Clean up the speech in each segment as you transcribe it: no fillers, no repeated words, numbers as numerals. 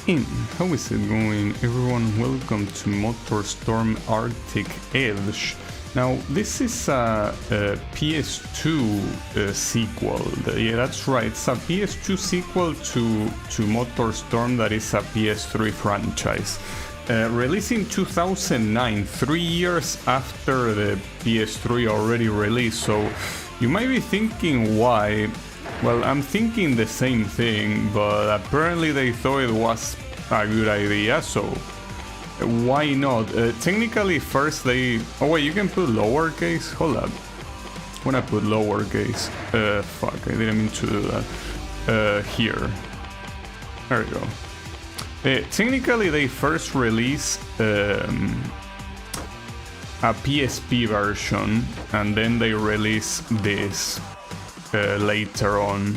in. How is it going, everyone? Welcome to MotorStorm Arctic Edge. Now, this is a PS2 sequel. Yeah, that's right. It's a PS2 sequel to MotorStorm that is a PS3 franchise. Released in 2009, 3 years after the PS3 already released. So you might be thinking why. Well, I'm thinking the same thing, but apparently they thought it was a good idea, so why not? Technically, first they... Oh wait, you can put lowercase? Hold up. I'm gonna put lowercase. Fuck, I didn't mean to do that. Here. There we go. Technically, they first released a PSP version, and then they released this later on.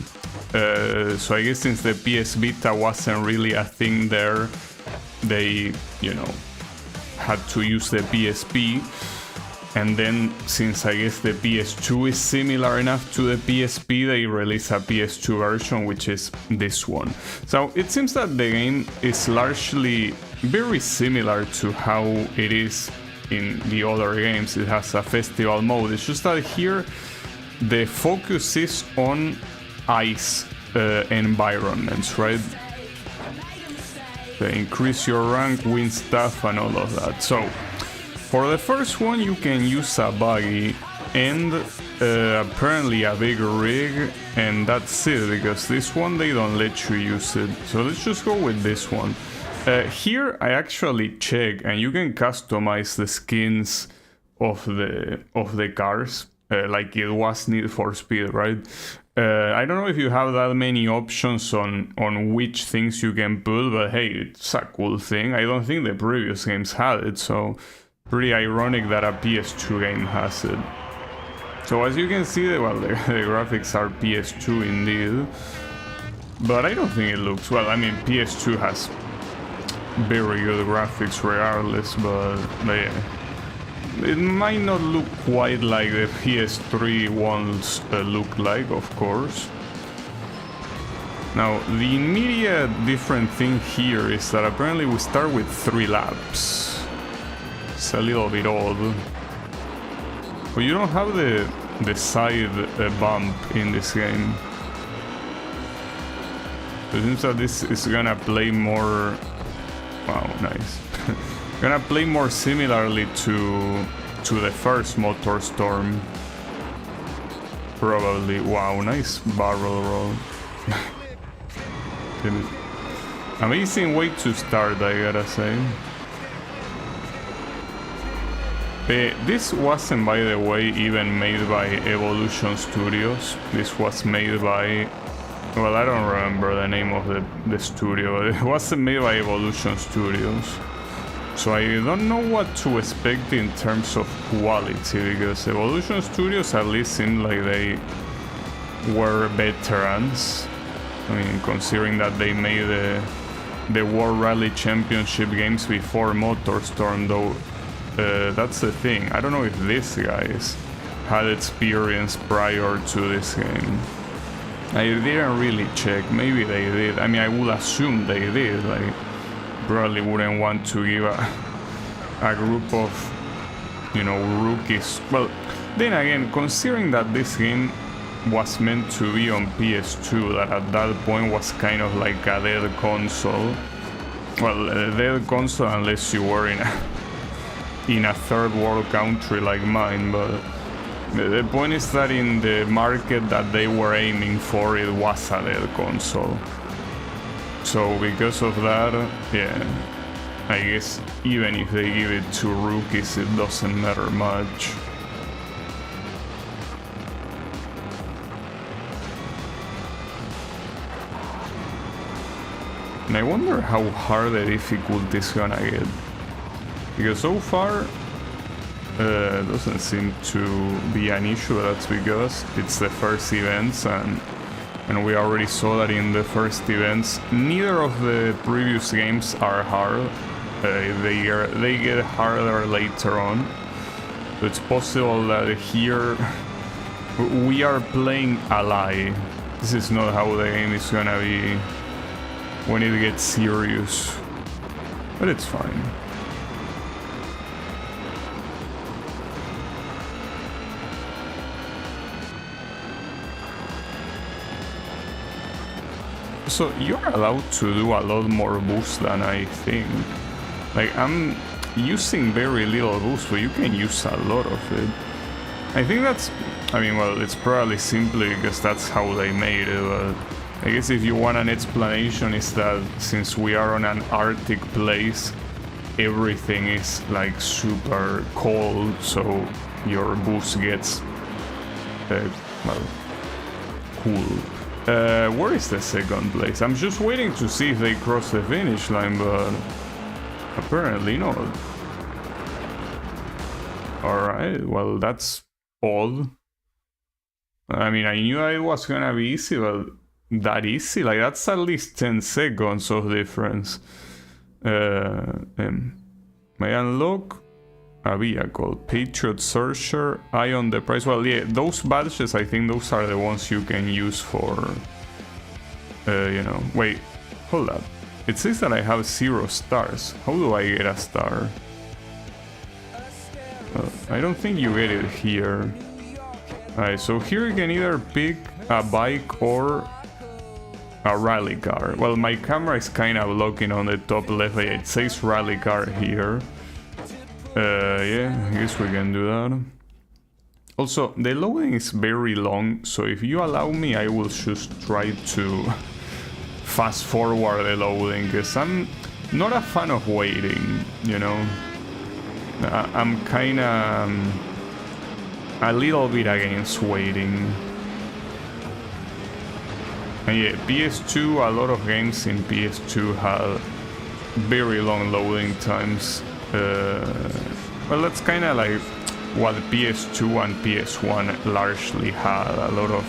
So I guess since the PS Vita wasn't really a thing there, they, you know, had to use the PSP. And then since I guess the PS2 is similar enough to the PSP, they released a PS2 version, which is this one. So it seems that the game is largely very similar to how it is in the other games. It has a festival mode. It's just that here the focus is on ice environments, right? They increase your rank, win stuff, and all of that. So for the first one, you can use a buggy and apparently a big rig, and that's it, because this one they don't let you use it. So let's just go with this one. Here I actually check, and you can customize the skins of the cars. Like it was Need for Speed, right? I don't know if you have that many options on which things you can put, but hey, it's a cool thing. I don't think the previous games had it, so pretty ironic that a PS2 game has it. So as you can see, the graphics are PS2 indeed, but I don't think it looks well. I mean, PS2 has very good graphics regardless, but yeah. It might not look quite like the PS3 ones look like, of course. Now, the immediate different thing here is that apparently we start with 3 laps. It's a little bit odd. But you don't have the side bump in this game. It seems that this is gonna play more... Wow, nice. Gonna play more similarly to the first MotorStorm. Probably. Wow, nice barrel roll. Amazing way to start, I gotta say. This wasn't, by the way, even made by Evolution Studios. This was made by... Well, I don't remember the name of the studio. It wasn't made by Evolution Studios. So I don't know what to expect in terms of quality, because Evolution Studios at least seemed like they were veterans. I mean, considering that they made the World Rally Championship games before MotorStorm, though. That's the thing. I don't know if these guys had experience prior to this game. I didn't really check. Maybe they did. I mean, I would assume they did. Like, probably wouldn't want to give a group of, you know, rookies. Well, then again, considering that this game was meant to be on PS2, that at that point was kind of like a dead console. Well, a dead console unless you were in a third world country like mine, but the point is that in the market that they were aiming for, it was a dead console. So because of that, yeah, I guess even if they give it to rookies, it doesn't matter much. And I wonder how hard the difficulty is gonna get. Because so far, doesn't seem to be an issue. That's because it's the first events, and we already saw that in the first events, neither of the previous games are hard. They get harder later on. So it's possible that here we are playing a lie. This is not how the game is gonna be when it gets serious. But it's fine. So you're allowed to do a lot more boost than I think. Like, I'm using very little boost, but you can use a lot of it. I think that's... I mean, well, it's probably simply because that's how they made it, but I guess if you want an explanation, is that since we are on an Arctic place, everything is like super cold, so your boost gets, well, cool. Where is the second place? I'm just waiting to see if they cross the finish line, but apparently not. Alright, well, that's odd. I mean, I knew it was gonna be easy, but that easy? Like, that's at least 10 seconds of difference. May unlock a vehicle. Patriot Searcher, Eye on the prize. Well, yeah, those badges, I think those are the ones you can use for, you know... Wait, hold up. It says that I have 0 stars. How do I get a star? I don't think you get it here. Alright, so here you can either pick a bike or a rally car. Well, my camera is kind of looking on the top left. It says rally car here. Yeah, I guess we can do that. Also, the loading is very long, so if you allow me, I will just try to fast forward the loading, because I'm not a fan of waiting, you know. I'm kind of a little bit against waiting. And yeah, PS2, a lot of games in PS2 have very long loading times. Well, that's kind of like what PS2 and PS1 largely had. A lot of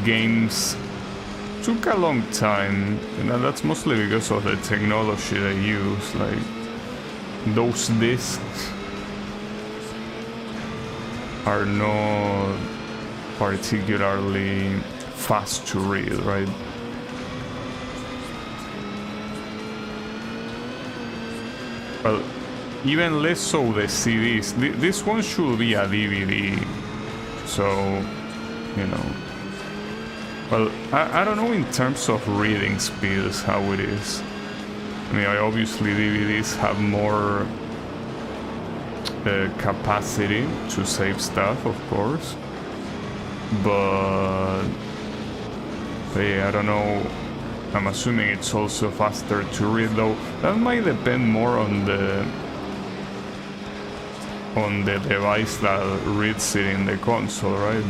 games took a long time, and that's mostly because of the technology they use. Like, those discs are not particularly fast to read, right? Well, even less so the CDs. This one should be a DVD, so, you know. Well, I don't know in terms of reading speeds how it is. I mean, obviously DVDs have more capacity to save stuff, of course, but yeah, I don't know. I'm assuming it's also faster to read, though. That might depend more on the device that reads it in the console, right?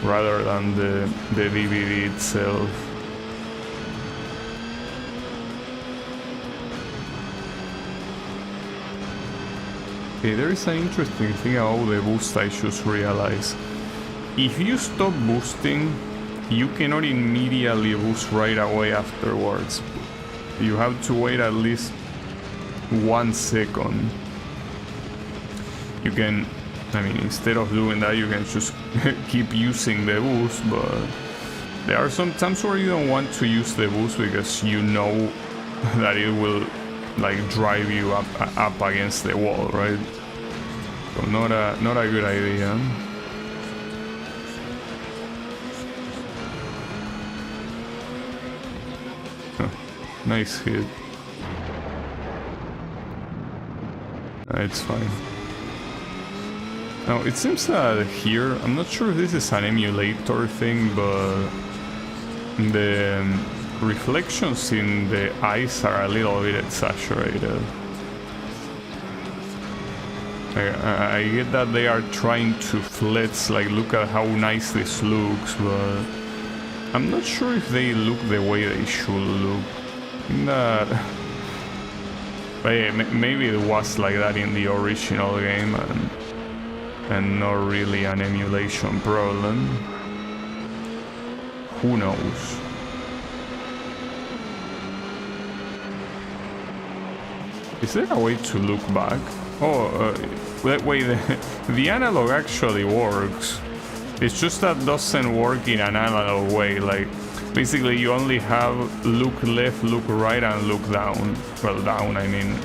Rather than the DVD itself. Okay, there is an interesting thing about the boost I just realized. If you stop boosting, you cannot immediately boost right away afterwards. You have to wait at least 1 second. You can, I mean, instead of doing that, you can just keep using the boost, but there are some times where you don't want to use the boost because you know that it will like drive you up against the wall, right? So not a good idea. Nice hit. It's fine. Now it seems that here, I'm not sure if this is an emulator thing, but the reflections in the eyes are a little bit exaggerated. I get that they are trying to flex, like, look at how nice this looks, but I'm not sure if they look the way they should look. That, but yeah, maybe it was like that in the original game, and not really an emulation problem. Who knows? Is there a way to look back? Oh, wait, the analog actually works. It's just that doesn't work in an analog way. Like, Basically, you only have look left, look right, and look down. Well, down, I mean,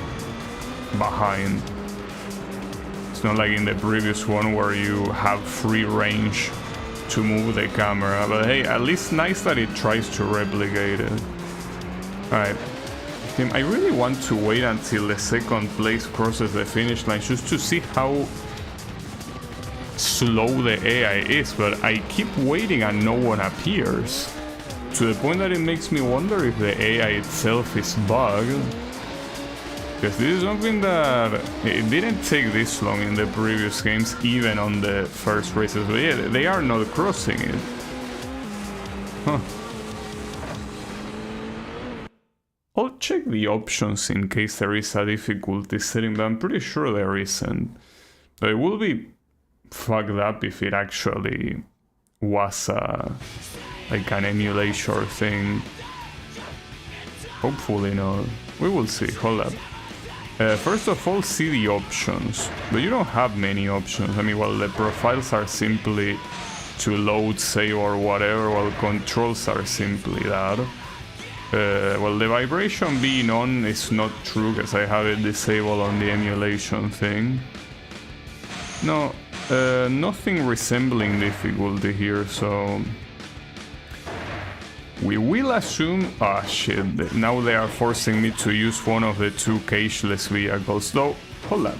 behind. It's not like in the previous one where you have free range to move the camera. But hey, at least nice that it tries to replicate it. Alright. I really want to wait until the second place crosses the finish line just to see how slow the AI is, but I keep waiting and no one appears. To the point that it makes me wonder if the AI itself is bugged. Because this is something that it didn't take this long in the previous games, even on the first races. But yeah, they are not crossing it. Huh. I'll check the options in case there is a difficulty setting, but I'm pretty sure there isn't. But it will be fucked up if it actually was like an emulation thing. Hopefully not. We will see. Hold up. First of all, see the options. But you don't have many options. I mean, well, the profiles are simply to load, save, or whatever, while controls are simply that. Well, the vibration being on is not true because I have it disabled on the emulation thing. No, nothing resembling difficulty here, so we will assume... Ah, shit, now they are forcing me to use one of the two cageless vehicles, though, hold up.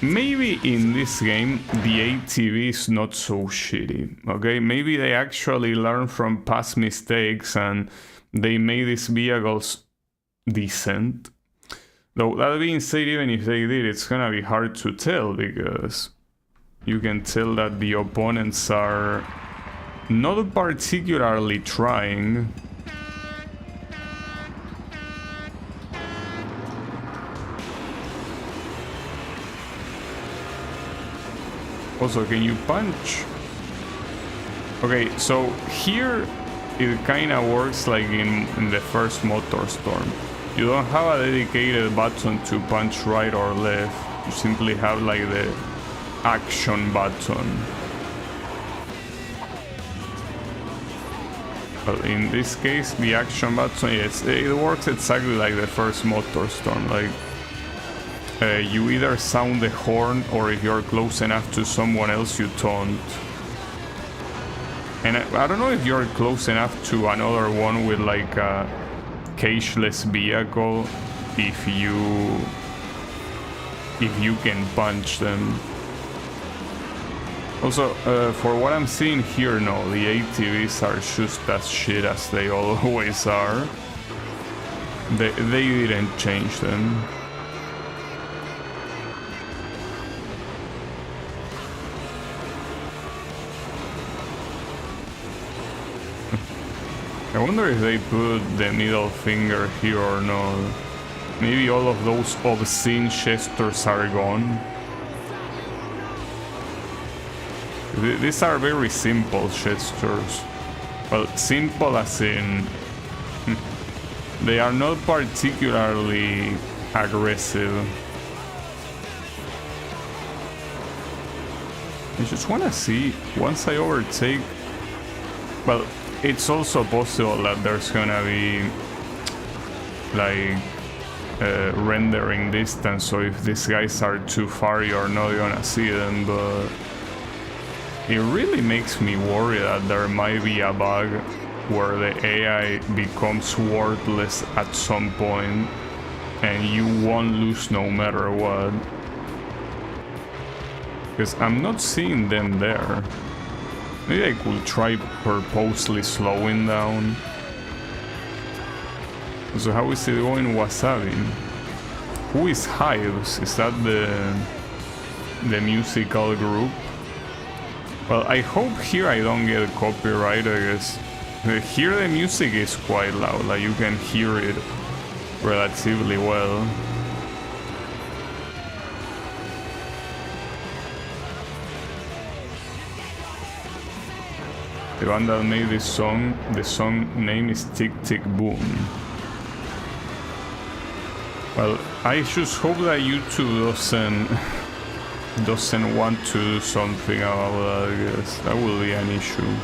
Maybe in this game the ATV is not so shitty, okay? Maybe they actually learn from past mistakes and they made these vehicles decent. Though, that being said, even if they did, it's gonna be hard to tell because you can tell that the opponents are not particularly trying. Also, can you punch? Okay, so here it kind of works like in the first MotorStorm. You don't have a dedicated button to punch right or left. You simply have like the action button. But in this case, the action button, yes, it works exactly like the first MotorStorm. Like, you either sound the horn, or if you're close enough to someone else, you taunt. And I don't know if you're close enough to another one with like a cageless vehicle, if you can punch them. Also, for what I'm seeing here, no, the ATVs are just as shit as they always are. They didn't change them. I wonder if they put the middle finger here or not. Maybe all of those obscene gestures are gone. These are very simple gestures. Well, simple as in... they are not particularly aggressive. I just want to see, once I overtake... Well, it's also possible that there's gonna be like rendering distance, so if these guys are too far you're not gonna see them, but it really makes me worry that there might be a bug where the AI becomes worthless at some point and you won't lose no matter what, because I'm not seeing them there. Maybe I could try purposely slowing down. So how is it going, Wasabi? Who is Hives? Is that the musical group? Well, I hope here I don't get copyright, I guess. Here the music is quite loud, like you can hear it relatively well. The band that made this song, the song name is Tick Tick Boom. Well, I just hope that YouTube doesn't want to do something about that, I guess. That will be an issue.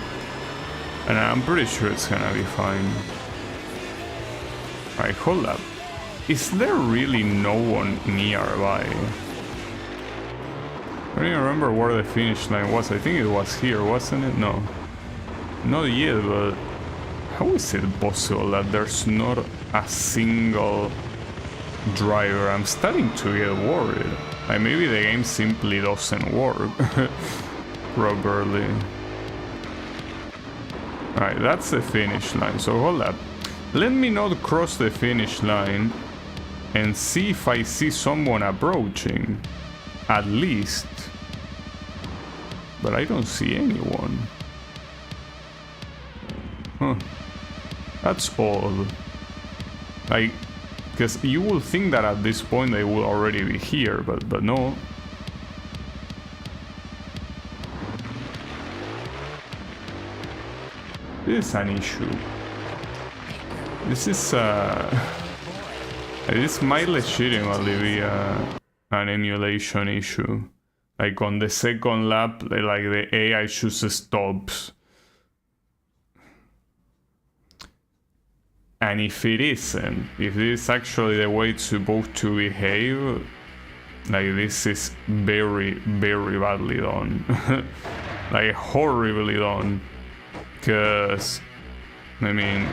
And I'm pretty sure it's gonna be fine. Alright, hold up. Is there really no one nearby? I don't even remember where the finish line was. I think it was here, wasn't it? No. Not yet, but how is it possible that there's not a single driver? I'm starting to get worried. Like maybe the game simply doesn't work properly. Alright, that's the finish line, so hold up. Let me not cross the finish line and see if I see someone approaching. At least. But I don't see anyone. Huh. That's odd. Like, because you will think that at this point they will already be here, but no. This is an issue. This is this might legitimately be an emulation issue. Like on the second lap, like the AI just stops. And if it isn't, if this is actually the way it's supposed to behave, like this is very, very badly done. Like horribly done. Because, I mean,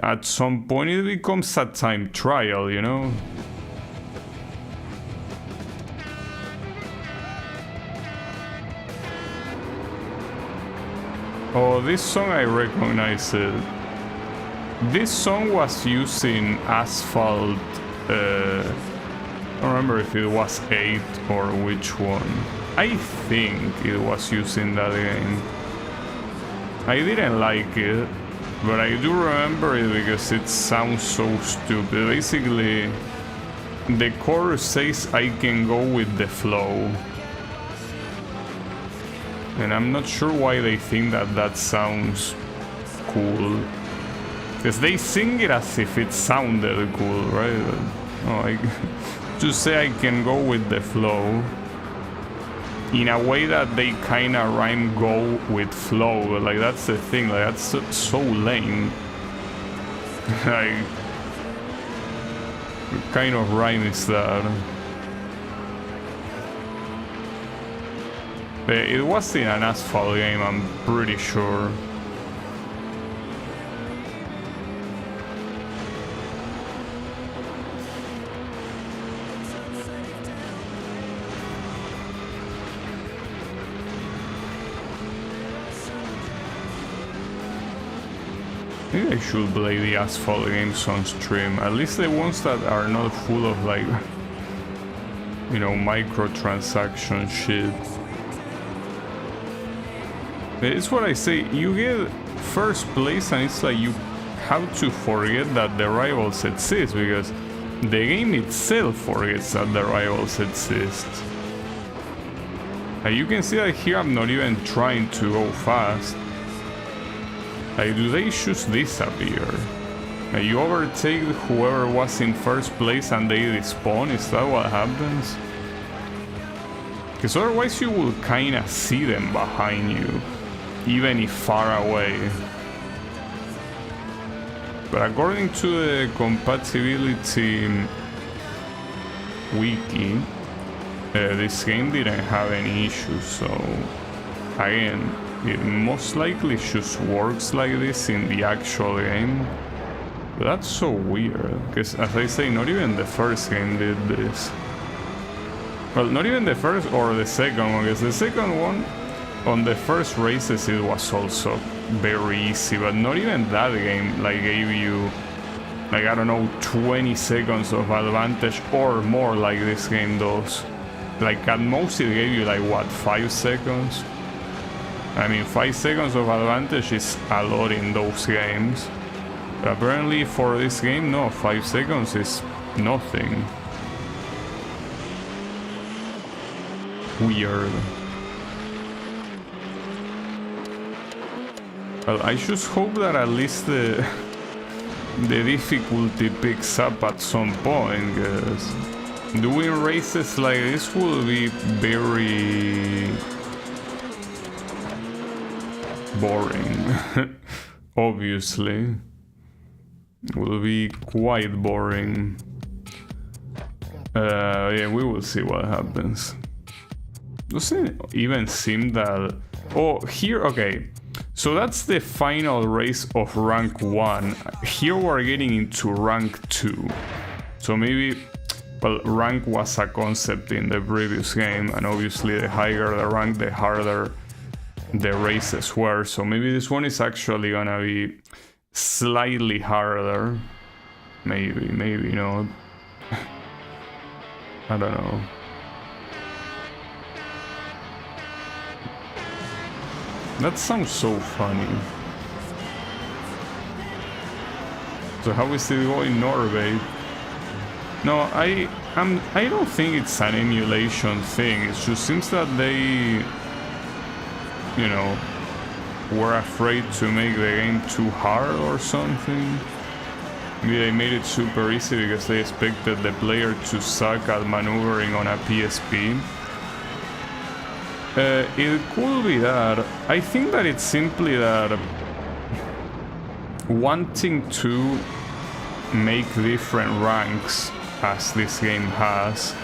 at some point it becomes a time trial, you know? Oh, this song I recognize it. This song was using Asphalt, I don't remember if it was 8 or which one. I think it was using that game. I didn't like it, but I do remember it because it sounds so stupid. Basically, the chorus says I can go with the flow. And I'm not sure why they think that that sounds cool. Because they sing it as if it sounded cool, right? Oh, just say I can go with the flow. In a way that they kind of rhyme go with flow. Like, that's the thing. Like, that's so lame. Like, what kind of rhyme is that? But it was in an Asphalt game, I'm pretty sure. Maybe I should play the Asphalt games on stream, at least the ones that are not full of, like, you know, microtransaction shit. It's what I say, you get first place and it's like you have to forget that the rivals exist, because the game itself forgets that the rivals exist. You can see that here I'm not even trying to go fast. Like, do they just disappear? You overtake whoever was in first place and they despawn? Is that what happens? Because otherwise you will kinda see them behind you, even if far away. But according to the compatibility wiki, this game didn't have any issues, so again, it most likely just works like this in the actual game. But that's so weird, because as I say, not even the first game did this. Well, not even the first or the second one, because the second one, on the first races it was also very easy, but not even that game like gave you, like, I don't know, 20 seconds of advantage or more like this game does. Like, at most it gave you, like, what, 5 seconds? I mean, 5 seconds of advantage is a lot in those games. But apparently for this game, no, 5 seconds is nothing. Weird. Well, I just hope that at least the difficulty picks up at some point, because doing races like this will be very boring. obviously will be quite boring. Yeah, we will see what happens. Doesn't it even seem that... Oh, here, okay. So that's the final race of rank 1. Here we're getting into rank 2. So maybe... Well, rank was a concept in the previous game, and obviously the higher the rank, the harder the races were. So maybe this one is actually gonna be slightly harder. Maybe not. I don't know. That sounds so funny. So how is it going, Norway? No, I don't think it's an emulation thing. It just seems that they, you know, were afraid to make the game too hard or something. Maybe they made it super easy because they expected the player to suck at maneuvering on a PSP. It could be that. I think that it's simply that wanting to make different ranks as this game has,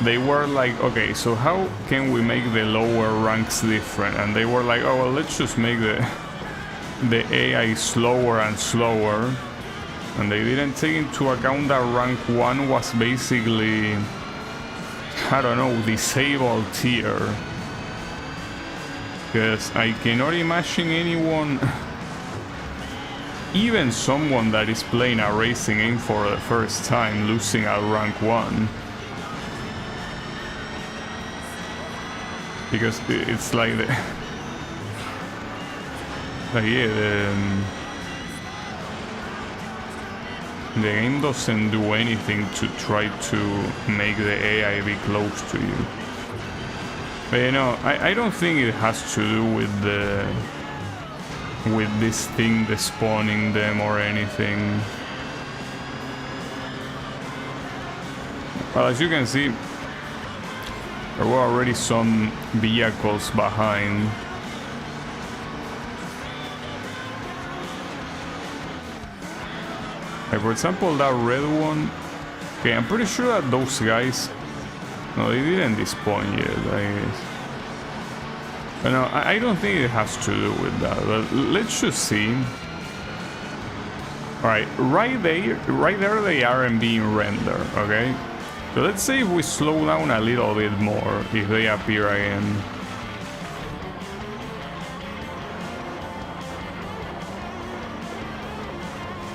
they were like, okay, so how can we make the lower ranks different? And they were like, oh well, let's just make the AI slower and slower. And they didn't take into account that rank 1 was basically, I don't know, disabled tier. Because I cannot imagine anyone, even someone that is playing a racing game for the first time, losing at rank 1. Because it's like the... Like, yeah, the game doesn't do anything to try to make the AI be close to you. But you know, I don't think it has to do with this thing, the spawning them or anything. Well, as you can see, there were already some vehicles behind. Like for example, that red one. Okay, I'm pretty sure that those guys... No, they didn't despawn yet, I guess. But no, I don't think it has to do with that. But let's just see. Alright, right there they aren't being rendered, okay? So let's say if we slow down a little bit more, if they appear again.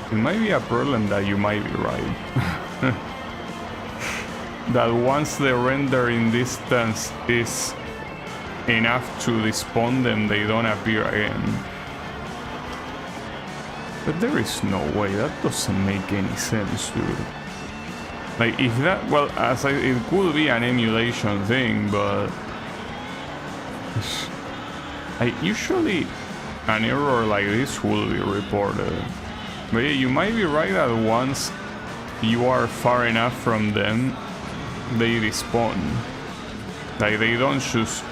It might be a problem that you might be right. That once the rendering distance is enough to despawn them, they don't appear again. But there is no way, that doesn't make any sense, dude. Like, if that, well, it could be an emulation thing, but... usually an error like this will be reported. But yeah, you might be right that once you are far enough from them, they despawn. Like, they don't just,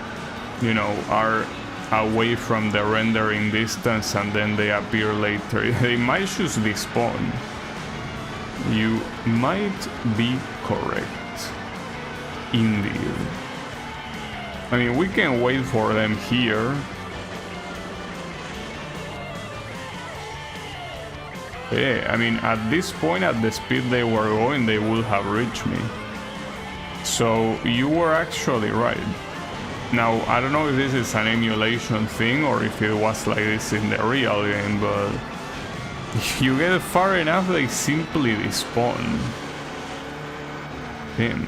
you know, are away from the rendering distance and then they appear later. They might just despawn. You might be correct. Indeed. I mean, we can wait for them here. Yeah, I mean, at this point, at the speed they were going, they would have reached me. So, you were actually right. Now, I don't know if this is an emulation thing or if it was like this in the real game, but if you get far enough, they simply despawn. Damn.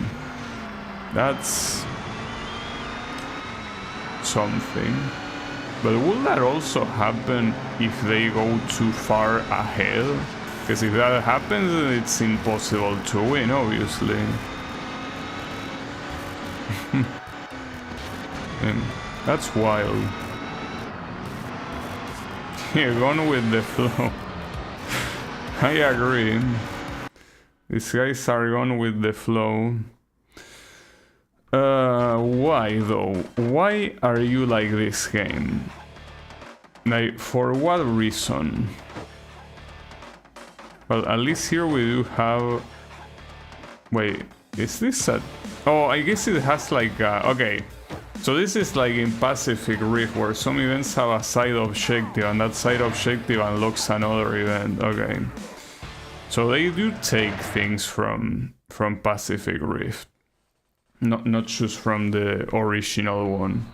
That's something. But will that also happen if they go too far ahead? Because if that happens, it's impossible to win, obviously. That's wild. Yeah, gone with the flow. I agree. These guys are gone with the flow. Why though? Why are you like this game? Like, for what reason? Well, at least here we do have... Wait, is this a... Oh, I guess it has like... okay, so this is like in Pacific Rift, where some events have a side objective, and that side objective unlocks another event. Okay. So they do take things from Pacific Rift. Not just from the original one.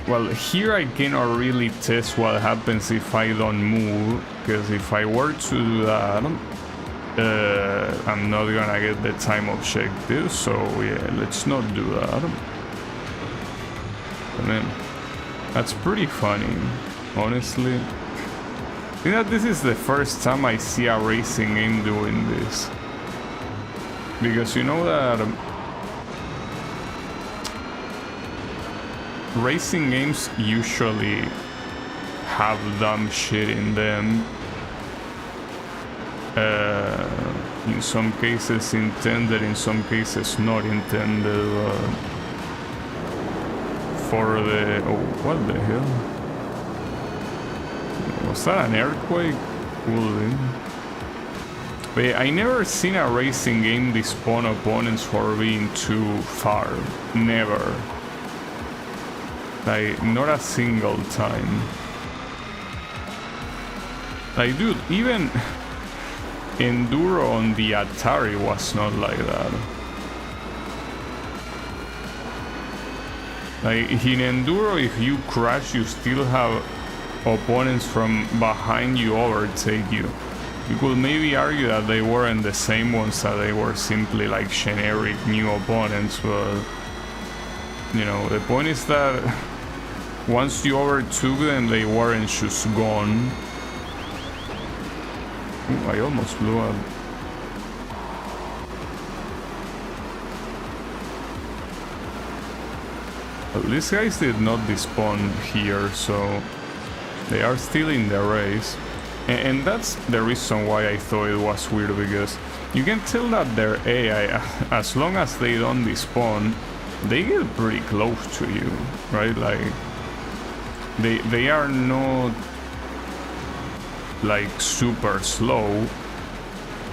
Well, here I cannot really test what happens if I don't move, because if I were to do that, I'm not gonna get the time objective, so yeah, let's not do that. I mean, that's pretty funny, honestly. I think that this is the first time I see a racing game doing this. Because you know that... racing games usually have dumb shit in them. In some cases intended, in some cases not intended. For the... oh, what the hell? Was that an earthquake? Cool. But yeah, I never seen a racing game despawn opponents for being too far. Never. Like, not a single time. Like, dude, even Enduro on the Atari was not like that. Like, in Enduro, if you crash, you still have opponents from behind you overtake you. You could maybe argue that they weren't the same ones, that they were simply like generic new opponents, but you know, the point is that once you overtook them, they weren't just gone. Ooh, I almost blew up. Well, these guys did not despawn here, so they are still in the race. And that's the reason why I thought it was weird, because you can tell that their AI, as long as they don't despawn, they get pretty close to you, right? Like, they are not like super slow.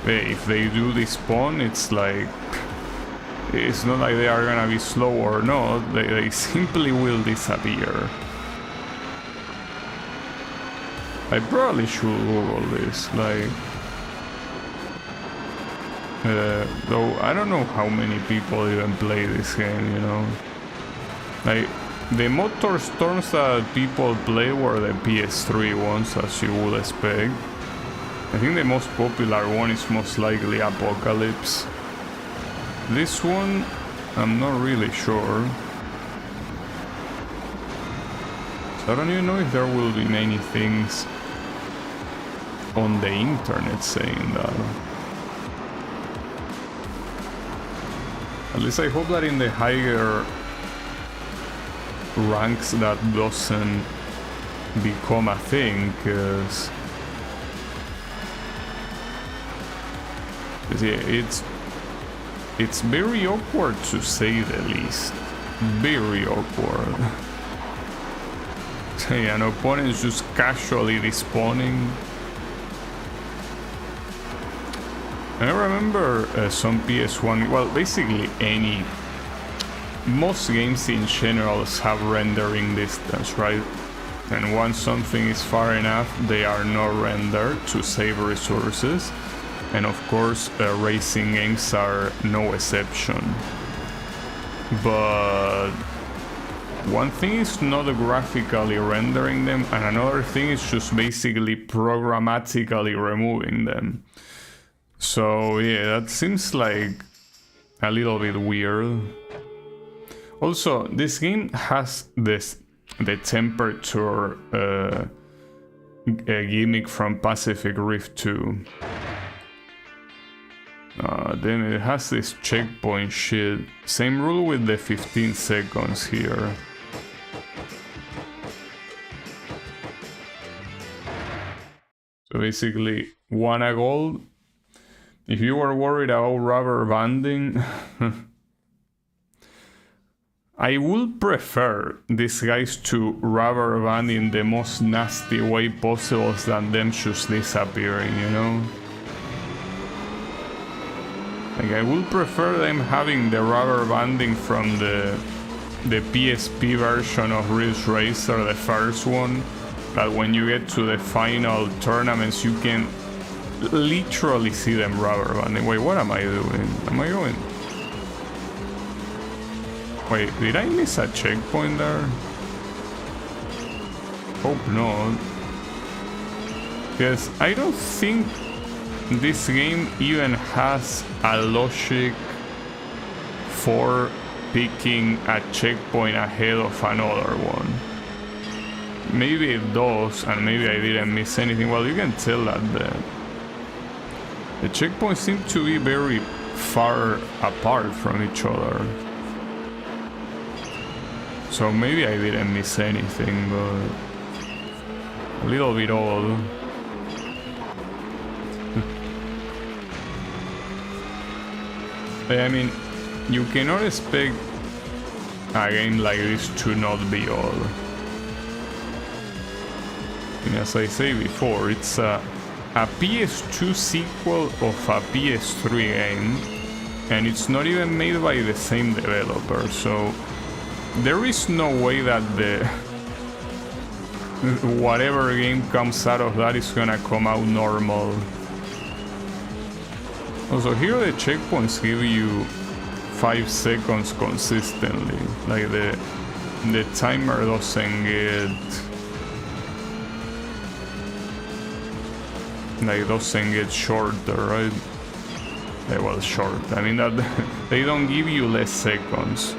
If they do despawn, it's like, it's not like they are gonna be slow or not, they simply will disappear. I probably should Google this, like... though I don't know how many people even play this game, you know? Like, the MotorStorms that people play were the PS3 ones, as you would expect. I think the most popular one is most likely Apocalypse. This one, I'm not really sure. So I don't even know if there will be many things on the internet saying that. At least I hope that in the higher ranks that doesn't become a thing, because yeah, it's very awkward, to say the least. Very awkward. Hey, an opponent is just casually despawning. I remember some PS1, well, basically most games in general have rendering distance, right? And once something is far enough, they are not rendered to save resources. And of course, racing games are no exception. But one thing is not graphically rendering them, and another thing is just basically programmatically removing them. So yeah, that seems like a little bit weird. Also, this game has the temperature gimmick from Pacific Rift 2. Then it has this checkpoint shit. Same rule with the 15 seconds here. So basically, want a gold? If you were worried about rubber banding, I would prefer these guys to rubber band in the most nasty way possible than them just disappearing, you know? Like, I would prefer them having the rubber banding from the PSP version of Ridge Racer, the first one, that when you get to the final tournaments you can literally see them rubber banding. Wait, what am I doing? Am I going... Wait, did I miss a checkpoint there? Hope not. Yes, I don't think this game even has a logic for picking a checkpoint ahead of another one. Maybe it does, and maybe I didn't miss anything. Well, you can tell that the checkpoints seem to be very far apart from each other. So maybe I didn't miss anything, but a little bit odd. I mean, you cannot expect a game like this to not be odd. And as I say before, it's a PS2 sequel of a PS3 game, and it's not even made by the same developer, so there is no way that the whatever game comes out of that is gonna come out normal. Also, here the checkpoints give you 5 seconds consistently. Like the timer doesn't get shorter, right? Yeah, well, short. I mean that they don't give you less seconds.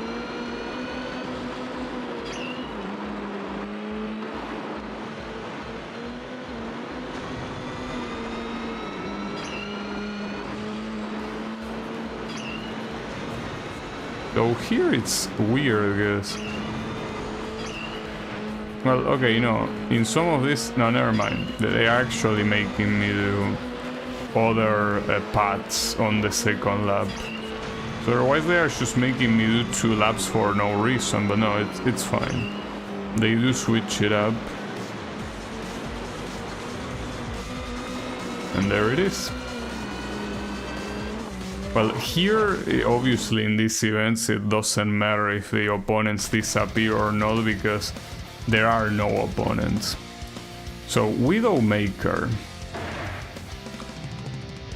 So here it's weird, because... Well, okay, you know, in some of this... No, never mind. They're actually making me do other paths on the second lap. So otherwise they are just making me do 2 laps for no reason, but no, it's fine. They do switch it up. And there it is. Well, here, obviously in these events, it doesn't matter if the opponents disappear or not, because there are no opponents. So, Widowmaker.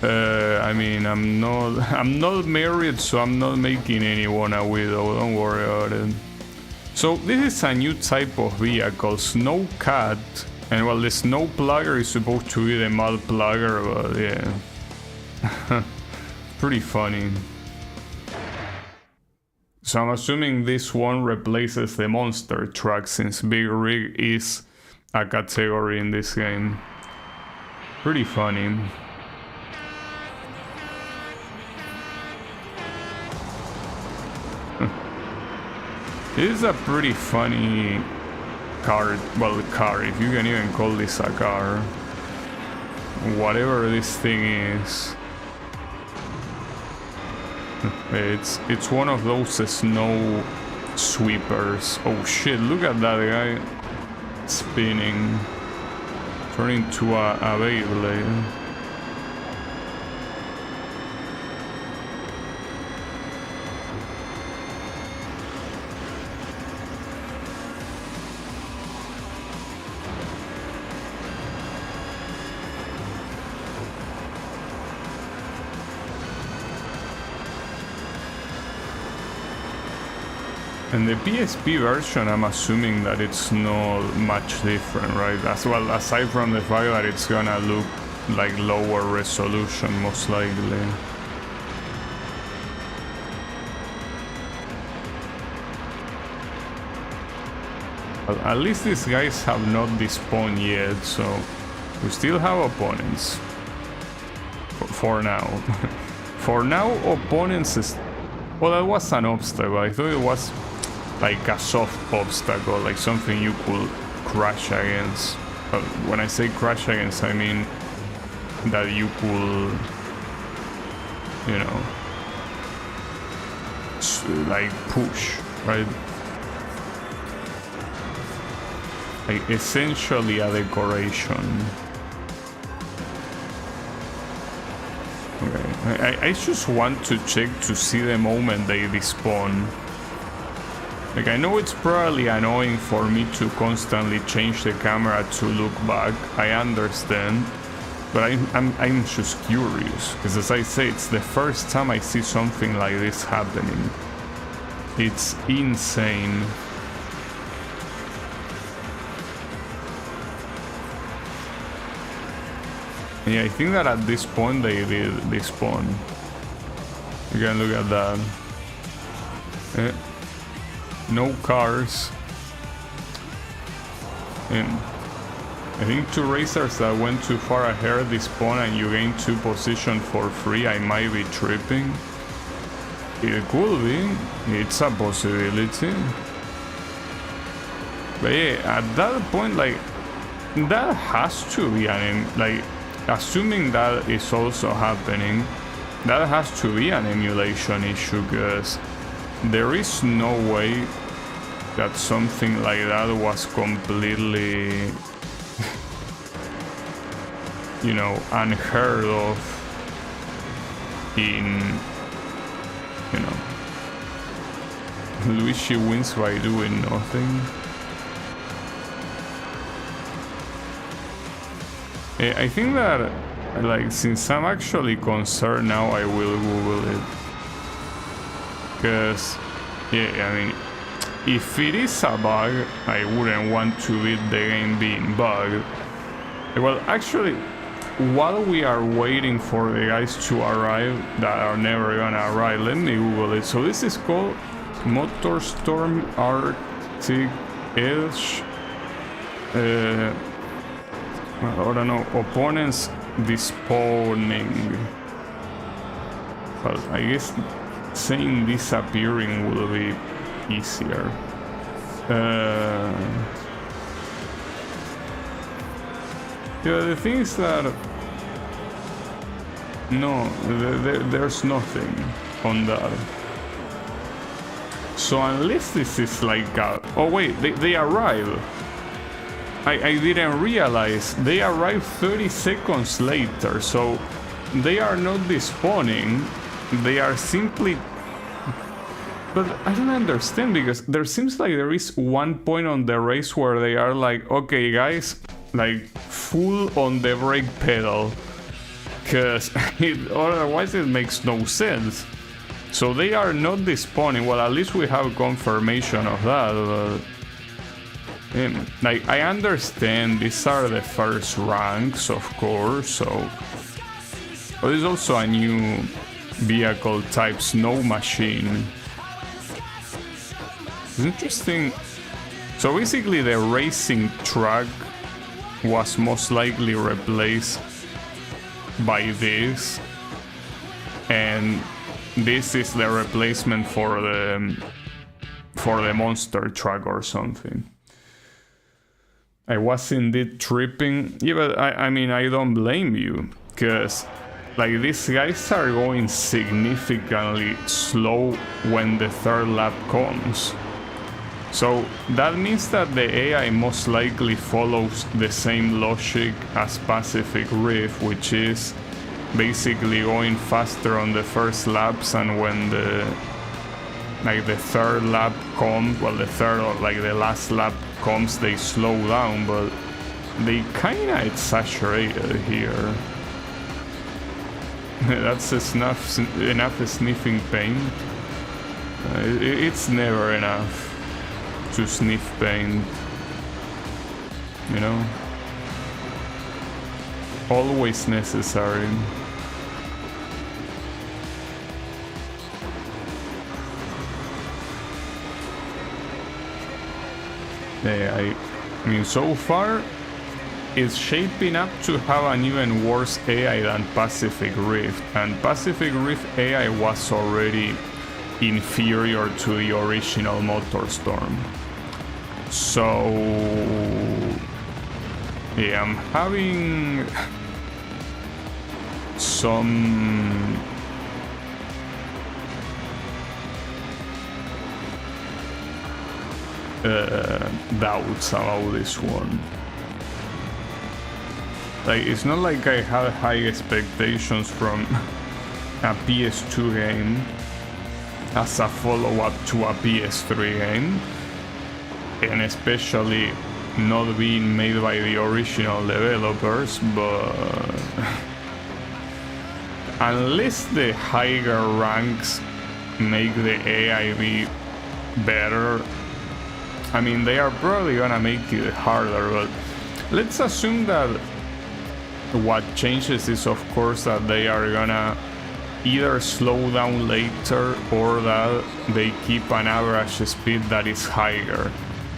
I mean, I'm not married, so I'm not making anyone a widow, don't worry about it. So, this is a new type of vehicle, Snow Cat. And well, the Snow Plugger is supposed to be the Mud Plugger, but yeah. Pretty funny. So I'm assuming this one replaces the monster truck, since Big Rig is a category in this game. Pretty funny. It is a pretty funny car, well, car, if you can even call this a car. Whatever this thing is. It's one of those snow sweepers. Oh shit, look at that guy spinning, turning to a Beyblade. And the PSP version, I'm assuming that it's not much different, right? As well, aside from the fact that it's gonna look like lower resolution, most likely. Well, at least these guys have not despawned yet, so we still have opponents. For now. For now, opponents is... Well, that was an obstacle. I thought it was like a soft obstacle, like something you could crash against. But when I say crash against, I mean that you could, you know, like push, right? like essentially a decoration. Okay, I just want to check to see the moment they despawn. Like, I know it's probably annoying for me to constantly change the camera to look back, I understand, but I'm just curious, because as I say, it's the first time I see something like this happening. It's insane. Yeah, I think that at this point they did despawn. You can look at that. No cars. And I think 2 racers that went too far ahead despawn and you gain 2 positions for free. I might be tripping. It could be. It's a possibility. But yeah, at that point, like, that has to be like, assuming that is also happening, that has to be an emulation issue, because there is no way that something like that was completely, you know, unheard of in, you know, Luigi wins by doing nothing. I think that, like, since I'm actually concerned now, I will Google it. Because, yeah, I mean, if it is a bug, I wouldn't want to beat the game being bugged. Well, actually, while we are waiting for the guys to arrive that are never gonna arrive, let me Google it. So this is called MotorStorm Arctic Edge. I don't know, opponents despawning. Well, I guess saying disappearing will be easier. Yeah, the thing is that no, there's nothing on that. So unless this is like a, oh wait, they arrive. I didn't realize they arrived 30 seconds later, so they are not despawning, they are simply... But I don't understand, because there seems like there is one point on the race where they are like, okay guys, like full on the brake pedal, because otherwise it makes no sense. So they are not despawning, well at least we have confirmation of that, but... like, I understand these are the first ranks, of course, so... But there's also a new vehicle type, Snow Machine. It's interesting. So basically the racing track was most likely replaced by this. And this is the replacement for the monster truck or something. I was indeed tripping. Yeah, but I mean, I don't blame you, because like these guys are going significantly slow when the third lap comes. So that means that the AI most likely follows the same logic as Pacific Rift, which is basically going faster on the first laps, and when the third lap comes, well, the third or like the last lap comes, they slow down, but they kinda exaggerated here. That's enough sniffing paint. It's never enough to sniff paint, you know? Always necessary. Yeah, I mean, so far, it's shaping up to have an even worse AI than Pacific Rift, and Pacific Rift AI was already inferior to the original MotorStorm. So, yeah, I'm having some... doubts about this one. Like, it's not like I had high expectations from a PS2 game as a follow-up to a PS3 game, and especially not being made by the original developers, but unless the higher ranks make the AI be better, I mean, they are probably gonna make it harder, but let's assume that what changes is, of course, that they are gonna either slow down later or that they keep an average speed that is higher.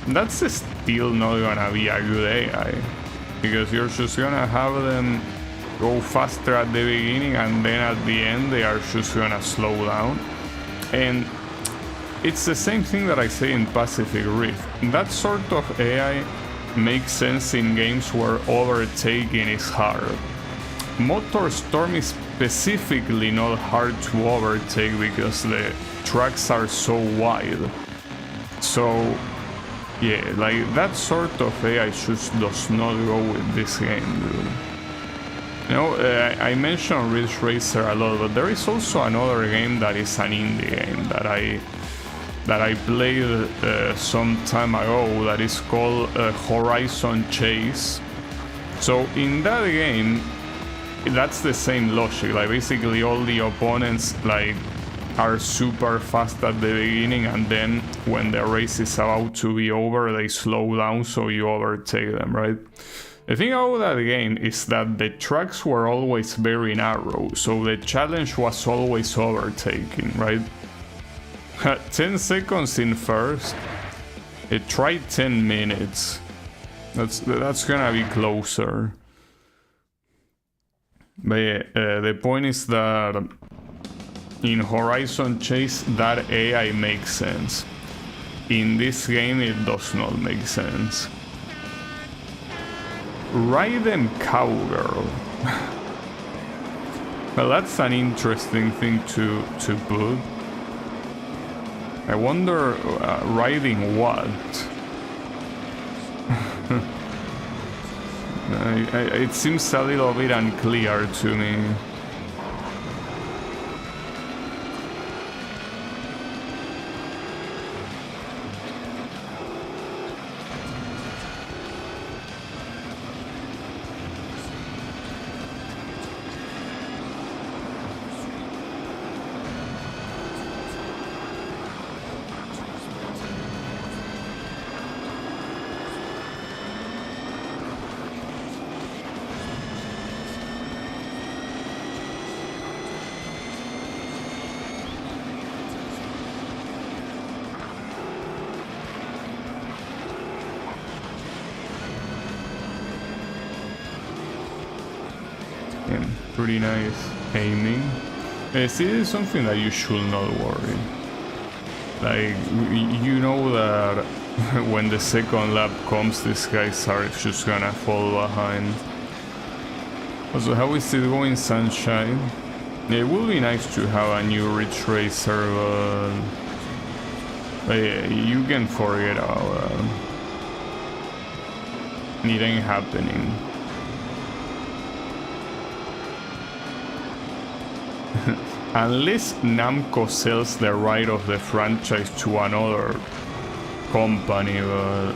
That's still not gonna be a good AI, because you're just gonna have them go faster at the beginning and then at the end they are just gonna slow down. And it's the same thing that I say in Pacific Rift. That sort of AI makes sense in games where overtaking is hard. MotorStorm is specifically not hard to overtake because the tracks are so wide. So yeah, like that sort of AI just does not go with this game, dude. You know, I mentioned Ridge Racer a lot, but there is also another game that is an indie game that I played some time ago that is called Horizon Chase. So in that game, that's the same logic. Like basically all the opponents like are super fast at the beginning, and then when the race is about to be over, they slow down so you overtake them, right? The thing about that game is that the tracks were always very narrow, so the challenge was always overtaking, right? 10 seconds in first, it tried 10 minutes. That's gonna be closer. But yeah, the point is that in Horizon Chase, that AI makes sense. In this game, it does not make sense. Raiden Cowgirl. Well, that's an interesting thing to put. I wonder, riding what? It seems a little bit unclear to me. Pretty nice aiming. See, this is something that you should not worry. Like, you know that when the second lap comes, these guys are just gonna fall behind. Also, how is it going, Sunshine? It would be nice to have a new Ridge Racer, but yeah, you can forget about that. It ain't happening. Unless Namco sells the right of the franchise to another company, but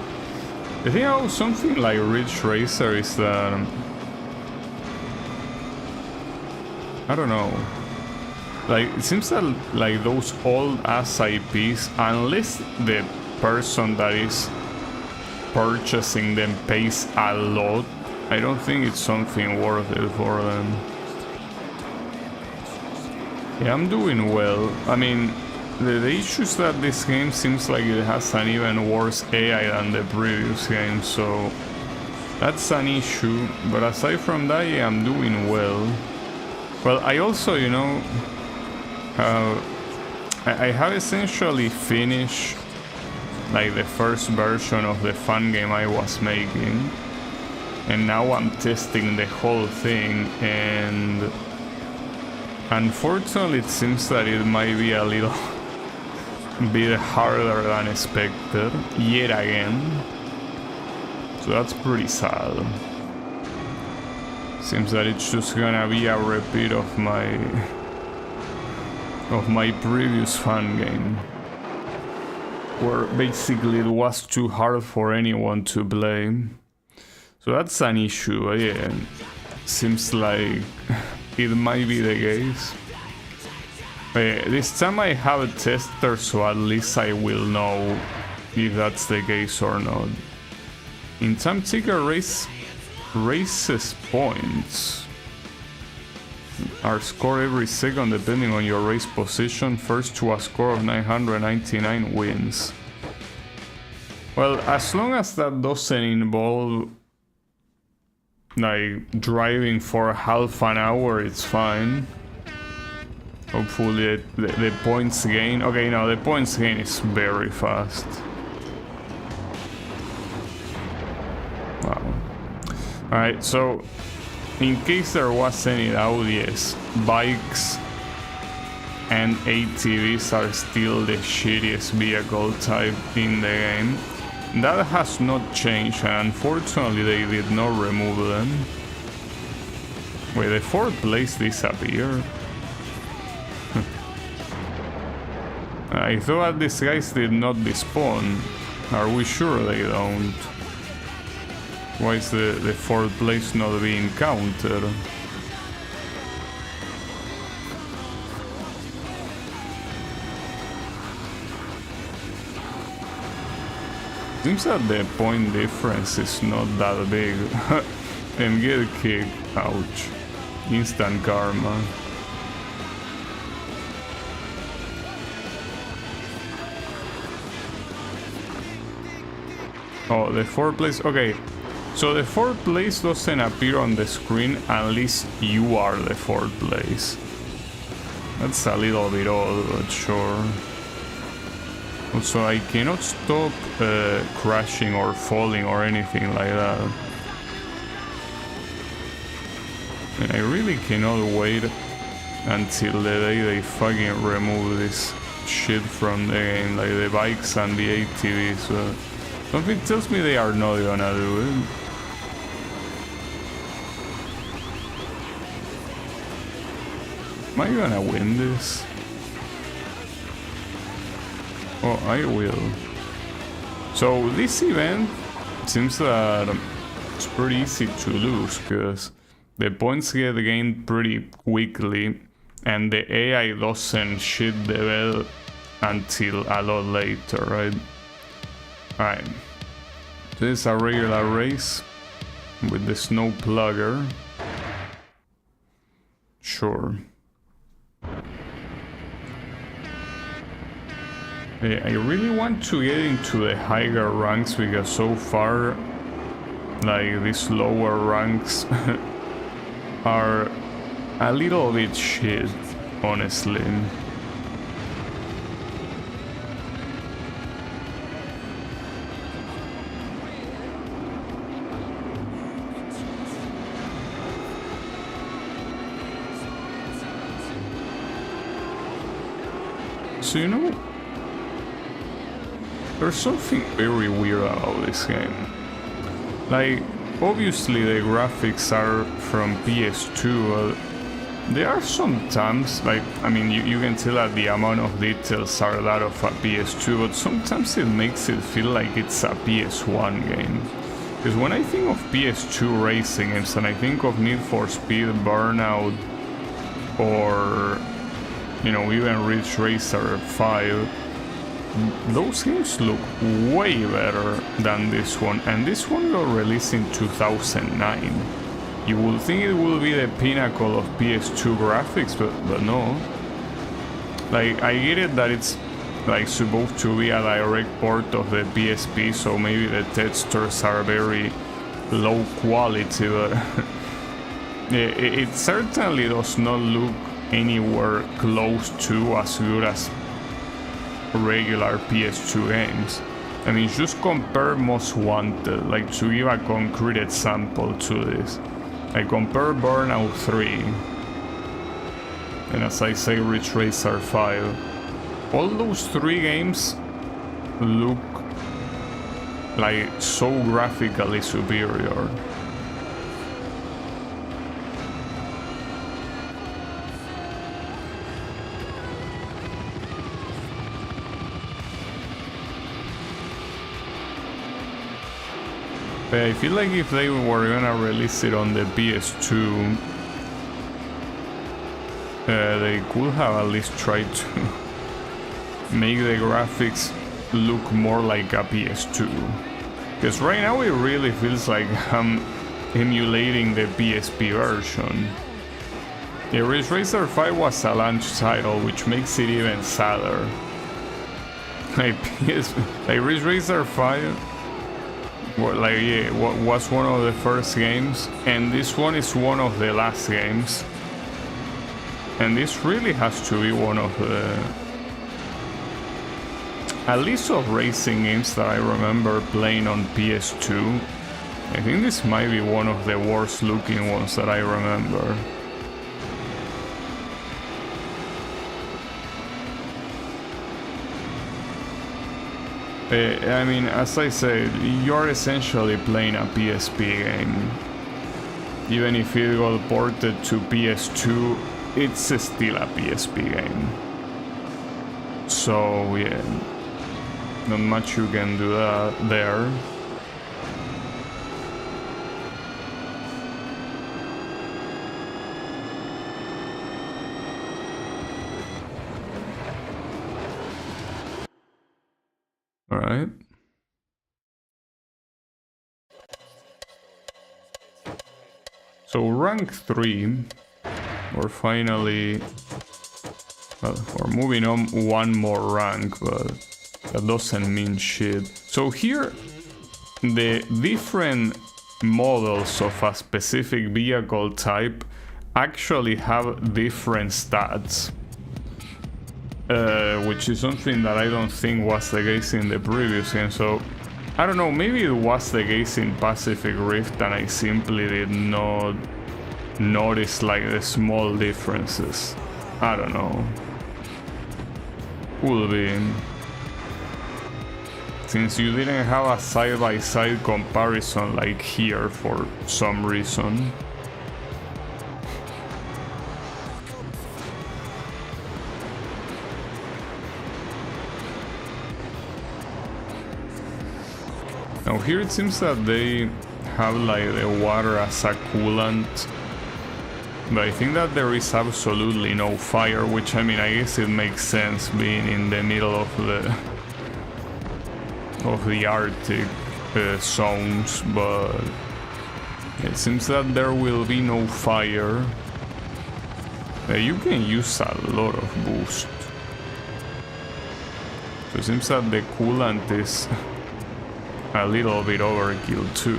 the thing about something like Ridge Racer is that I don't know. Like, it seems that like those old ass IPs, unless the person that is purchasing them pays a lot, I don't think it's something worth it for them. Yeah, I'm doing well. I mean, the issue is that this game seems like it has an even worse AI than the previous game, so that's an issue. But aside from that, yeah, I'm doing well. Well, I also, you know, I have essentially finished like the first version of the fun game I was making, and now I'm testing the whole thing, and unfortunately, it seems that it might be a little bit harder than expected, yet again. So that's pretty sad. Seems that it's just gonna be a repeat of my previous fan game, where basically it was too hard for anyone to play. So that's an issue, yeah. Seems like it might be the case. This time I have a tester, so at least I will know if that's the case or not. In time ticker races points are scored every second depending on your race position. First to a score of 999 wins. Well, as long as that doesn't involve like driving for half an hour, it's fine. Hopefully the points gain. Okay, no, the points gain is very fast. Wow. Alright, so in case there was any doubt, yes, bikes and ATVs are still the shittiest vehicle type in the game. That has not changed, and unfortunately they did not remove them. Wait, the fourth place disappeared? I thought these guys did not despawn. Are we sure they don't? Why is the fourth place not being counted? Seems that the point difference is not that big. And get kicked. Ouch. Instant karma. Oh, the fourth place. Okay. So the fourth place doesn't appear on the screen unless you are the fourth place. That's a little bit odd, but sure. Also, I cannot stop crashing or falling or anything like that. And I really cannot wait until the day they fucking remove this shit from the game, like the bikes and the ATVs. Something tells me they are not gonna do it. Am I gonna win this? Oh, I will. So this event seems that it's pretty easy to lose, because the points get gained pretty quickly and the AI doesn't shit the bed until a lot later, right? Alright. This is a regular race with the snow plugger. Sure. I really want to get into the higher ranks, because so far, like, these lower ranks are a little bit shit, honestly. So, you know, there's something very weird about this game. Like, obviously the graphics are from PS2, there are some times, like, I mean, you can tell that the amount of details are that of a PS2, but sometimes it makes it feel like it's a PS1 game. Because when I think of PS2 racing games, and I think of Need for Speed, Burnout, or, you know, even Ridge Racer 5, those games look way better than this one, and this one got released in 2009. You would think it will be the pinnacle of PS2 graphics, but no. Like, I get it that it's like supposed to be a direct port of the PSP, so maybe the textures are very low quality, but it certainly does not look anywhere close to as good as regular PS2 games. I mean, just compare Most Wanted, like, to give a concrete example to this. I compare Burnout 3, and as I say, Ridge Racer 5. all those 3 games look like so graphically superior. But I feel like if they were gonna release it on the PS2, they could have at least tried to make the graphics look more like a PS2. Because right now it really feels like I'm emulating the PSP version. The Ridge Racer 5 was a launch title, which makes it even sadder. Like Ridge Racer 5 was one of the first games, and this one is one of the last games. And this really has to be one of the, at least of racing games that I remember playing on PS2. I think this might be one of the worst looking ones that I remember. I mean, as I said, you're essentially playing a PSP game. Even if it got ported to PS2, it's still a PSP game. So yeah, not much you can do there. Alright. So rank 3, we're finally, well, we're moving on one more rank, but that doesn't mean shit. So here, the different models of a specific vehicle type actually have different stats. Which is something that I don't think was the case in the previous game, so I don't know, maybe it was the case in Pacific Rift and I simply did not notice like the small differences. I don't know. Could be. Since you didn't have a side-by-side comparison like here for some reason. Now here it seems that they have like the water as a coolant, but I think that there is absolutely no fire, which I mean I guess it makes sense being in the middle of the Arctic zones, but it seems that there will be no fire. You can use a lot of boost, so it seems that the coolant is a little bit overkill too.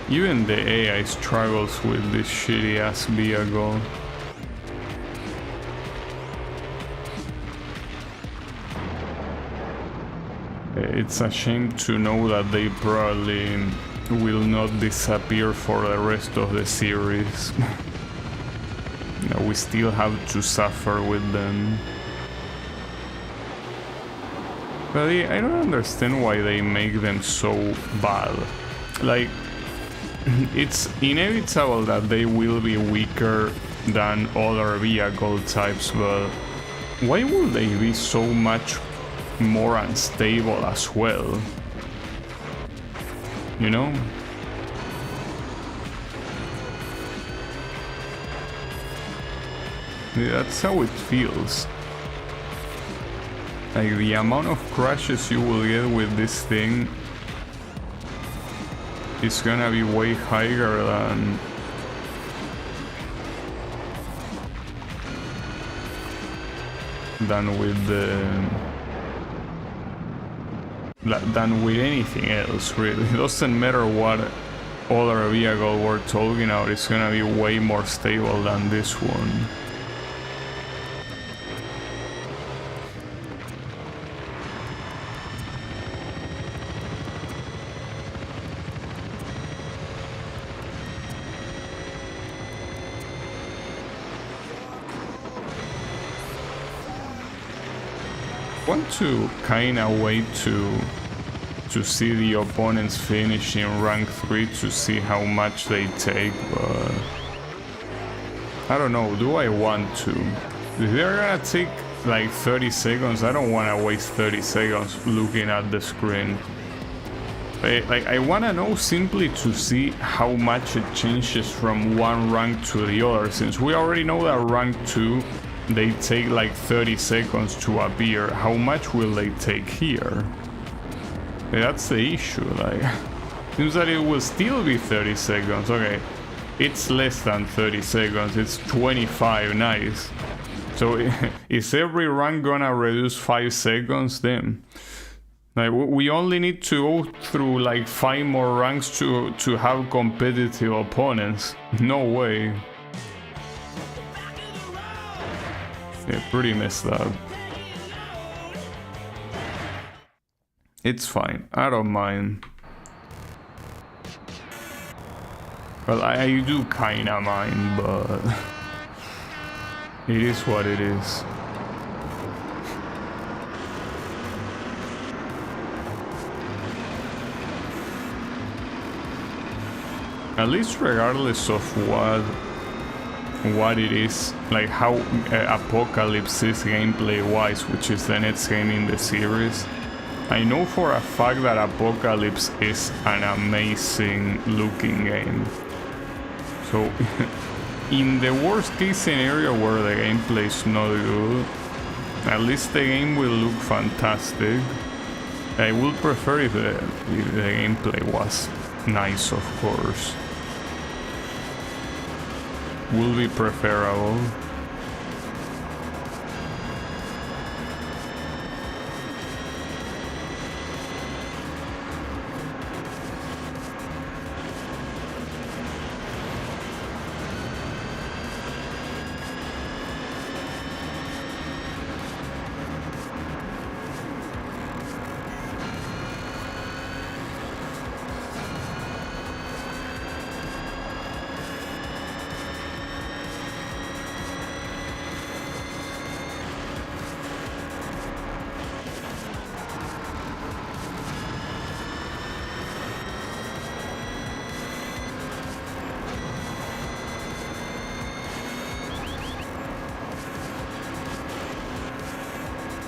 Even the AI struggles with this shitty ass vehicle. It's a shame to know that they probably will not disappear for the rest of the series. We still have to suffer with them. But I don't understand why they make them so bad. Like, it's inevitable that they will be weaker than other vehicle types, but why would they be so much more unstable as well? You know? That's how it feels. Like the amount of crashes you will get with this thing is gonna be way higher than with anything else, really. It doesn't matter what other vehicle we're talking about, it's gonna be way more stable than this one. I want to kinda wait to see the opponents finish in rank 3 to see how much they take, but I don't know, do I want to? If they're gonna take like 30 seconds, I don't wanna waste 30 seconds looking at the screen. Like, I wanna know simply to see how much it changes from one rank to the other, since we already know that rank 2 they take like 30 seconds to appear. How much will they take here? That's the issue, like, seems that it will still be 30 seconds. Okay, it's less than 30 seconds, it's 25, nice. So is every rank gonna reduce 5 seconds then? Like, we only need to go through like 5 more ranks to have competitive opponents. No way. Yeah, pretty messed up. It's fine, I don't mind. Well, I do kinda mind, but it is what it is. At least regardless of what it is, like how Apocalypse is gameplay-wise, which is the next game in the series, I know for a fact that Apocalypse is an amazing looking game. So in the worst case scenario where the gameplay is not good, at least the game will look fantastic. I would prefer if the gameplay was nice, of course. Will be preferable.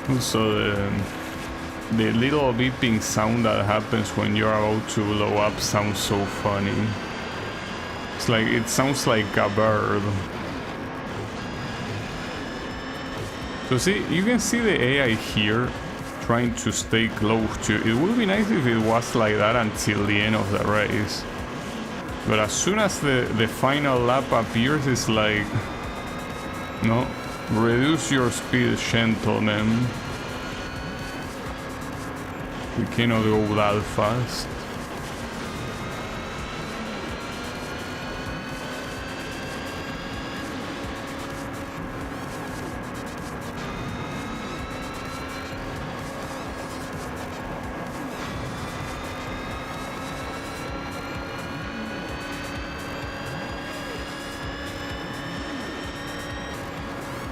Also, the little beeping sound that happens when you're about to blow up sounds so funny. It's like, it sounds like a bird. So see, you can see the AI here trying to stay close to you. It would be nice if it was like that until the end of the race. But as soon as the final lap appears, it's like, no. Reduce your speed, gentlemen. We cannot go that fast.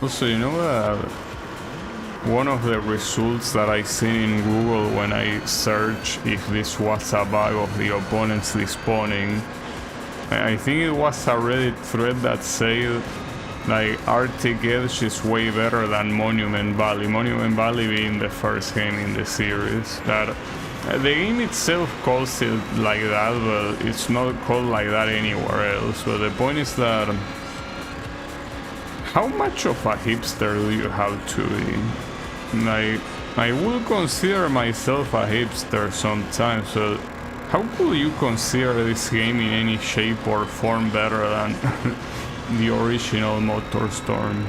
Also, you know that one of the results that I seen in Google when I searched if this was a bug of the opponents despawning, I think it was a Reddit thread that said like Arctic Edge is way better than Monument Valley. Monument Valley being the first game in the series. That the game itself calls it like that, but it's not called like that anywhere else. But the point is that how much of a hipster do you have to be? Like, I will consider myself a hipster sometimes, so how could you consider this game in any shape or form better than the original MotorStorm?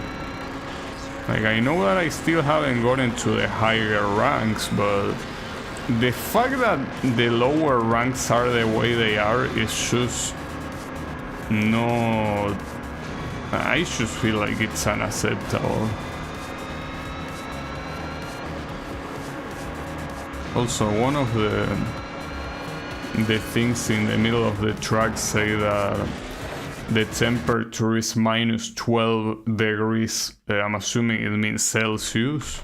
Like, I know that I still haven't gotten to the higher ranks, but the fact that the lower ranks are the way they are is just no... I just feel like it's unacceptable. Also, one of the things in the middle of the track say that the temperature is minus 12 degrees. I'm assuming it means Celsius.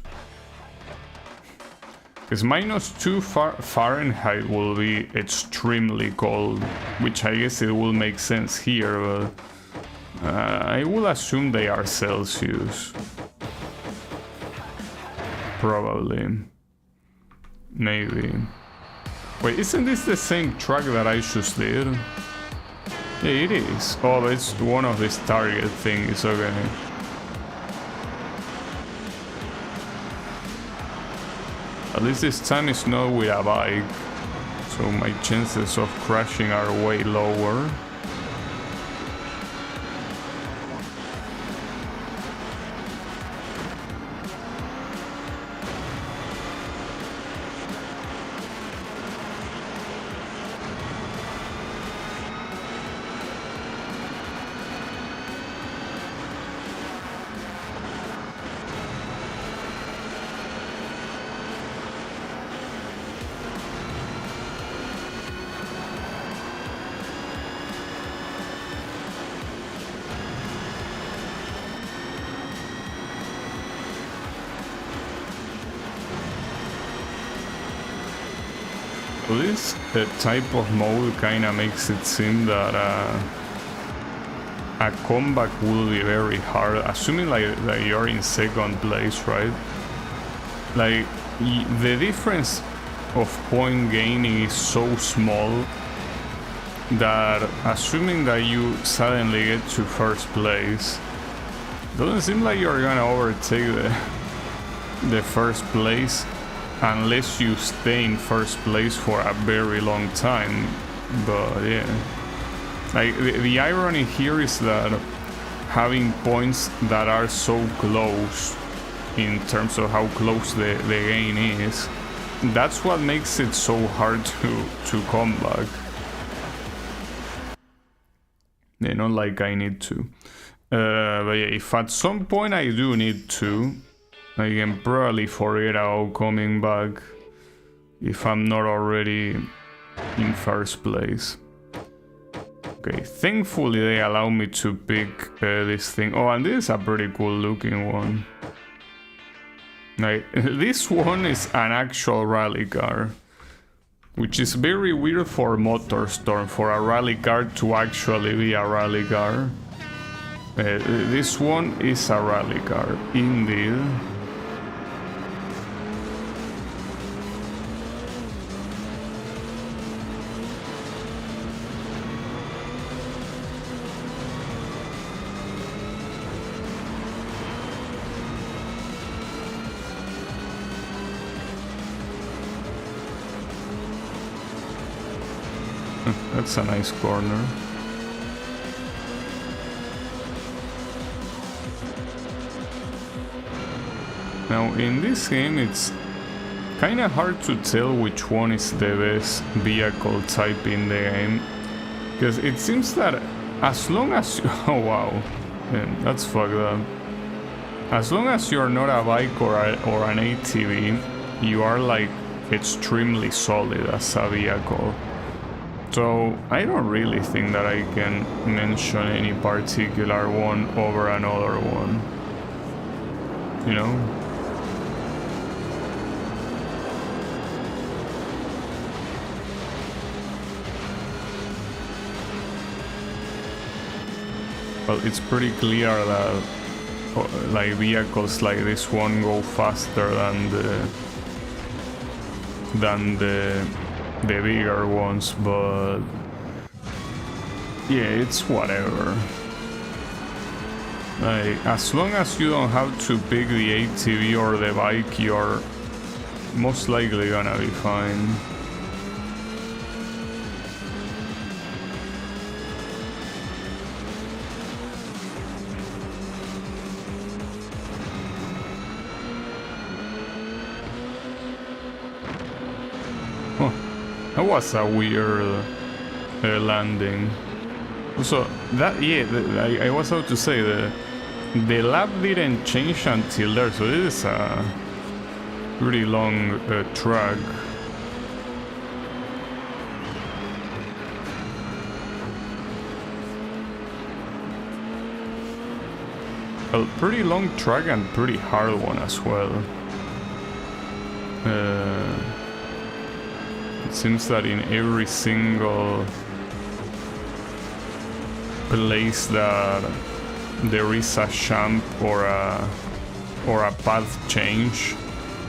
Because minus 2 Fahrenheit will be extremely cold, which I guess it will make sense here, but I will assume they are Celsius. Probably. Maybe. Wait, isn't this the same track that I just did? Yeah, it is. Oh, it's one of these target things, okay. At least this time it's not with a bike, so my chances of crashing are way lower. This type of mode kinda makes it seem that a comeback will be very hard, assuming like that you're in second place, right? Like the difference of point gaining is so small that assuming that you suddenly get to first place, doesn't seem like you're gonna overtake the first place unless you stay in first place for a very long time. But yeah, like the irony here is that having points that are so close in terms of how close the gain is, that's what makes it so hard to come back. Yeah, not like I need to. But yeah, if at some point I do need to, I can probably forget about coming back if I'm not already in first place. Okay, thankfully they allow me to pick this thing. Oh, and this is a pretty cool looking one. Like, this one is an actual rally car, which is very weird for MotorStorm, for a rally car to actually be a rally car. This one is a rally car, indeed. That's a nice corner. Now in this game it's kinda hard to tell which one is the best vehicle type in the game, because it seems that as long as you... oh wow, man, that's fucked up. As long as you're not a bike or an ATV, you are like extremely solid as a vehicle. So I don't really think that I can mention any particular one over another one, you know? Well, it's pretty clear that like vehicles like this one go faster than the bigger ones, but yeah, it's whatever. Like, as long as you don't have to pick the ATV or the bike, you're most likely gonna be fine. Huh. That was a weird landing. So that, yeah, I was about to say the lap didn't change until there, so this is a pretty long track. A pretty long track and pretty hard one as well. It seems that in every single place that there is a jump or a path change,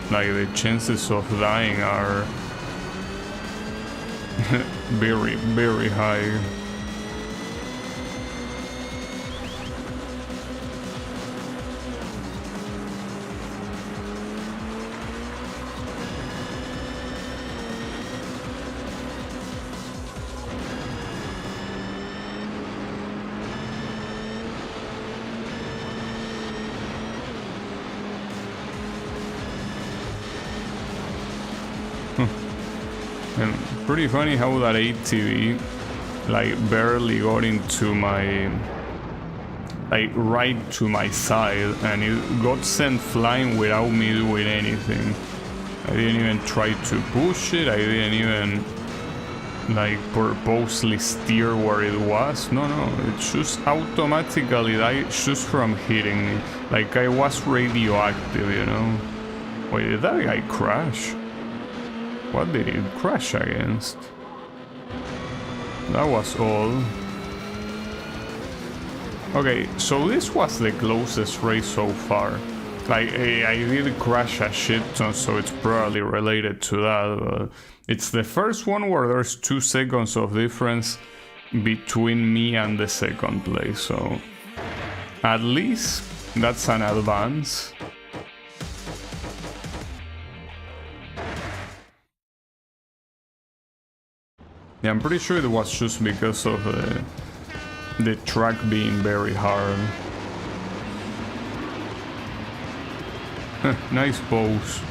like the chances of dying are very, very high. And pretty funny how that ATV like barely got into my, like right to my side, and it got sent flying without me doing anything. I didn't even try to push it, I didn't even like purposely steer where it was. No, it just automatically died just from hitting me. Like I was radioactive, you know? Wait, did that guy crash? What did it crash against? That was all. Okay, so this was the closest race so far. Like, I did crash a shit ton, so it's probably related to that, but it's the first one where there's 2 seconds of difference between me and the second place, so at least that's an advance. Yeah, I'm pretty sure it was just because of the track being very hard. Nice pose.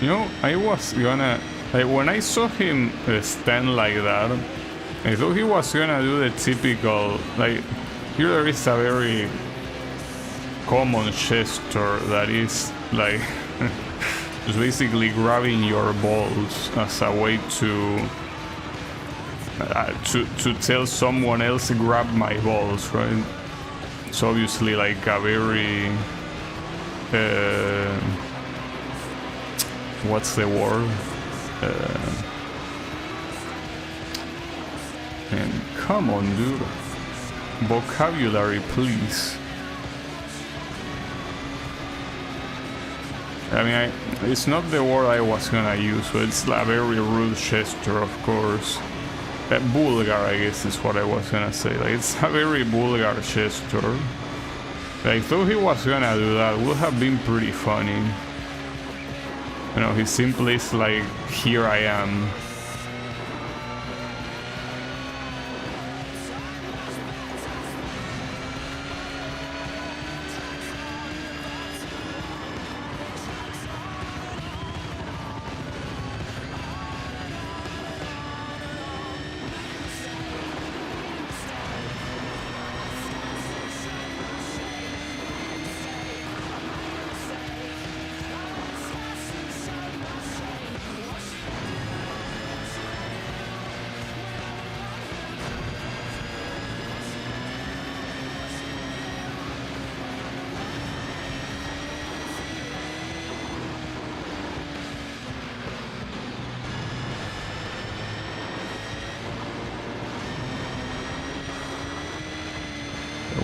You know, I was gonna, like, when I saw him stand like that, I thought he was gonna do the typical, like, here there is a very common gesture that is like just basically grabbing your balls as a way to tell someone else grab my balls, right? It's obviously like a very what's the word? And come on, dude. Vocabulary, please. I mean, it's not the word I was gonna use, so it's a very rude gesture, of course. Vulgar, I guess, is what I was gonna say. Like, it's a very vulgar gesture. I thought he was gonna do that. Would have been pretty funny. You know, he simply is like, here I am.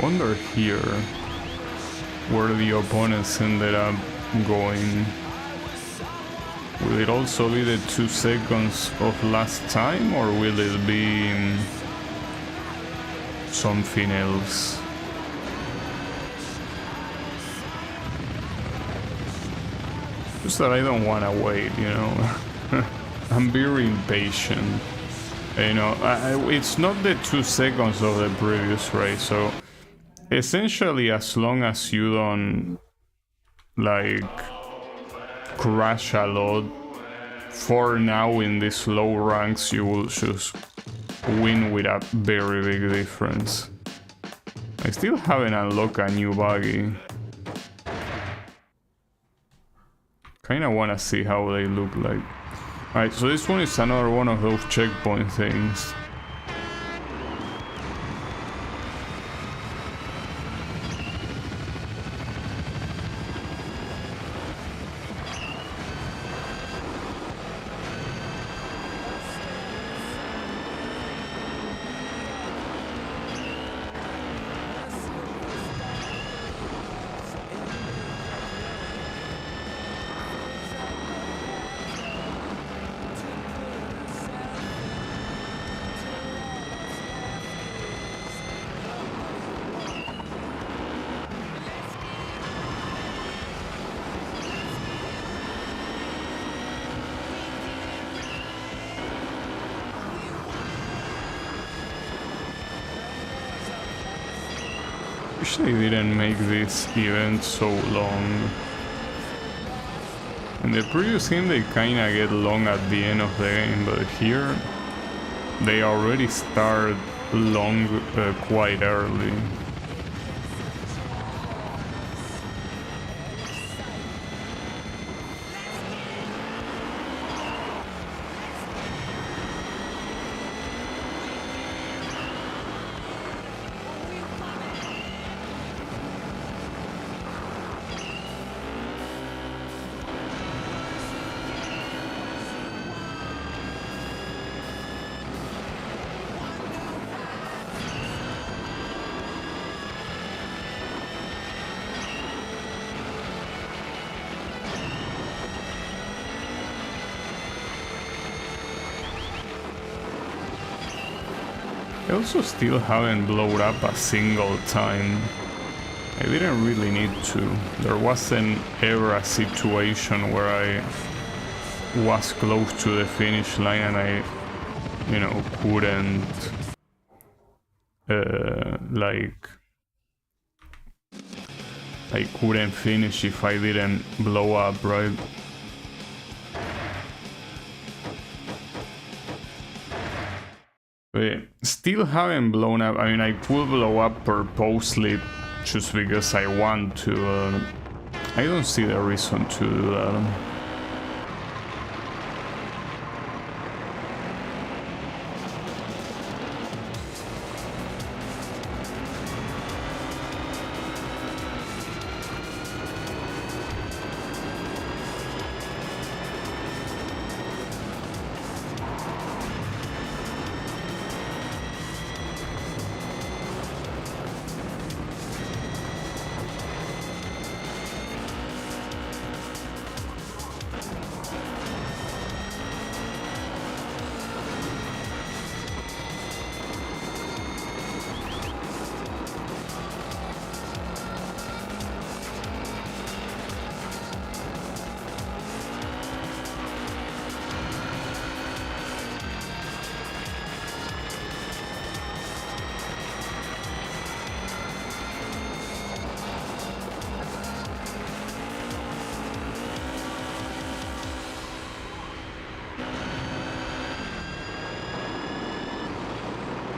wonder here where the opponents ended up going. Will it also be the 2 seconds of last time, or will it be something else? Just that I don't want to wait, you know. I'm very impatient. You know, it's not the 2 seconds of the previous race, so essentially as long as you don't like crash a lot, for now in these low ranks you will just win with a very big difference. I still haven't unlocked a new buggy. Kinda wanna see how they look like. Alright, so this one is another one of those checkpoint things. Wish they didn't make this event so long. In the previous game they kinda get long at the end of the game, but here they already start long quite early. I also still haven't blown up a single time. I didn't really need to. There wasn't ever a situation where I was close to the finish line and I, you know, couldn't I couldn't finish if I didn't blow up, right? But still haven't blown up. I mean, I could blow up purposely just because I want to. I don't see the reason to do that.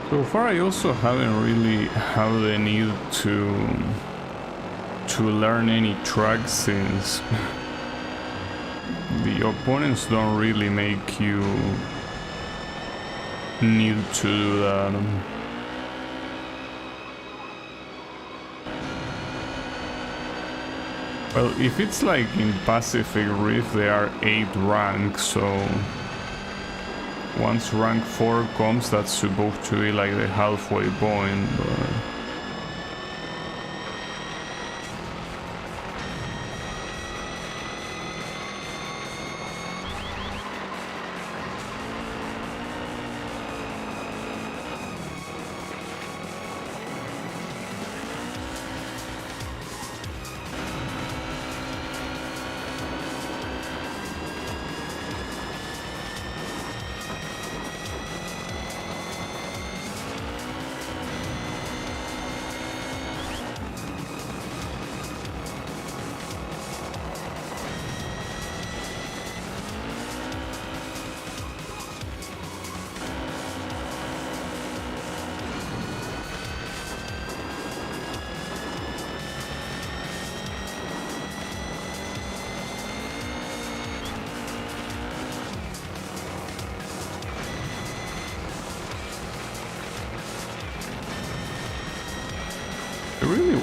So far I also haven't really had the need to learn any tracks, since the opponents don't really make you need to do that. Well, if it's like in Pacific Rift, there are 8 ranks, so once rank 4 comes, that's supposed to be like the halfway point, but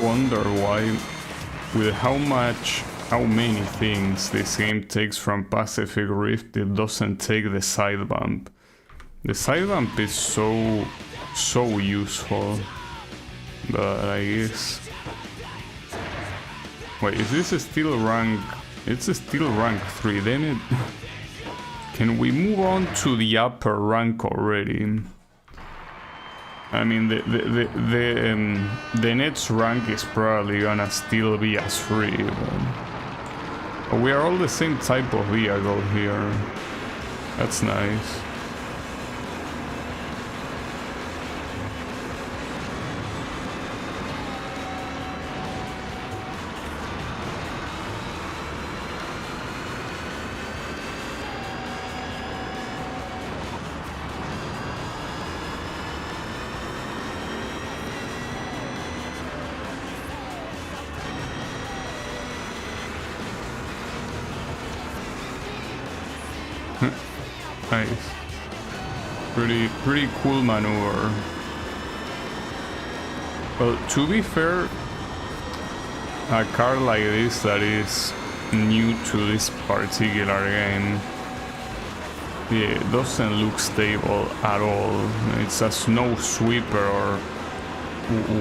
wonder why, with how many things this game takes from Pacific Rift, it doesn't take the side bump. The side bump is so useful, but I guess... Wait, is this still rank... It's still rank 3, then it... Can we move on to the upper rank already? I mean, the next rank is probably gonna still be as free, but we are all the same type of vehicle here. That's nice. Nice. Pretty cool maneuver. Well, to be fair, a car like this that is new to this particular game, yeah, it doesn't look stable at all. It's a snow sweeper or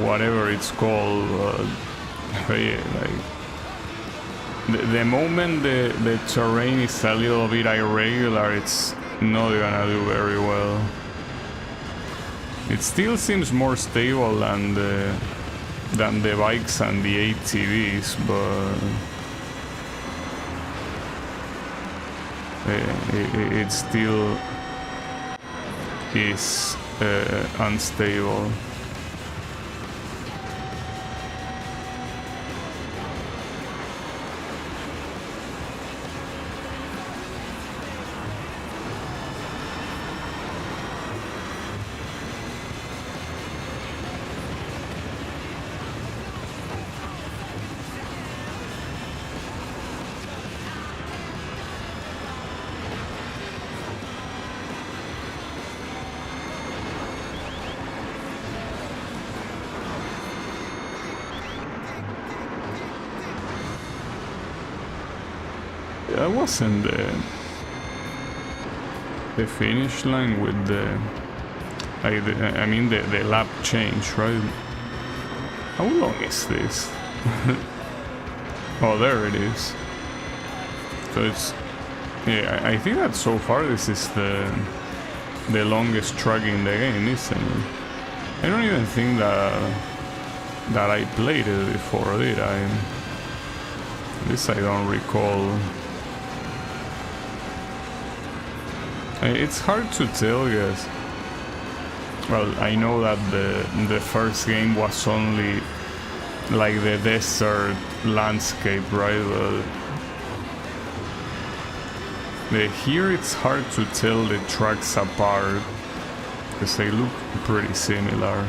whatever it's called. Yeah, like the moment the terrain is a little bit irregular, it's not gonna do very well. It still seems more stable than the bikes and the ATVs, but it still is unstable. That wasn't the finish line with I mean the lap change, right? How long is this? Oh, there it is. So it's, yeah, I think that so far this is the longest track in the game, isn't it? I don't even think that I played it before, did I? This I don't recall. It's hard to tell, guys. Well, I know that the first game was only like the desert landscape, right? But here it's hard to tell the tracks apart because they look pretty similar.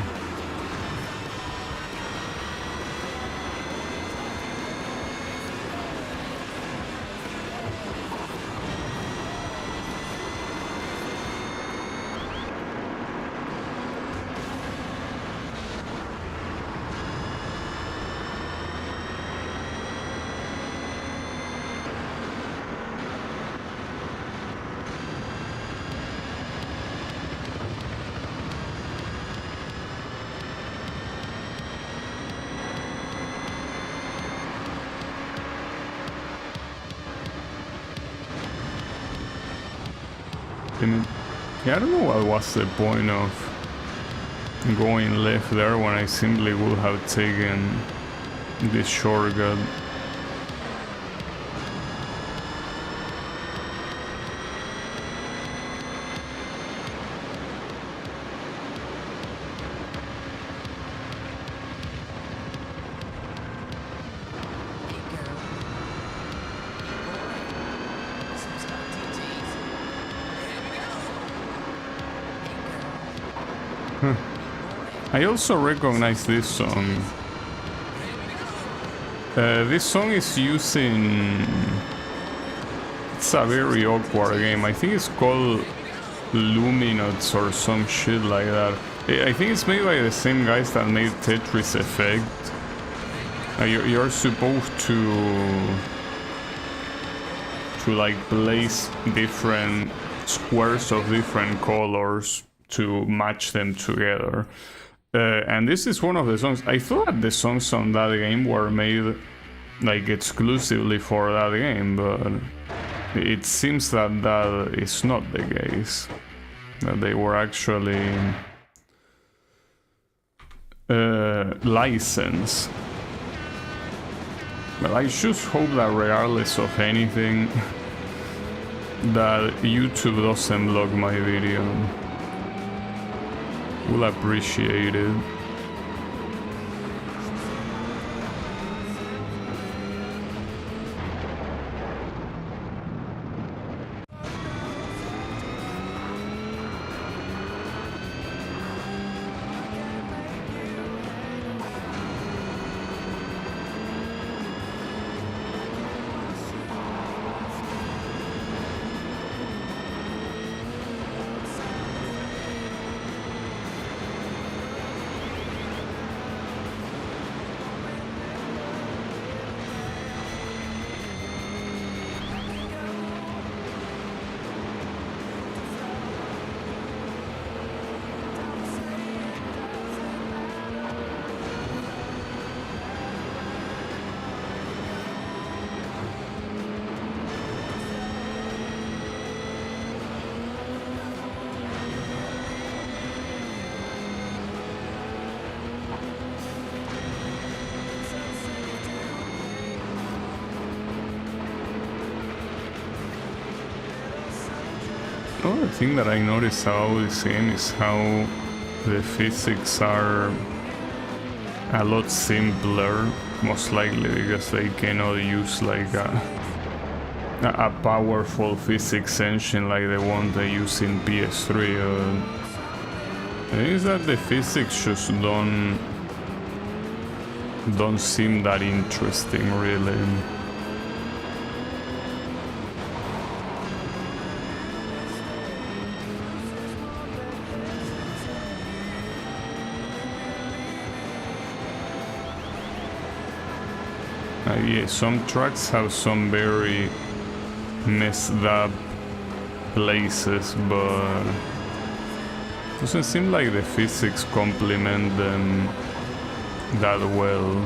Yeah, I don't know what was the point of going left there when I simply would have taken this shortcut. I also recognize this song. This song is using... It's a very awkward game. I think it's called Luminous or some shit like that. I think it's made by the same guys that made Tetris Effect. You're supposed to like place different squares of different colors to match them together. And this is one of the songs. I thought the songs on that game were made like exclusively for that game, but it seems that that is not the case. That they were actually licensed. Well, I just hope that regardless of anything, that YouTube doesn't block my video. Will appreciate it. Another thing that I noticed about this game is how the physics are a lot simpler, most likely because they cannot use like a powerful physics engine like the one they use in PS3. The thing is that the physics just don't seem that interesting, really. Yeah, some tracks have some very messed up places, but doesn't seem like the physics complement them that well.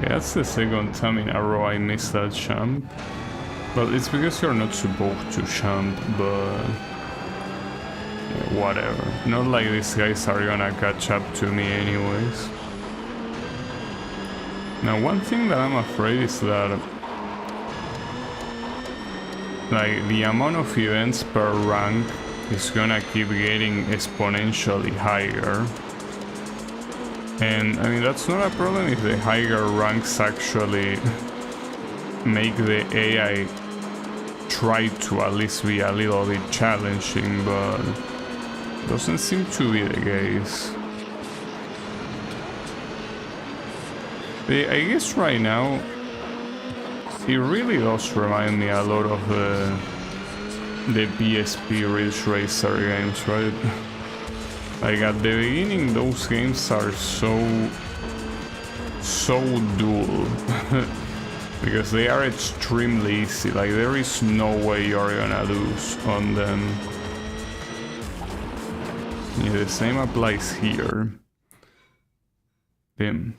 That's the second time in a row I missed that jump. Well, it's because you're not supposed to jump, but yeah, whatever. Not like these guys are gonna catch up to me anyways. Now, one thing that I'm afraid is that like the amount of events per rank is gonna keep getting exponentially higher. And I mean, that's not a problem if the higher ranks actually make the AI try to at least be a little bit challenging, but doesn't seem to be the case. I guess right now it really does remind me a lot of the PSP Ridge Racer games, right? Like at the beginning, those games are so dual because they are extremely easy. Like there is no way you're gonna lose on them. Yeah, the same applies here. Damn.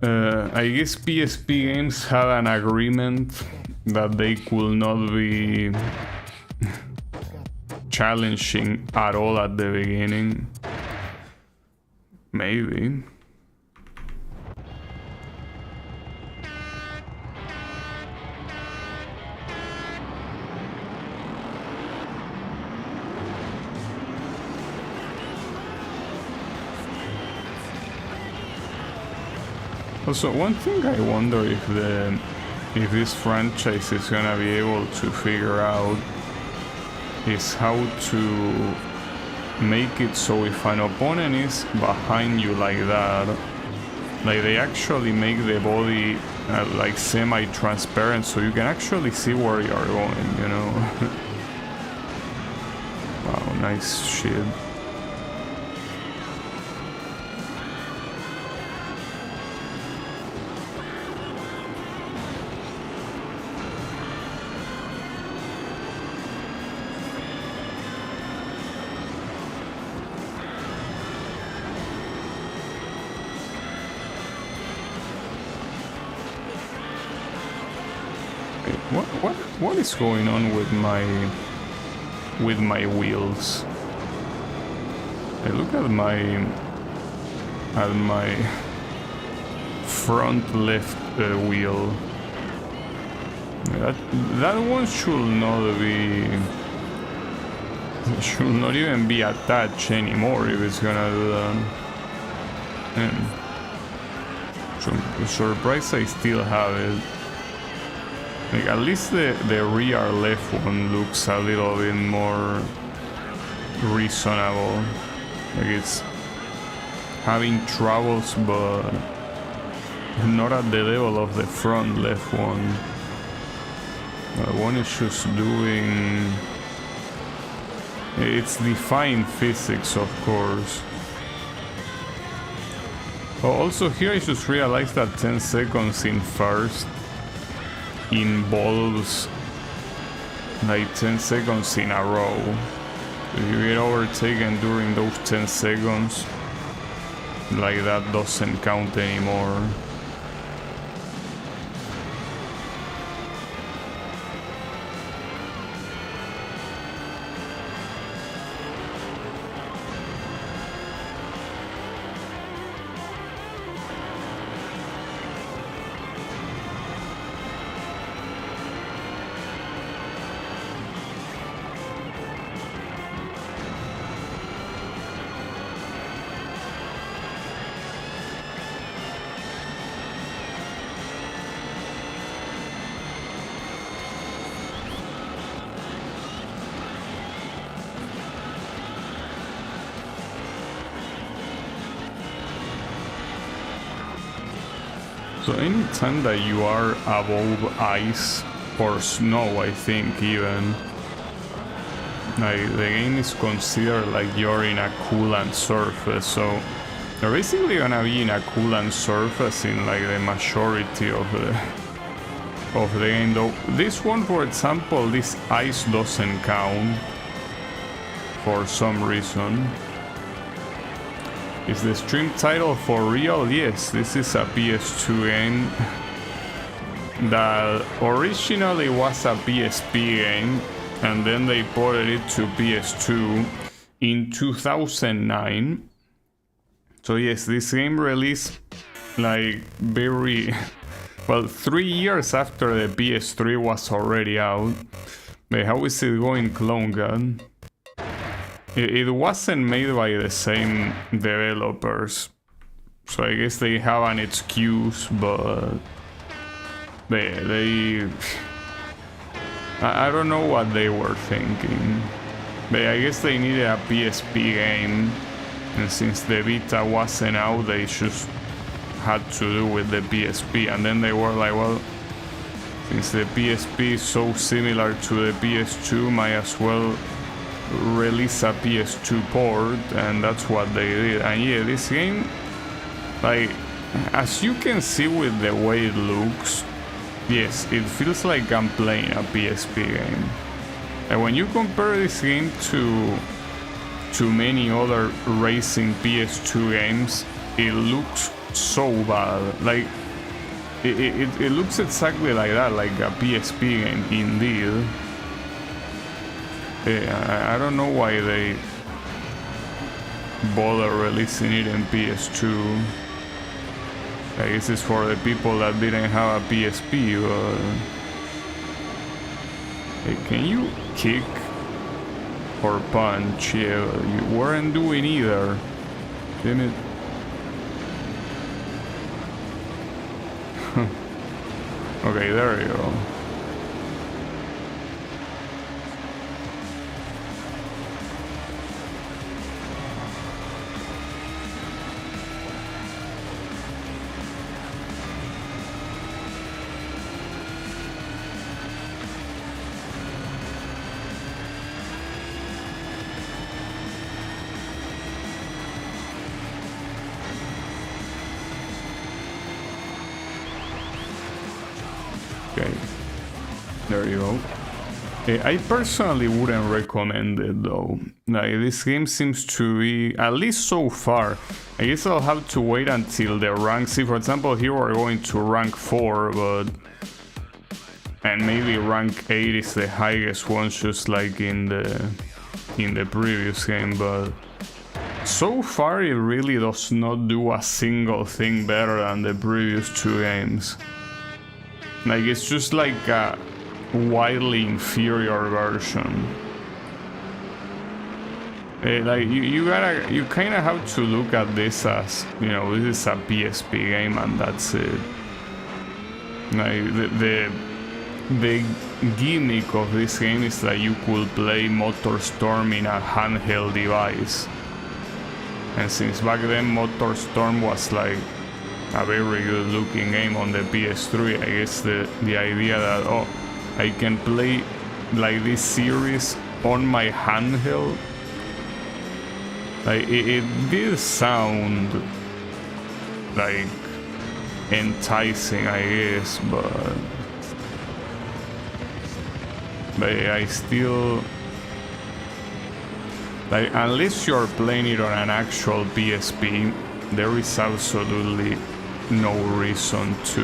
I guess PSP games had an agreement that they could not be challenging at all at the beginning. Maybe. Also, one thing I wonder if this franchise is gonna be able to figure out is how to make it so if an opponent is behind you like that, like they actually make the body like semi-transparent so you can actually see where you are going, you know. Wow, nice shit. What is going on with my wheels? I look at my front left wheel. That one should not even be attached anymore if it's gonna do that. I'm surprised I still have it. Like, at least the rear left one looks a little bit more reasonable. Like it's having troubles, but not at the level of the front left one. The one is just doing... It's defying physics, of course. Oh, also here I just realized that 10 seconds in first involves like 10 seconds in a row. If you get overtaken during those 10 seconds, like that doesn't count anymore. So anytime that you are above ice or snow, I think even, like the game is considered like you're in a coolant surface. So you're basically gonna be in a coolant surface in like the majority of the game. Though this one, for example, this ice doesn't count for some reason. Is the stream title for real? Yes, this is a PS2 game that originally was a PSP game, and then they ported it to PS2 in 2009. So yes, this game released like very well 3 years after the PS3 was already out. But how is it going, Clone Gun? It wasn't made by the same developers, so I guess they have an excuse, but they I don't know what they were thinking. But I guess they needed a PSP game, and since the Vita wasn't out, they just had to do with the PSP, and then they were like, well, since the PSP is so similar to the PS2, might as well release a PS2 port, and that's what they did. And yeah, this game, like, as you can see with the way it looks, yes, it feels like I'm playing a PSP game. And when you compare this game to many other racing PS2 games, it looks so bad. Like, it looks exactly like that, like a PSP game indeed. I don't know why they bother releasing it in PS2. I guess it's for the people that didn't have a PSP. Hey, can you kick or punch? Yeah, you weren't doing either. Damn it. Okay, there you go. Okay, there you go. I personally wouldn't recommend it though. Like, this game seems to be, at least so far, I guess I'll have to wait until the rank. See, for example, here we're going to rank 4, but... and maybe rank 8 is the highest one, just like in the previous game, but... so far it really does not do a single thing better than the previous 2 games. Like, it's just like a widely inferior version. Like, you kind of have to look at this as, you know, this is a PSP game and that's it. Like, the gimmick of this game is that you could play MotorStorm in a handheld device. And since back then MotorStorm was like a very good looking game on the PS3, I guess the idea that, oh, I can play like this series on my handheld, like it did sound like enticing, I guess, but I still, like, unless you're playing it on an actual PSP, there is absolutely no reason to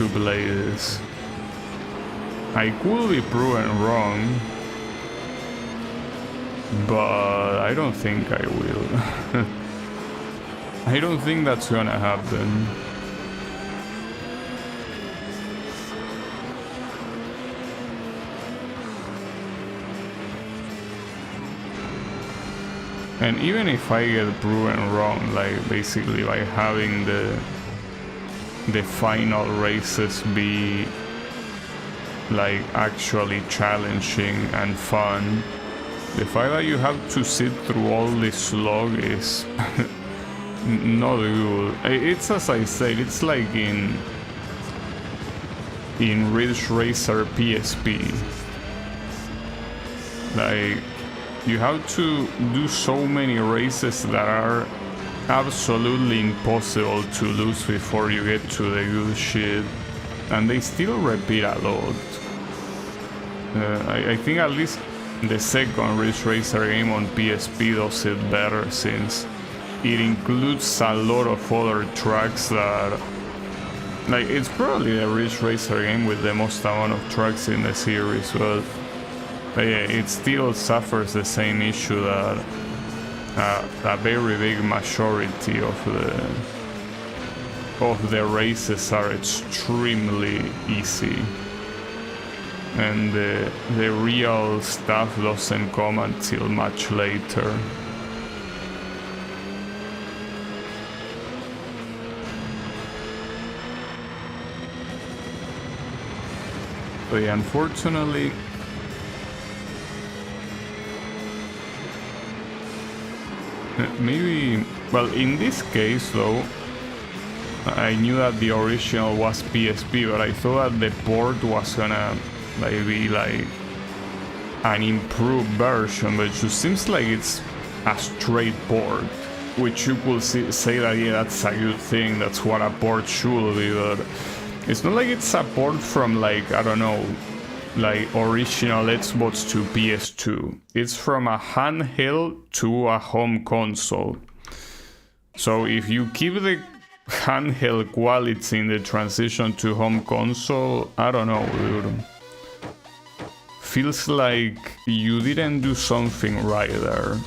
play this. I could be proven wrong, but I don't think I will. I don't think that's gonna happen. And even if I get proven wrong, like basically by having the final races be like actually challenging and fun, the fact that you have to sit through all this slog is not good. It's, as I said, it's like in Ridge Racer PSP. Like, you have to do so many races that are absolutely impossible to lose before you get to the good shit, and they still repeat a lot. I think at least the second Ridge Racer game on PSP does it better, since it includes a lot of other tracks that, like, it's probably the Ridge Racer game with the most amount of tracks in the series, but yeah, it still suffers the same issue that a very big majority of the races are extremely easy, and the real stuff doesn't come until much later. But yeah, unfortunately, maybe, well, in this case though, I knew that the original was PSP, but I thought that the port was gonna be like an improved version, but it just seems like it's a straight port, which you could say that, yeah, that's a good thing, that's what a port should be, but it's not like it's a port from, like, I don't know, like original Xbox to PS2. It's from a handheld to a home console. So if you keep the handheld quality in the transition to home console, I don't know, dude. Feels like you didn't do something right there.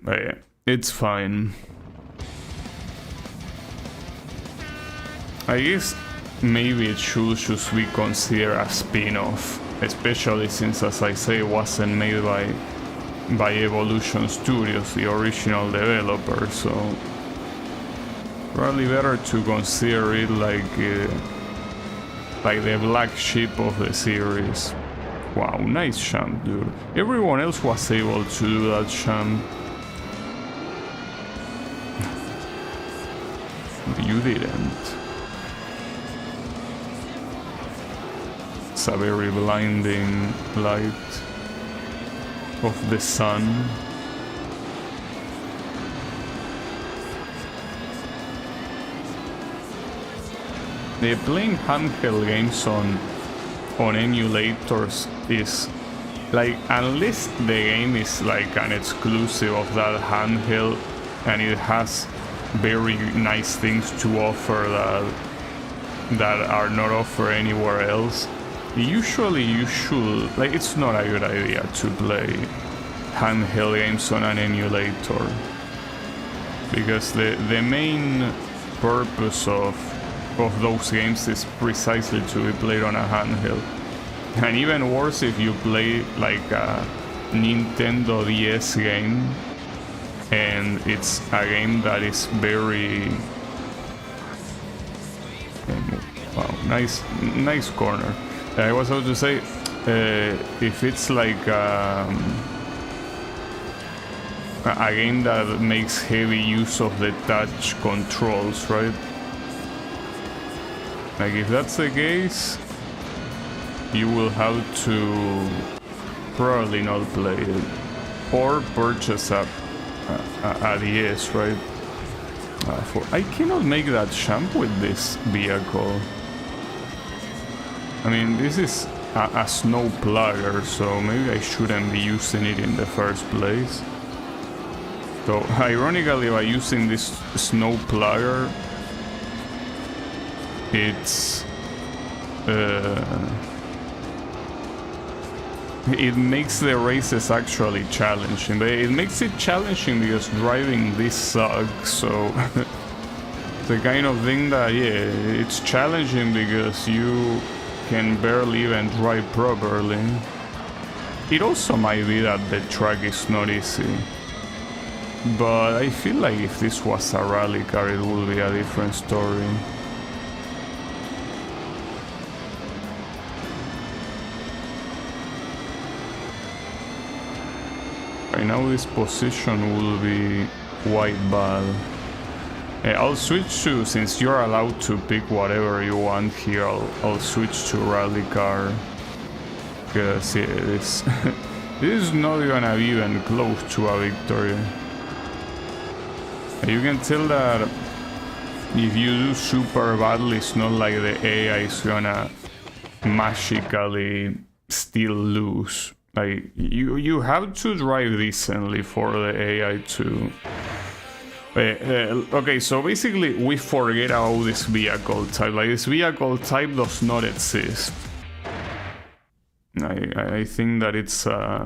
But yeah, it's fine. I guess maybe it should just be considered a spin-off, especially since, as I say, it wasn't made by Evolution Studios, the original developer, so Probably better to consider it like the black sheep of the series. Wow, nice jump, dude. Everyone else was able to do that jump. You didn't. It's a very blinding light of the sun. Playing handheld games on emulators is like, unless the game is like an exclusive of that handheld and it has very nice things to offer that are not offered anywhere else, usually you should, like, it's not a good idea to play handheld games on an emulator, because the main purpose of those games is precisely to be played on a handheld. And even worse if you play like a Nintendo DS game and it's a game that is very wow, nice corner. I was about to say, if it's like a game that makes heavy use of the touch controls, right? Like, if that's the case, you will have to probably not play it or purchase a DS, right? I cannot make that jump with this vehicle. I mean, this is a snow plugger, so maybe I shouldn't be using it in the first place. So, ironically, by using this snow plugger, it's it makes the races actually challenging, but it makes it challenging because driving this sucks. So the kind of thing that, yeah, it's challenging because you can barely even drive properly. It also might be that the track is not easy, but I feel like if this was a rally car, it would be a different story. Right now this position will be quite bad. I'll switch to, since you're allowed to pick whatever you want here, I'll switch to rally car. Because yeah, this is not gonna be even close to a victory. You can tell that if you do super badly, it's not like the AI is gonna magically still lose. Like, you have to drive decently for the AI to... okay, so basically we forget about this vehicle type. Like, this vehicle type does not exist. I think that it's a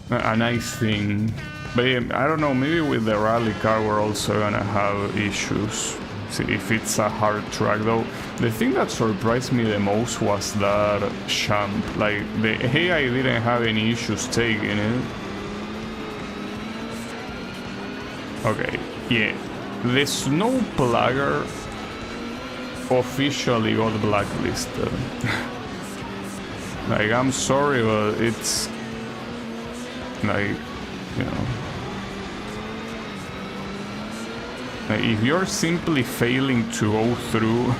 nice thing. But yeah, I don't know, maybe with the rally car we're also gonna have issues. See, if it's a hard track though. The thing that surprised me the most was that jump. Like, the AI didn't have any issues taking it. Okay, yeah. The snow plugger officially got blacklisted. Like, I'm sorry, but it's... like, you know... like, if you're simply failing to go through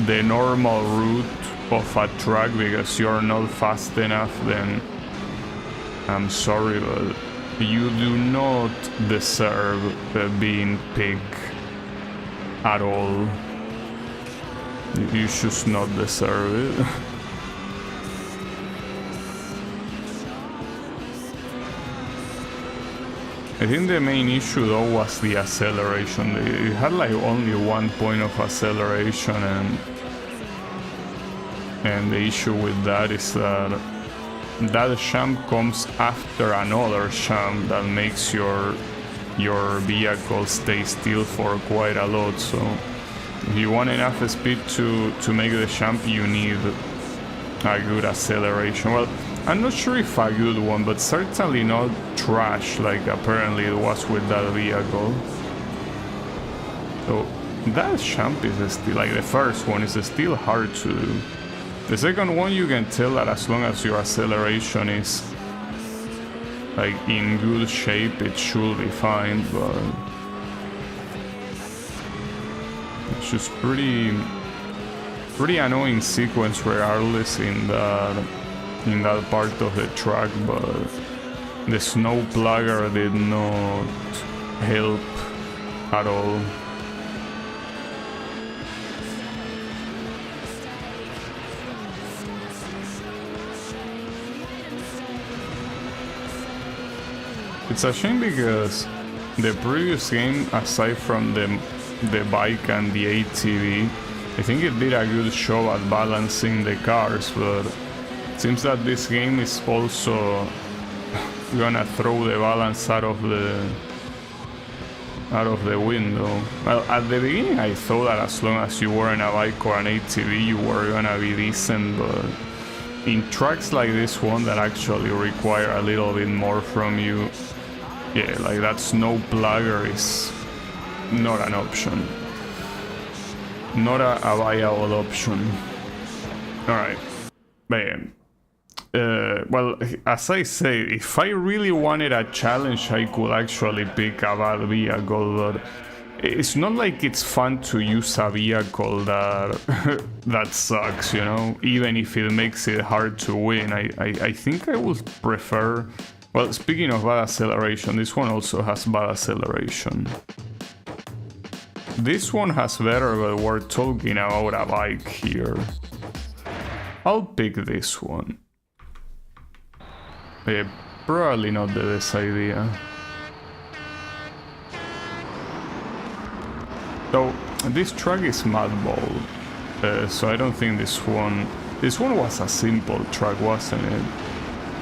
the normal route of a track because you're not fast enough, then I'm sorry, but you do not deserve being picked at all. You should not deserve it. I think the main issue though was the acceleration. It had like only 1 point of acceleration, and the issue with that is that that jump comes after another jump that makes your vehicle stay still for quite a lot. So if you want enough speed to make the jump, you need a good acceleration. Well, I'm not sure if a good one, but certainly not trash like apparently it was with that vehicle. So that jump is still, like the first one is still hard to do. The second one you can tell that as long as your acceleration is like in good shape, it should be fine, but it's just pretty annoying sequence regardless in that part of the track, but the snow plugger did not help at all. It's a shame because the previous game, aside from the bike and the ATV, I think it did a good job at balancing the cars, but it seems that this game is also gonna throw the balance out of the window. Well, at the beginning I thought that as long as you were in a bike or an ATV you were gonna be decent, but in tracks like this one that actually require a little bit more from you, yeah, like that snow plugger is not an option. Not a viable option. Alright. Man. Well, as I say, if I really wanted a challenge, I could actually pick a bad vehicle, but it's not like it's fun to use a vehicle that that sucks, you know, even if it makes it hard to win. I think I would prefer... Well, speaking of bad acceleration, this one also has bad acceleration. This one has better, but we're talking about a bike here. I'll pick this one. Yeah, probably not the best idea. So, this track is Madball, so I don't think this one was a simple track, wasn't it?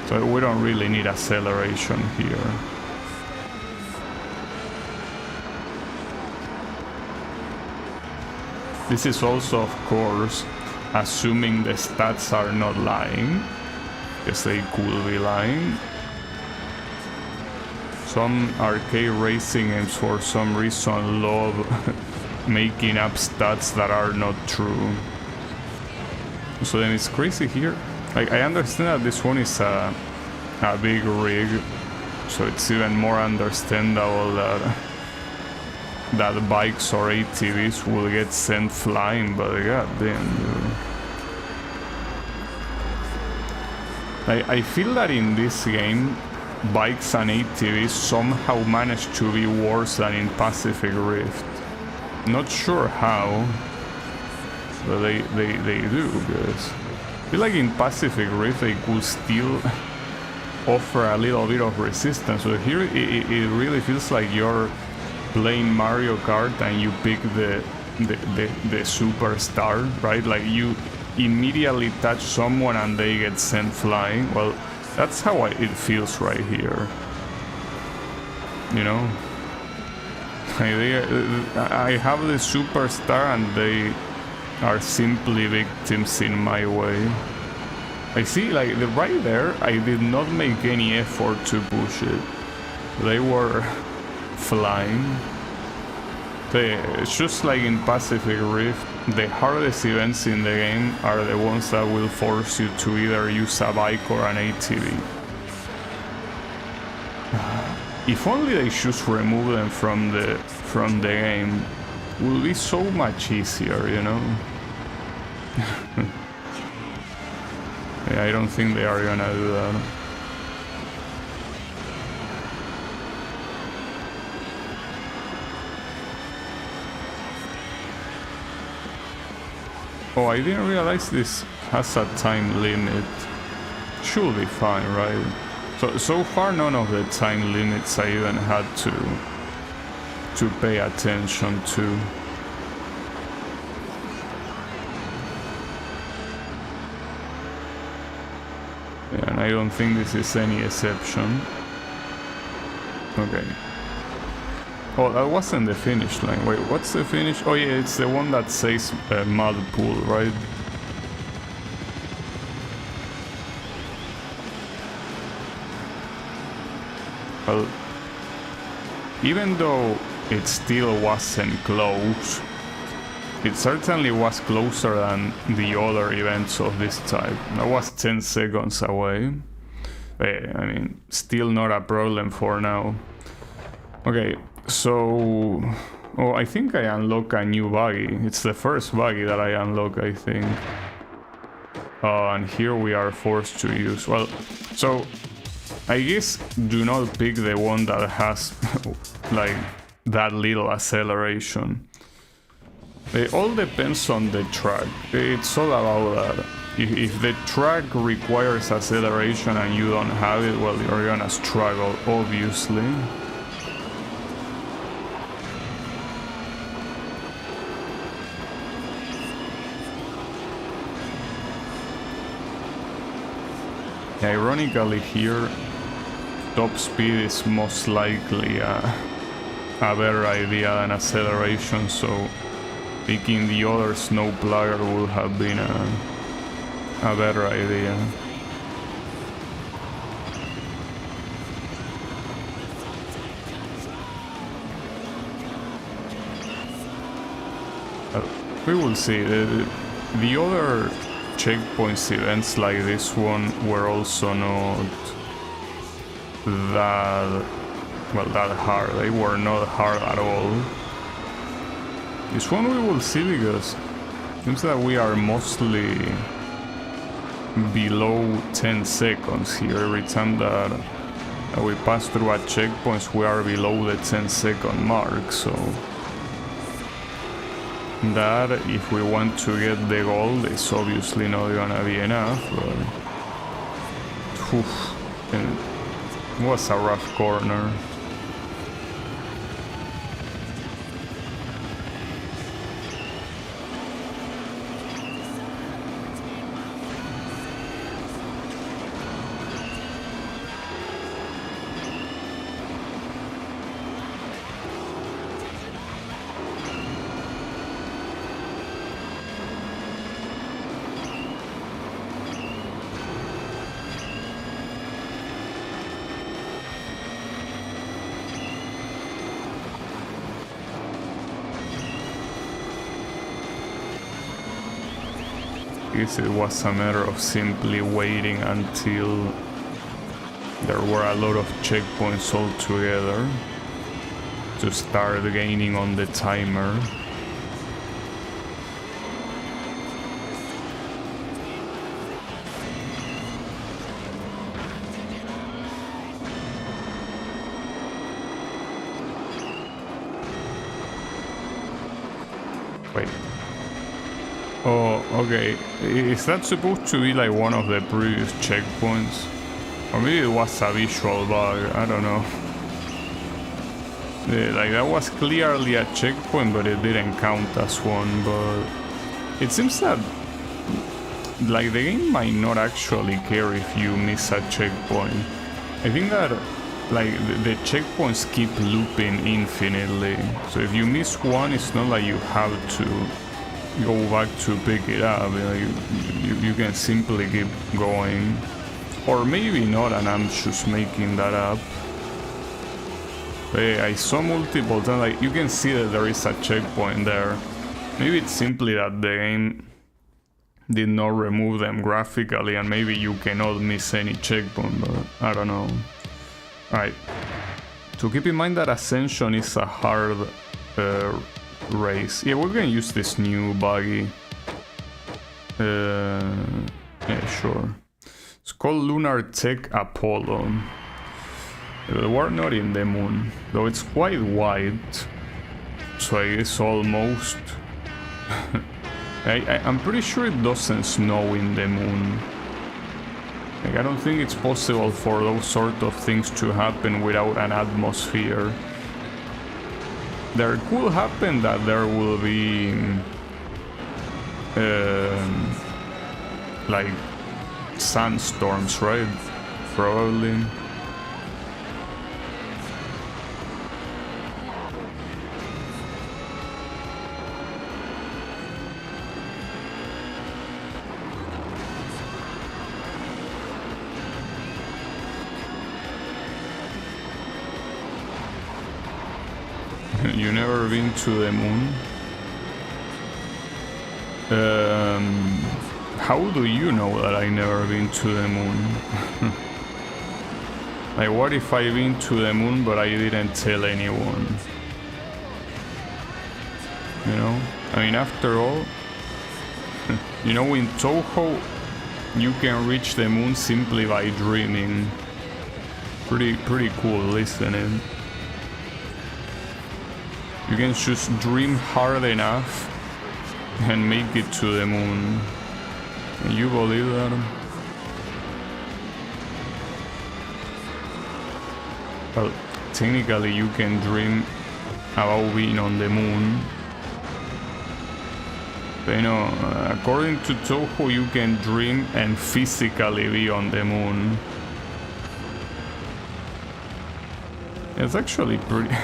So we don't really need acceleration here. This is also, of course, assuming the stats are not lying, because they could be lying. Some arcade racing games for some reason love making up stats that are not true. So then it's crazy here. Like, I understand that this one is a big rig, so it's even more understandable that bikes or ATVs will get sent flying, but goddamn, dude. I feel that in this game, bikes and ATVs somehow manage to be worse than in Pacific Rift. Not sure how, but they do, because I feel like in Pacific Rift they could still offer a little bit of resistance. So here it really feels like you're playing Mario Kart and you pick the superstar, right? Like you immediately touch someone and they get sent flying. Well, that's how it feels right here. You know? I have the superstar and they are simply victims in my way. I see, like, right there, I did not make any effort to push it. They were flying. It's just like in Pacific Rift, the hardest events in the game are the ones that will force you to either use a bike or an ATV. If only they just remove them from the game, it will be so much easier, you know? Yeah, I don't think they are gonna do that. Oh, I didn't realize this has a time limit. Should be fine, right? So far none of the time limits I even had to pay attention to. Yeah, and I don't think this is any exception. Okay. Oh, that wasn't the finish line. Wait, what's the finish? Oh yeah, it's the one that says mud pool, right? Well, even though it still wasn't close. It certainly was closer than the other events of this type. I was 10 seconds away. I mean, still not a problem for now. Okay, so... Oh, I think I unlock a new buggy. It's the first buggy that I unlock, I think. And here we are forced to use... Well, so... I guess do not pick the one that has, like, that little acceleration. It all depends on the track. It's all about that. If the track requires acceleration and you don't have it, well, you're gonna struggle, obviously. Ironically here, top speed is most likely a better idea than acceleration, so picking the other snow plugger would have been a better idea. We will see. The other checkpoints events like this one were also not that hard. They were not hard at all. This one we will see because it seems that we are mostly below 10 seconds here. Every time that we pass through a checkpoint, we are below the 10-second mark, so that, if we want to get the gold, is obviously not gonna be enough, but it was a rough corner. I guess it was a matter of simply waiting until there were a lot of checkpoints all together to start gaining on the timer. Wait. Oh, okay. Is that supposed to be like one of the previous checkpoints? Or maybe it was a visual bug, I don't know. Yeah, like that was clearly a checkpoint, but it didn't count as one. But it seems that like the game might not actually care if you miss a checkpoint. I think that like the checkpoints keep looping infinitely. So if you miss one, it's not like you have to go back to pick it up. You can simply keep going, or maybe not, and I'm just making that up. But I saw multiple times, like you can see that there is a checkpoint there. Maybe it's simply that the game did not remove them graphically, and maybe you cannot miss any checkpoint, but I don't know. Alright, to keep in mind that Ascension is a hard race. Yeah, we're gonna use this new buggy. Yeah, sure. It's called Lunar Tech Apollo. We're not in the moon, though it's quite wide, so I guess almost. I'm pretty sure it doesn't snow in the moon. Like, I don't think it's possible for those sort of things to happen without an atmosphere. There could happen that there will be like sandstorms, right? Probably. you never been to the moon? How do you know that I never been to the moon? Like, what if I've been to the moon but I didn't tell anyone? You know? I mean, after all, you know, in Toho, you can reach the moon simply by dreaming. Pretty cool listening. You can just dream hard enough and make it to the moon. Can you believe that? Well, technically you can dream about being on the moon. But, you know, according to Toho, you can dream and physically be on the moon. It's actually pretty...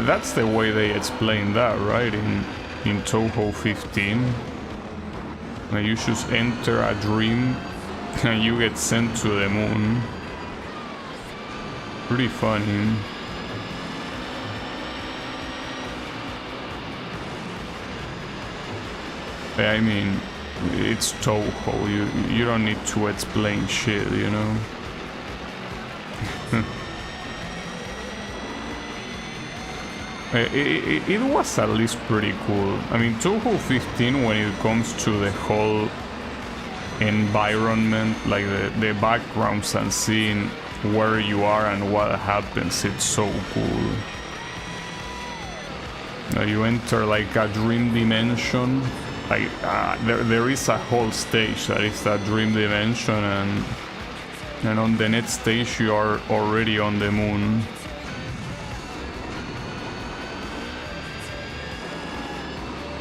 that's the way they explain that, right? In Toho 15. You just enter a dream and you get sent to the moon. Pretty funny. I mean, it's Toho. You don't need to explain shit, you know? It was at least pretty cool. I mean, Toho 15, when it comes to the whole environment, like the backgrounds and seeing where you are and what happens, it's so cool. You enter like a dream dimension. Like there is a whole stage that is a dream dimension, and on the next stage you are already on the moon.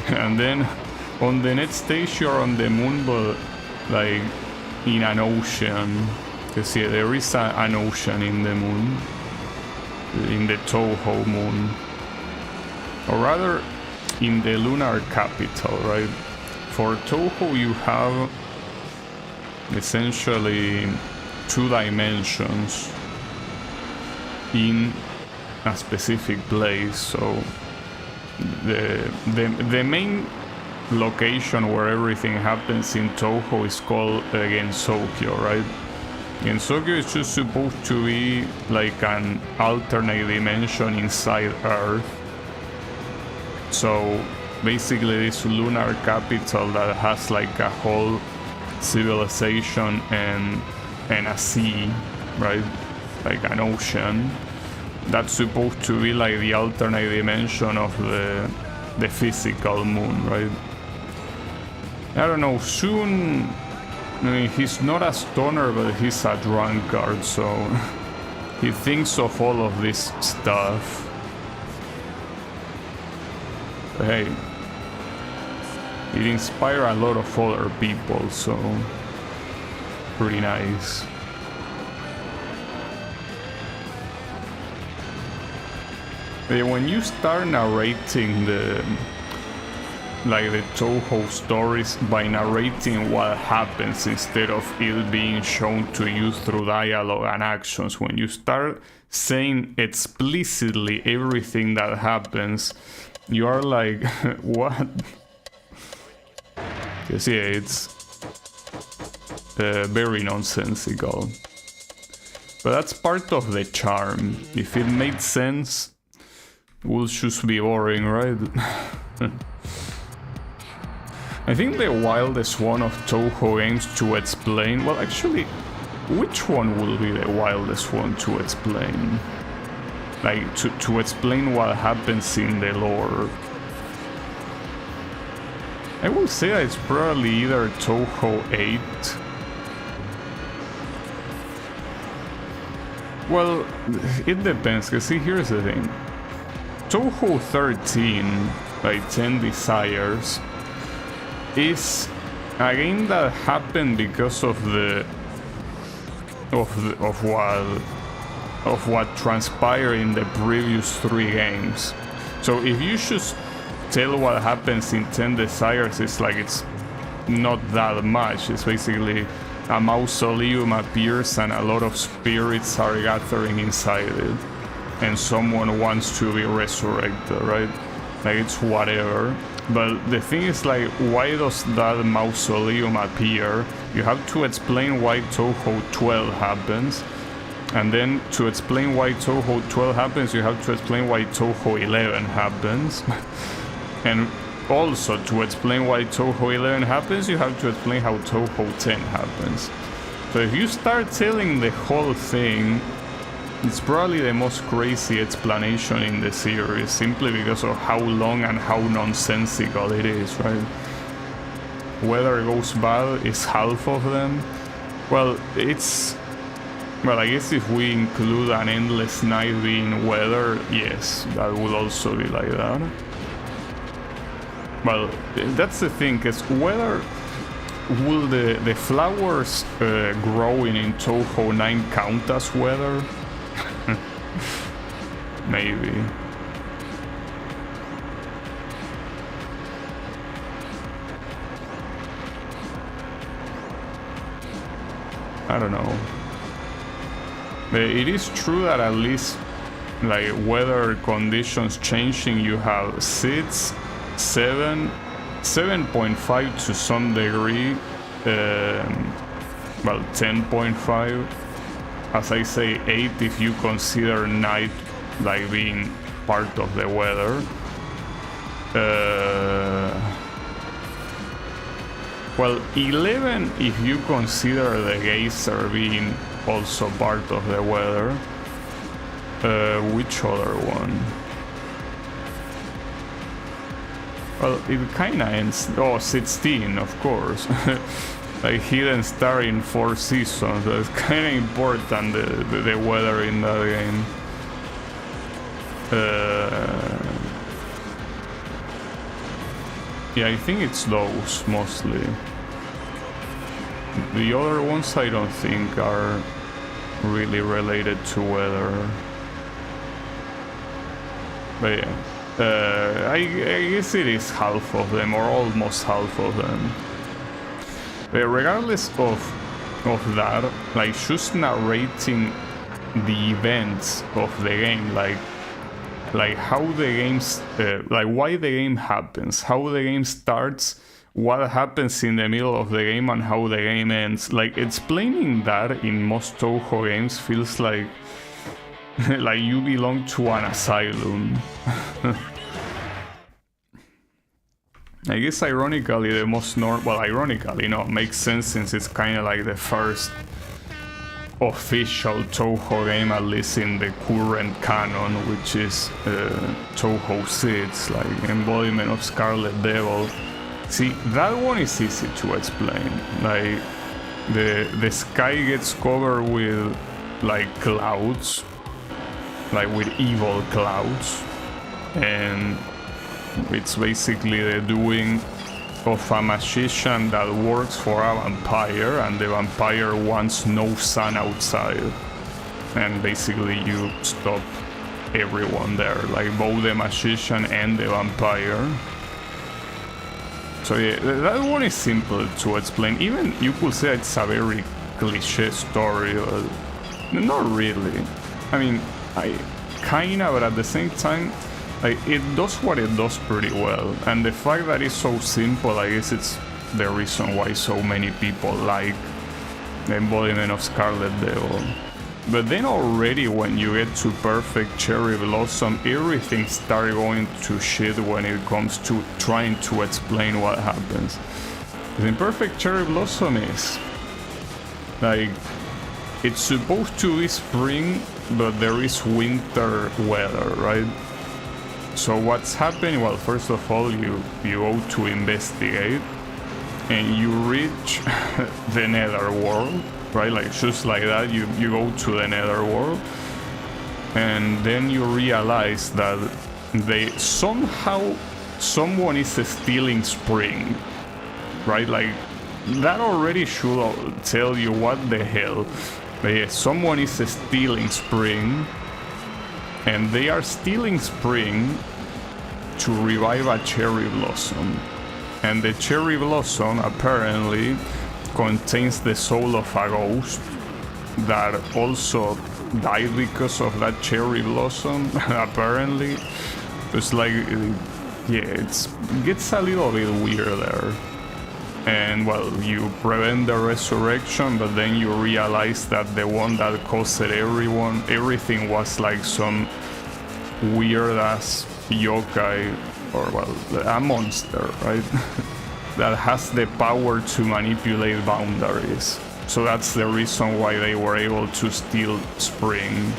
And then on the next stage you're on the moon, but like in an ocean. Because yeah, there is an ocean in the moon, in the Toho moon, or rather in the lunar capital, right? For Toho you have essentially 2 dimensions in a specific place. So the main location where everything happens in Toho is called Gensokyo, right? Gensokyo is just supposed to be like an alternate dimension inside Earth. So basically this lunar capital that has like a whole civilization and a sea, right? Like an ocean. That's supposed to be like the alternate dimension of the physical moon, right? I don't know, soon... I mean, he's not a stoner, but he's a drunkard, so... he thinks of all of this stuff. But hey... it inspires a lot of other people, so... pretty nice. When you start narrating the Toho stories by narrating what happens instead of it being shown to you through dialogue and actions, when you start saying explicitly everything that happens, you are like, what? Because yeah, it's very nonsensical. But that's part of the charm. If it made sense, it would just be boring, right? I think the wildest one of Toho games to explain... well, actually, which one will be the wildest one to explain? Like, to explain what happens in the lore. I will say that it's probably either Toho 8... well, it depends, because see, here's the thing. Toho 13, like 10 Desires, is a game that happened because of what transpired in the previous 3 games. So if you just tell what happens in 10 Desires, it's like it's not that much. It's basically a mausoleum appears and a lot of spirits are gathering inside it. and someone wants to be resurrected, right? Like, it's whatever. But the thing is, like, why does that mausoleum appear? You have to explain why Toho 12 happens. And then to explain why Toho 12 happens, you have to explain why Toho 11 happens. And also, to explain why Toho 11 happens, you have to explain how Toho 10 happens. So if you start telling the whole thing, it's probably the most crazy explanation in the series, simply because of how long and how nonsensical it is, right? Weather goes bad is half of them. Well, I guess if we include an endless night being weather, yes, that would also be like that. Well, that's the thing, because whether will the flowers growing in Toho 9 count as weather? Maybe. I don't know. But it is true that at least, like, weather conditions changing, you have 6, 7, 7.5 to some degree, well, 10.5. As I say, 8 if you consider night like being part of the weather. Well, 11 if you consider the geyser being also part of the weather. Which other one? Well, it kinda ends... Oh, 16, of course. Like hidden star in 4 seasons. That's kinda important, the weather in that game. Yeah, I think it's those mostly. The other ones I don't think are really related to weather. But yeah, I guess it is half of them, or almost half of them. But regardless of that, like, just narrating the events of the game, like how the game's, like why the game happens, how the game starts, what happens in the middle of the game, and how the game ends. Like, explaining that in most Toho games feels like like you belong to an asylum. I guess ironically the most well, ironically, no, makes sense since it's kind of like the first official Toho game, at least in the current canon, which is Toho 6, like Embodiment of Scarlet Devil. See, that one is easy to explain. Like, the sky gets covered with like clouds, like with evil clouds, and it's basically the doing of a magician that works for a vampire, and the vampire wants no sun outside, and basically you stop everyone there, like both the magician and the vampire. So yeah, that one is simple to explain. Even you could say it's a very cliche story, but not really. I mean, I kinda, but at the same time, like, it does what it does pretty well. And the fact that it's so simple, I guess it's the reason why so many people like the Embodiment of Scarlet Devil. But then already when you get to Perfect Cherry Blossom, everything starts going to shit when it comes to trying to explain what happens. Because in Perfect Cherry Blossom is like, it's supposed to be spring, but there is winter weather, right? So what's happening? Well, first of all, you go to investigate, and you reach the netherworld, right? Like, just like that, you go to the netherworld, and then you realize that someone is stealing spring, right? Like, that already should tell you what the hell. But yeah, someone is stealing spring, and they are stealing spring to revive a cherry blossom. And the cherry blossom apparently contains the soul of a ghost that also died because of that cherry blossom, apparently. It's like, yeah, it gets a little bit weird there. And well, you prevent the resurrection, but then you realize that the one that caused everything was like some weird ass yokai, or well, a monster, right? That has the power to manipulate boundaries. So that's the reason why they were able to steal Spring.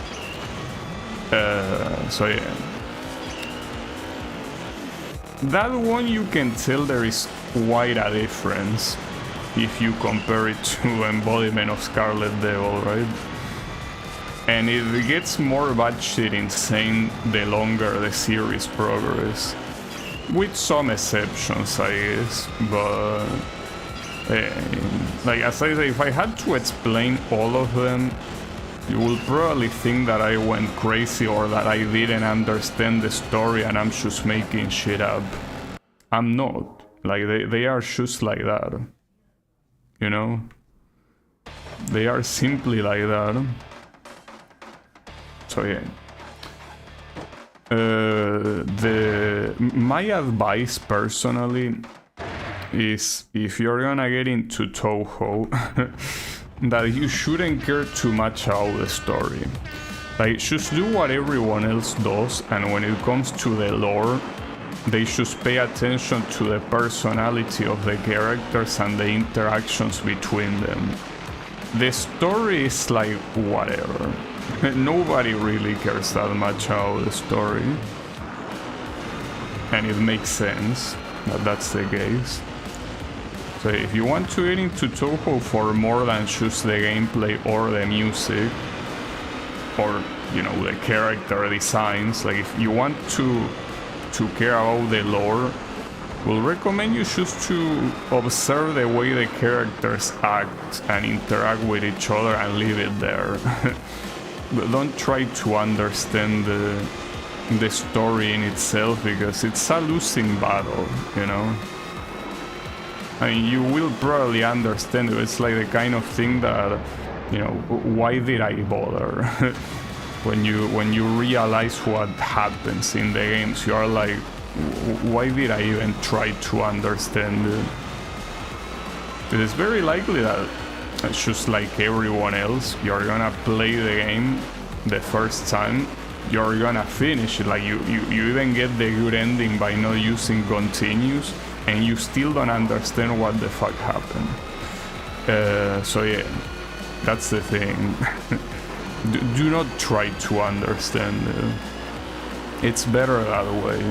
So yeah. That one you can tell there is quite a difference if you compare it to Embodiment of Scarlet Devil, right? And it gets more batshit insane the longer the series progresses. With some exceptions, I guess, but... like, as I say, if I had to explain all of them, you will probably think that I went crazy or that I didn't understand the story and I'm just making shit up. I'm not. Like, they are just like that. You know? They are simply like that. So yeah. My advice personally is, if you're gonna get into Toho, that you shouldn't care too much about the story. Like, just do what everyone else does, and when it comes to the lore, they should pay attention to the personality of the characters and the interactions between them. The story is like whatever. Nobody really cares that much about the story. And it makes sense that that's the case. So if you want to get into Toho for more than just the gameplay or the music, or, you know, the character designs, like if you want to care about the lore, we'll recommend you just to observe the way the characters act and interact with each other and leave it there. But don't try to understand the story in itself, because it's a losing battle, you know? I mean, you will probably understand it. It's like the kind of thing that, you know, why did I bother? when you realize what happens in the games, you are like, why did I even try to understand it? It is very likely that, just like everyone else, you're gonna play the game the first time, you're gonna finish it. Like, you even get the good ending by not using continues, and you still don't understand what the fuck happened. So yeah, that's the thing. Do not try to understand it. It's better that way.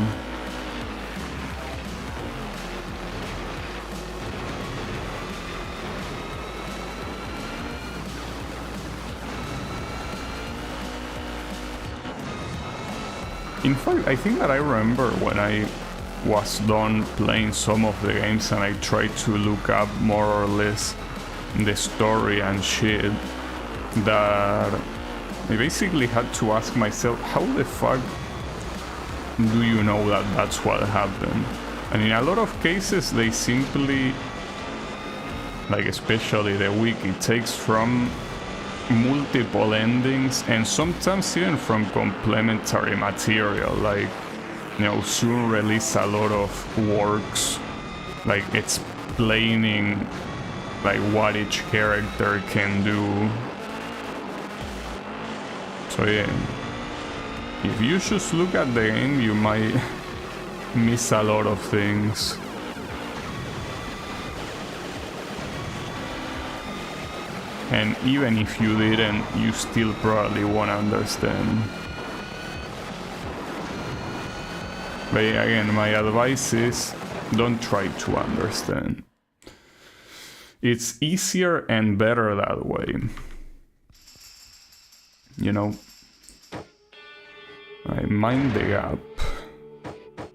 In fact, I think that I remember when I was done playing some of the games and I tried to look up more or less the story and shit, that I basically had to ask myself, how the fuck do you know that that's what happened? And in a lot of cases they simply, like especially the wiki, takes from multiple endings and sometimes even from complementary material. Like, you know, soon release a lot of works like explaining like what each character can do. So yeah, if you just look at the game, you might miss a lot of things. And even if you didn't, you still probably won't understand. But again, my advice is, don't try to understand. It's easier and better that way. You know? I mind the gap.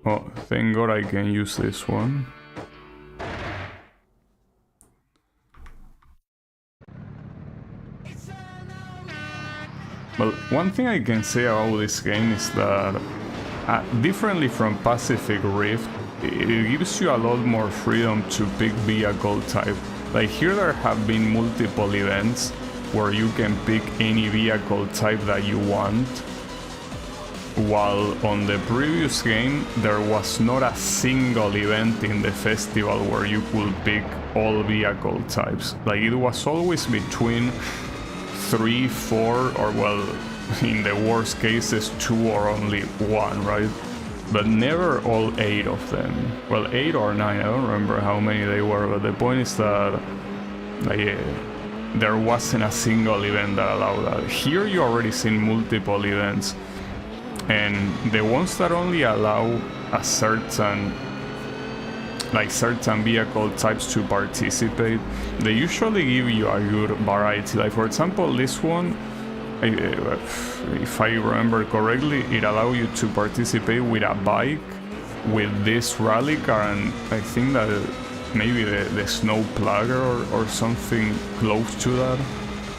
Oh, thank God I can use this one. Well, one thing I can say about this game is that, differently from Pacific Rift, it gives you a lot more freedom to pick vehicle type. Like here there have been multiple events where you can pick any vehicle type that you want, while on the previous game there was not a single event in the festival where you could pick all vehicle types. Like, it was always between 3, 4, or well, in the worst cases 2 or only 1, right? But never all 8 of them. Well, 8 or 9, I don't remember how many they were, but the point is that like, there wasn't a single event that allowed that. Here you already seen multiple events, and the ones that only allow a certain vehicle types to participate, they usually give you a good variety. Like, for example, this one, if I remember correctly, it allows you to participate with a bike, with this rally car, and I think that maybe the snow plugger or something close to that.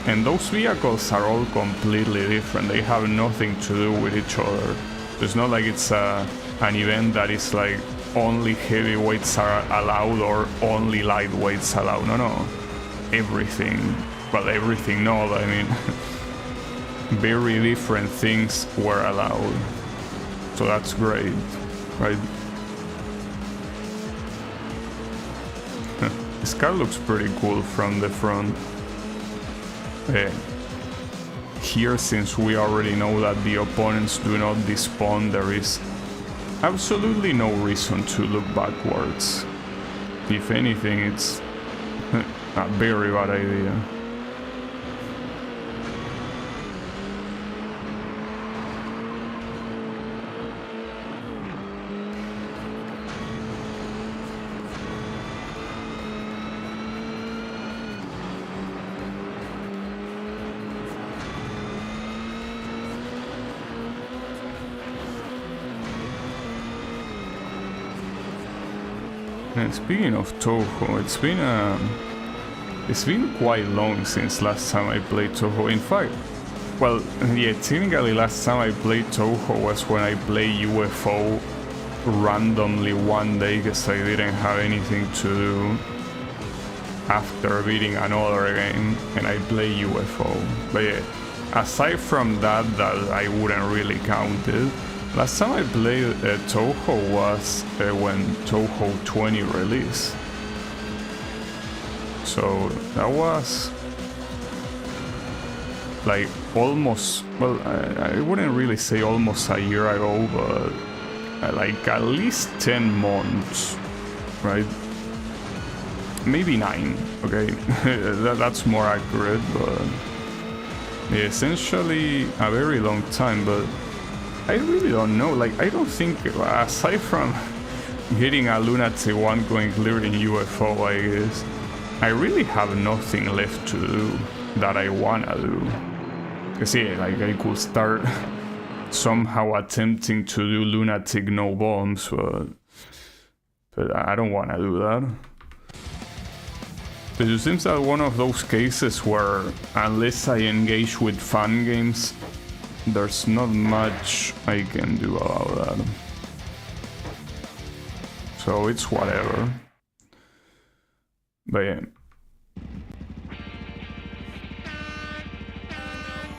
And those vehicles are all completely different. They have nothing to do with each other. It's not like it's an event that is like only heavyweights are allowed or only lightweights allowed. No. Everything. Well, everything, no, but I mean, very different things were allowed. So that's great, right? This car looks pretty cool from the front. Here, since we already know that the opponents do not despawn, there is absolutely no reason to look backwards. If anything, it's a very bad idea. And speaking of Toho, it's been quite long since last time I played Toho. In fact, well, yeah, technically last time I played Toho was when I played UFO randomly one day because I didn't have anything to do after beating another game, and I played UFO. But yeah, aside from that I wouldn't really count it. Last time I played Toho was when Toho 20 released. So that was like almost, well, I wouldn't really say almost a year ago, but like at least 10 months, right? Maybe 9, okay? That's more accurate, but yeah, essentially a very long time. But I really don't know, like, I don't think, aside from getting a Lunatic 1 going clear in UFO, I guess, I really have nothing left to do that I wanna do. Cause yeah, like, I could start somehow attempting to do Lunatic no bombs, but I don't wanna do that. But it seems that one of those cases where, unless I engage with fun games, there's not much I can do about that. So it's whatever. But yeah.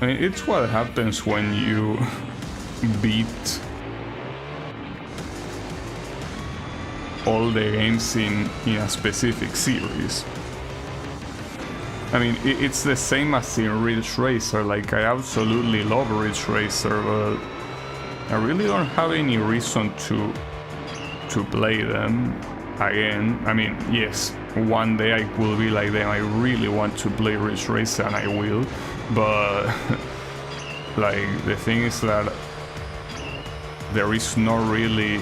I mean, it's what happens when you beat all the games in a specific series. I mean, it's the same as in Ridge Racer. Like, I absolutely love Ridge Racer, but I really don't have any reason to play them again. I mean, yes, one day I will be like them, I really want to play Ridge Racer, and I will, but like, the thing is that there is not really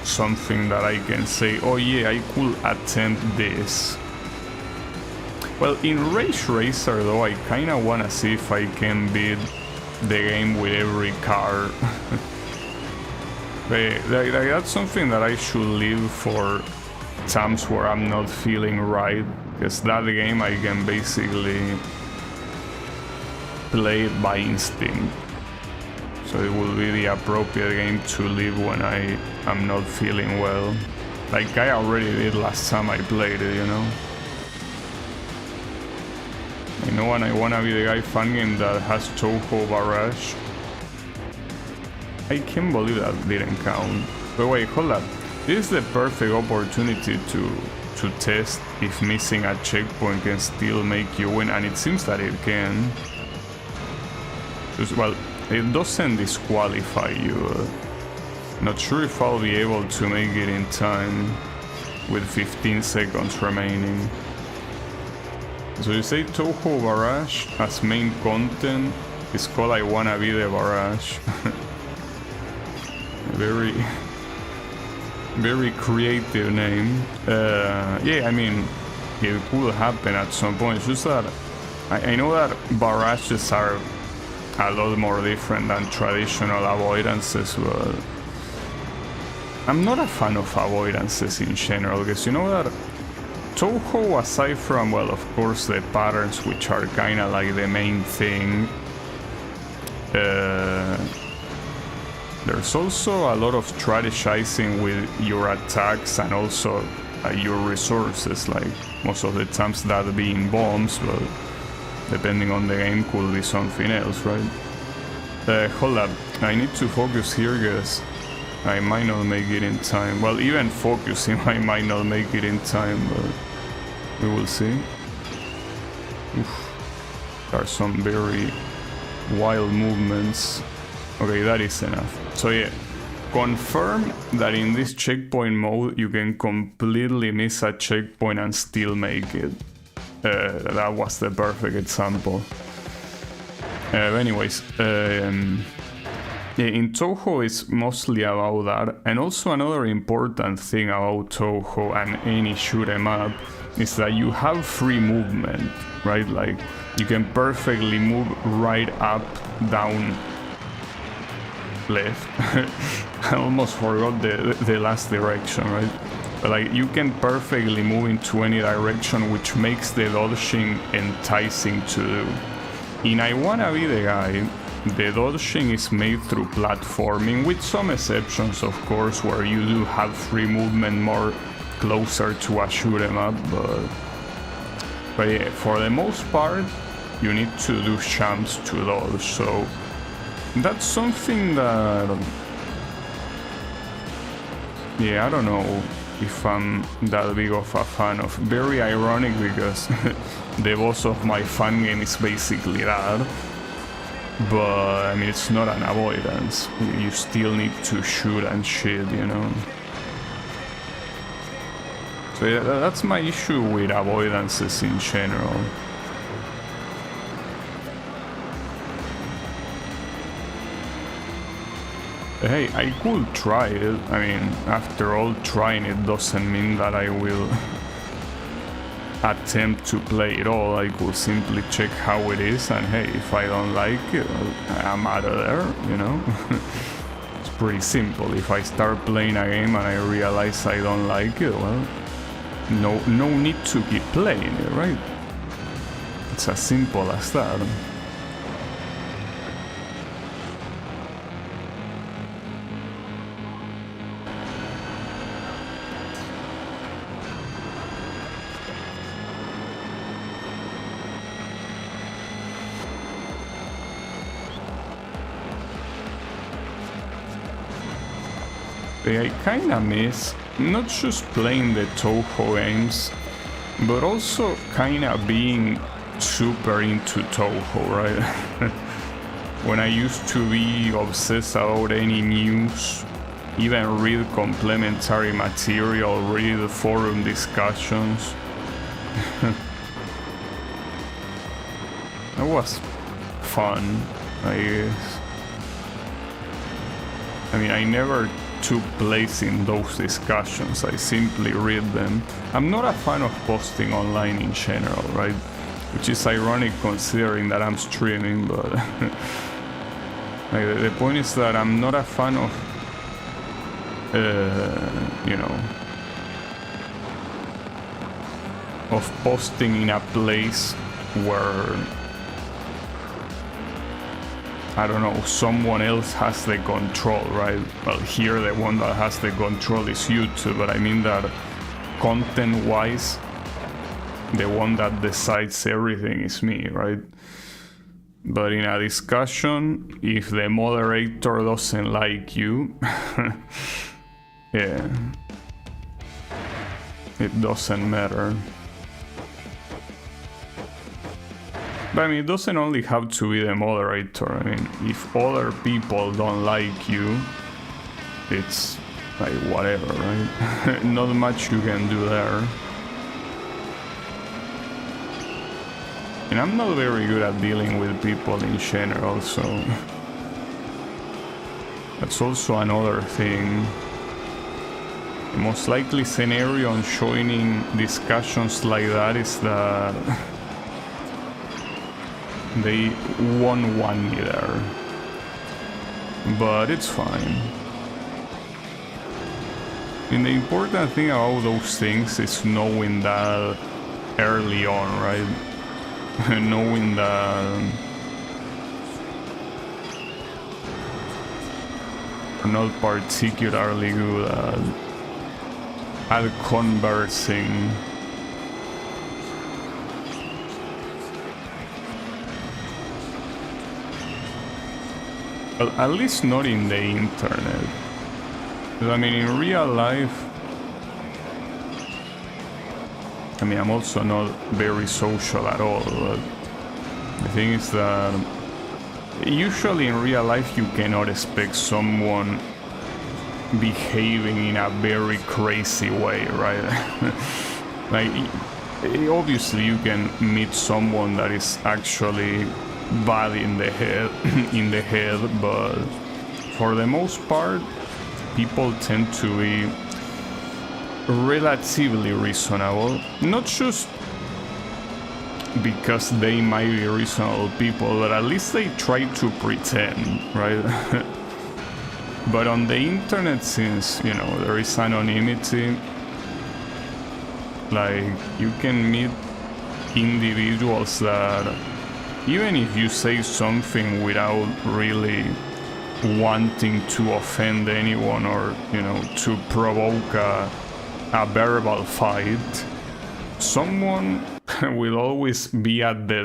something that I can say, oh yeah, I could attempt this. Well, in Ridge Racer though, I kinda wanna see if I can beat the game with every car. That's something that I should leave for times where I'm not feeling right, because that game I can basically play it by instinct. So it will be the appropriate game to leave when I am not feeling well. Like I already did last time I played it, you know? I know, and I wanna be the guy fan game that has Touhou Barrage. I can't believe that didn't count. But wait, hold up. This is the perfect opportunity to test if missing a checkpoint can still make you win, and it seems that it can. Well, it doesn't disqualify you. Not sure if I'll be able to make it in time with 15 seconds remaining. So you say Touhou Barrage as main content is called I Wanna Be the Barrage. Very creative name. Yeah, I mean, it could happen at some point. It's just that I know that barrages are a lot more different than traditional avoidances, but I'm not a fan of avoidances in general, because you know that Touhou, aside from, well, of course, the patterns, which are kind of like the main thing, there's also a lot of strategizing with your attacks and also your resources, like most of the times that being bombs, but depending on the game could be something else, right? Hold up, I need to focus here because I might not make it in time. Well, even focusing I might not make it in time, but we will see. Oof. There are some very wild movements. Okay, that is enough. So yeah, confirm that in this checkpoint mode you can completely miss a checkpoint and still make it. That was the perfect example. Anyways, yeah, in Touhou it's mostly about that, and also another important thing about Touhou and any shoot 'em up is that you have free movement, right? Like you can perfectly move right up, down, left. I almost forgot the last direction, right? But like you can perfectly move into any direction, which makes the dodging enticing to do. In I Wanna Be the Guy, the dodging is made through platforming, with some exceptions, of course, where you do have free movement more closer to a shoot 'em up, but yeah, for the most part, you need to do jumps to dodge, so that's something that, yeah, I don't know if I'm that big of a fan of. Very ironic because the boss of my fan game is basically that. But I mean, it's not an avoidance. You still need to shoot and shit, you know. So yeah, that's my issue with avoidances in general. Hey, I could try it. I mean, after all, trying it doesn't mean that I will attempt to play it all. I could simply check how it is, and hey, if I don't like it, I'm out of there, you know? It's pretty simple. If I start playing a game and I realize I don't like it, well, no need to keep playing it, right? It's as simple as that. I kinda miss not just playing the Touhou games, but also kinda being super into Touhou, right? When I used to be obsessed about any news, even read complementary material, read forum discussions. That was fun, I guess. I mean, I never took place in those discussions, I simply read them. I'm not a fan of posting online in general, right? Which is ironic considering that I'm streaming, but like, the point is that I'm not a fan of, you know, of posting in a place where, I don't know, someone else has the control, right? Well, here the one that has the control is YouTube, but I mean that content-wise, the one that decides everything is me, right? But in a discussion, if the moderator doesn't like you, yeah, it doesn't matter. But I mean, it doesn't only have to be the moderator. I mean, if other people don't like you, it's like whatever, right? Not much you can do there. And I'm not very good at dealing with people in general, so that's also another thing. The most likely scenario on joining discussions like that is that they won't want me there. But it's fine. And the important thing about those things is knowing that early on, right? Knowing that I'm not particularly good at conversing. Well, at least not in the internet. I mean, in real life, I mean, I'm also not very social at all, but the thing is that usually in real life you cannot expect someone behaving in a very crazy way, right? Like, obviously you can meet someone that is actually bad in the head, but for the most part, people tend to be relatively reasonable, not just because they might be reasonable people, but at least they try to pretend, right? But on the internet, since, you know, there is anonymity, like, you can meet individuals that, even if you say something without really wanting to offend anyone or, you know, to provoke a verbal fight, someone will always be at the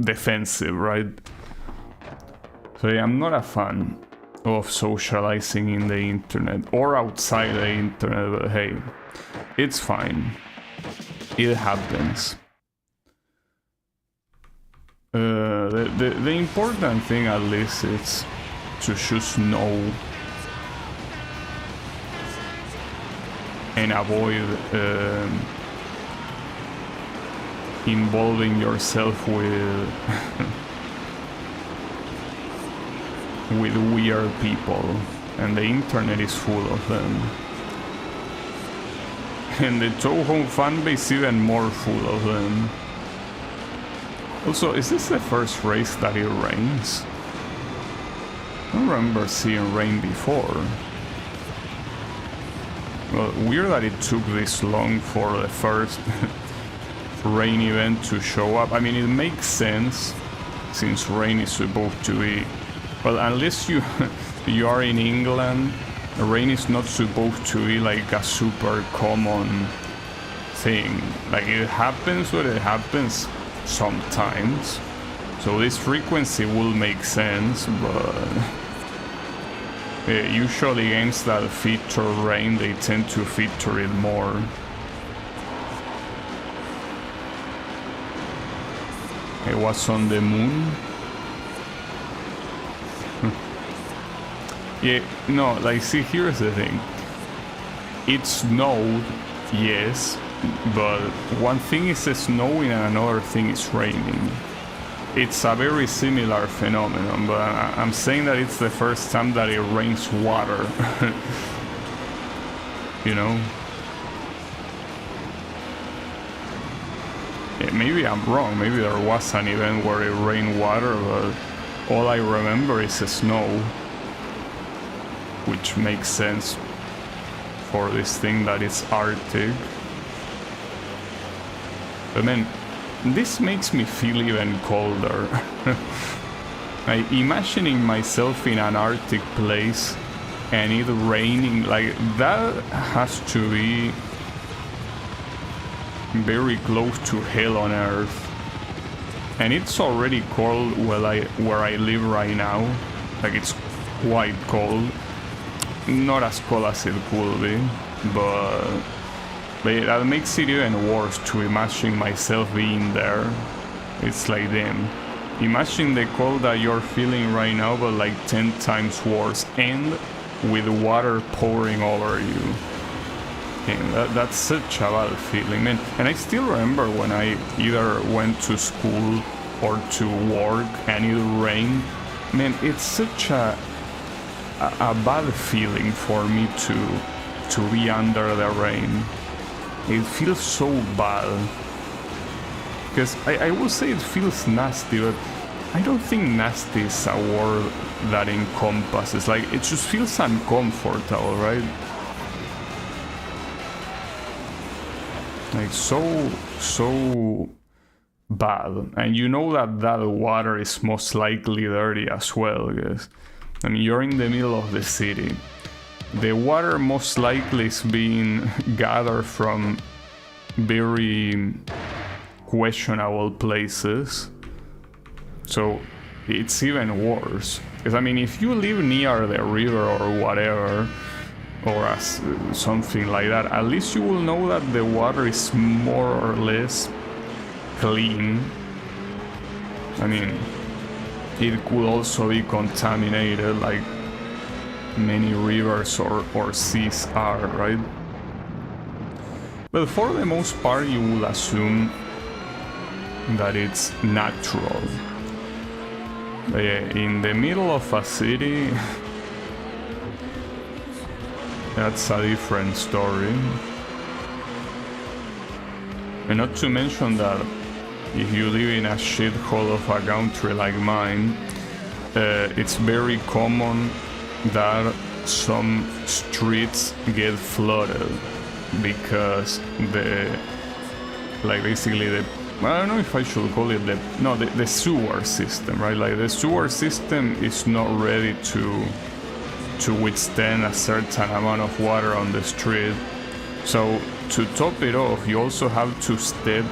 defensive, right? So yeah, I'm not a fan of socializing in the internet or outside the internet, but hey, it's fine. It happens. The important thing, at least, is to just know and avoid involving yourself with with weird people, and the internet is full of them. And the Toho fanbase even more full of them. Also, is this the first race that it rains? I don't remember seeing rain before. Well, weird that it took this long for the first rain event to show up. I mean, it makes sense, since rain is supposed to be... Well, unless you are in England, rain is not supposed to be like a super common thing. Like, it happens, but it happens sometimes. So this frequency will make sense, but usually games that feature rain, they tend to feature it more. It was on the moon. Yeah, no, like, see, here's the thing. It snowed, yes, but one thing is snowing and another thing is raining. It's a very similar phenomenon, but I'm saying that it's the first time that it rains water. You know? Yeah, maybe I'm wrong, maybe there was an event where it rained water, but all I remember is snow. Which makes sense for this thing that is Arctic. But man, this makes me feel even colder. Like, imagining myself in an Arctic place and it raining, like, that has to be very close to hell on earth. And it's already cold where I live right now. Like, it's quite cold. Not as cold as it could be, but that makes it even worse to imagine myself being there. It's like, damn. Imagine the cold that you're feeling right now, but like 10 times worse, and with water pouring over you. And that's such a bad feeling, man. And I still remember when I either went to school or to work and it rained. Man, it's such a bad feeling for me to be under the rain. It feels so bad. Because I will say it feels nasty, but I don't think nasty is a word that encompasses. Like, it just feels uncomfortable, right? Like, so bad. And you know that water is most likely dirty as well, because, I mean, you're in the middle of the city. The water most likely is being gathered from very questionable places, so it's even worse. Because, I mean, if you live near the river or whatever, or as something like that, at least you will know that the water is more or less clean. I mean, it could also be contaminated like many rivers or seas are, right? But for the most part, you will assume that it's natural. But yeah, in the middle of a city, that's a different story. And not to mention that if you live in a shithole of a country like mine, it's very common that some streets get flooded because basically I don't know if I should call it the sewer system, right? Like, the sewer system is not ready to withstand a certain amount of water on the street. So to top it off, you also have to step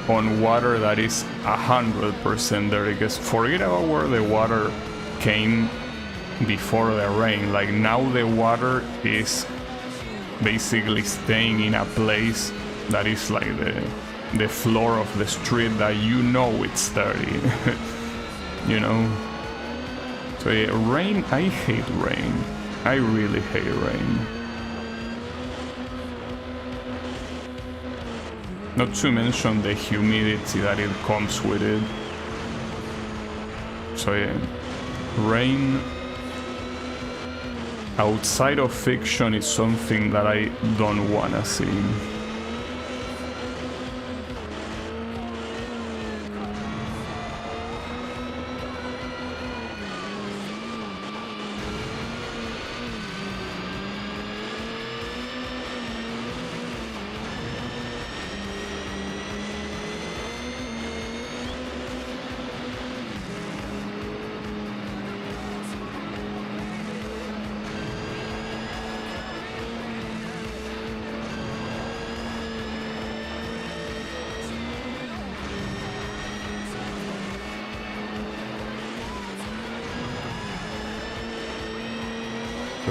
on water that is 100% dirty. Because forget about where the water came before the rain. Like, now the water is basically staying in a place that is like the floor of the street that you know it's dirty. You know? So yeah, rain, I hate rain. I really hate rain. Not to mention the humidity that it comes with it. So yeah, rain outside of fiction is something that I don't wanna see.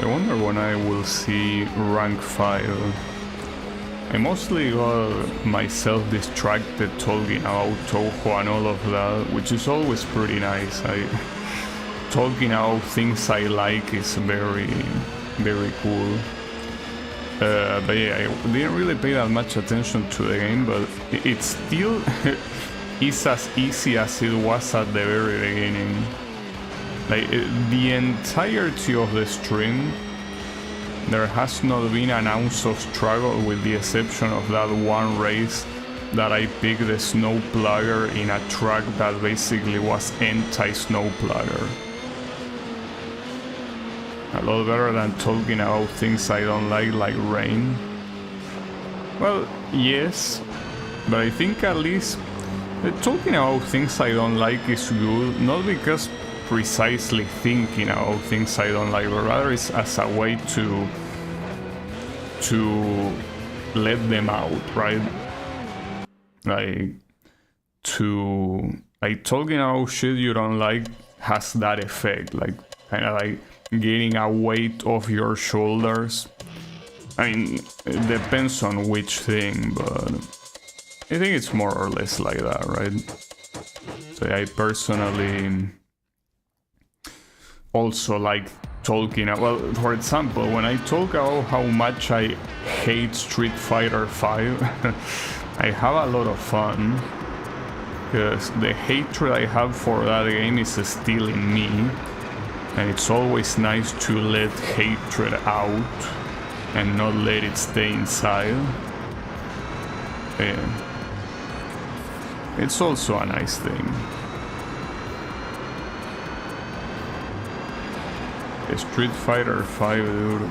I wonder when I will see rank 5. I mostly got myself distracted talking about Toho and all of that, which is always pretty nice. Talking about things I like is very, very cool. But yeah, I didn't really pay that much attention to the game, but it still is as easy as it was at the very beginning. Like, the entirety of the stream, there has not been an ounce of struggle, with the exception of that one race that I picked the snow plugger in a track that basically was anti-snow plugger. A lot better than talking about things I don't like rain. Well, yes, but I think at least talking about things I don't like is good, not because precisely thinking about things I don't like, but rather it's as a way to let them out, right? like to like talking about shit you don't like has that effect, like kind of like getting a weight off your shoulders. I mean, it depends on which thing, but I think it's more or less like that, right? So I personally also like talking, well, for example, when I talk about how much I hate Street Fighter 5, I have a lot of fun, because the hatred I have for that game is still in me, and it's always nice to let hatred out and not let it stay inside. Yeah. It's also a nice thing. Street Fighter 5, dude.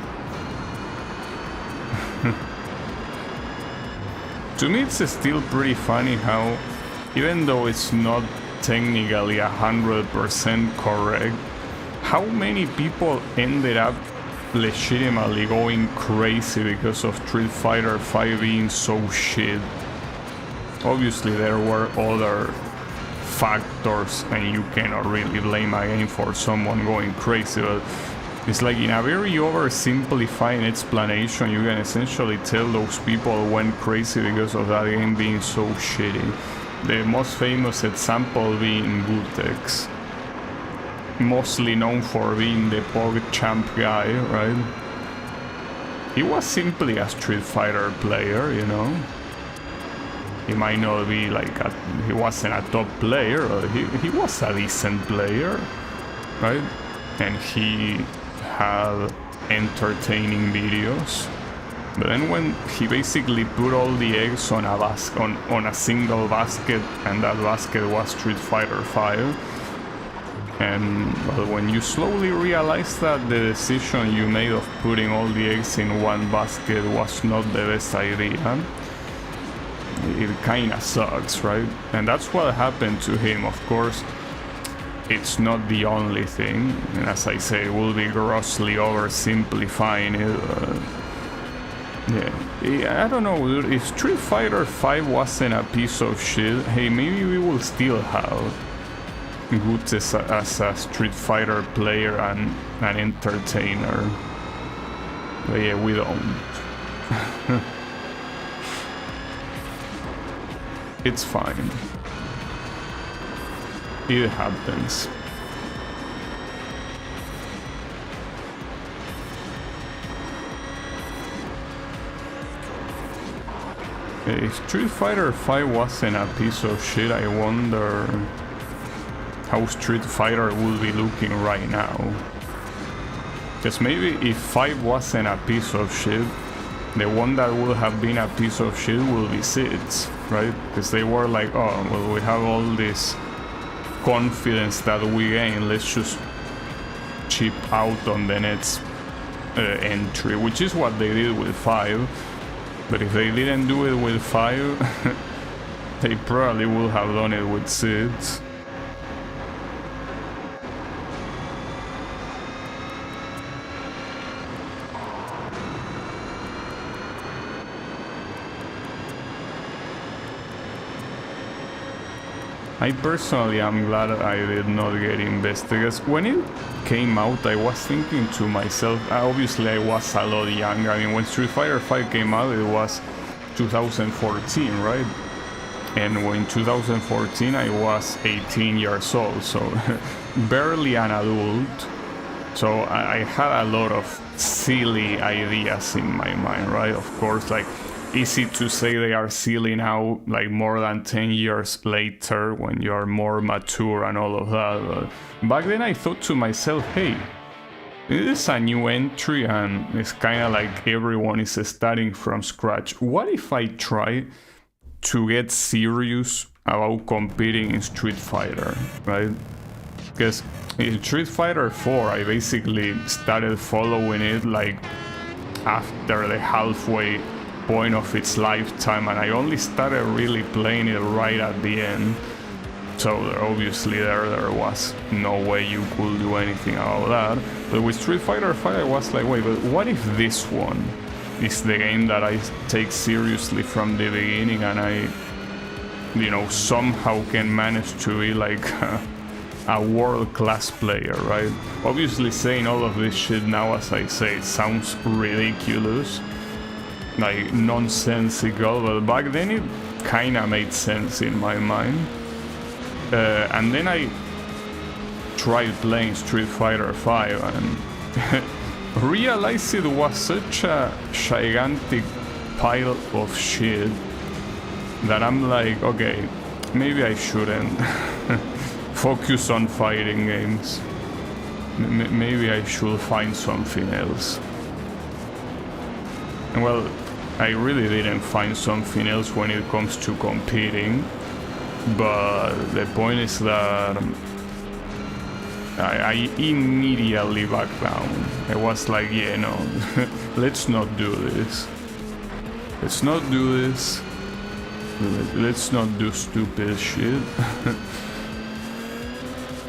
To me, it's still pretty funny how, even though it's not technically 100% correct, how many people ended up legitimately going crazy because of Street Fighter 5 being so shit. Obviously, there were other factors, and you cannot really blame a game for someone going crazy, but it's like in a very oversimplifying explanation, you can essentially tell those people went crazy because of that game being so shitty. The most famous example being Gutex, mostly known for being the PogChamp guy, right? He was simply a Street Fighter player, you know? He might not be like he wasn't a top player, but he was a decent player, right? And he had entertaining videos. But then when he basically put all the eggs on a single basket, and that basket was Street Fighter 5, and well, when you slowly realize that the decision you made of putting all the eggs in one basket was not the best idea, it kinda sucks, right? And that's what happened to him. Of course, it's not the only thing, and as I say, we'll be grossly oversimplifying it. Yeah, I don't know, dude. If Street Fighter 5 wasn't a piece of shit, hey, maybe we will still have Guts as a Street Fighter player and an entertainer. But yeah, we don't. It's fine. It happens. If Street Fighter 5 wasn't a piece of shit, I wonder how Street Fighter would be looking right now. Because maybe if 5 wasn't a piece of shit, the one that would have been a piece of shit will be 6, right? Because they were like, oh, well, we have all this confidence that we gain, let's just chip out on the next entry, which is what they did with 5. But if they didn't do it with 5, they probably would have done it with 6. I personally am glad I did not get invested, because when it came out I was thinking to myself, obviously I was a lot younger. I mean, when Street Fighter 5 came out it was 2014, right? And when 2014 I was 18 years old, so barely an adult. So I had a lot of silly ideas in my mind, right? Of course, like, easy to say they are silly now, like more than 10 years later when you're more mature and all of that. But back then I thought to myself, hey, this is a new entry and it's kind of like everyone is starting from scratch. What if I try to get serious about competing in Street Fighter, right? Because in Street Fighter 4 I basically started following it like after the halfway point of its lifetime, and I only started really playing it right at the end. So obviously there was no way you could do anything about that. But with Street Fighter 5 I was like, wait, but what if this one is the game that I take seriously from the beginning and I you know, somehow can manage to be like a world-class player, right? Obviously saying all of this shit now, as I say, it sounds ridiculous, like nonsensical, but back then it kinda made sense in my mind. And then I tried playing Street Fighter V and realized it was such a gigantic pile of shit that I'm like, okay, maybe I shouldn't focus on fighting games. Maybe I should find something else. And well, I really didn't find something else when it comes to competing, but the point is that I immediately backed down. I was like, yeah, no, let's not do this. Let's not do this. Let's not do stupid shit.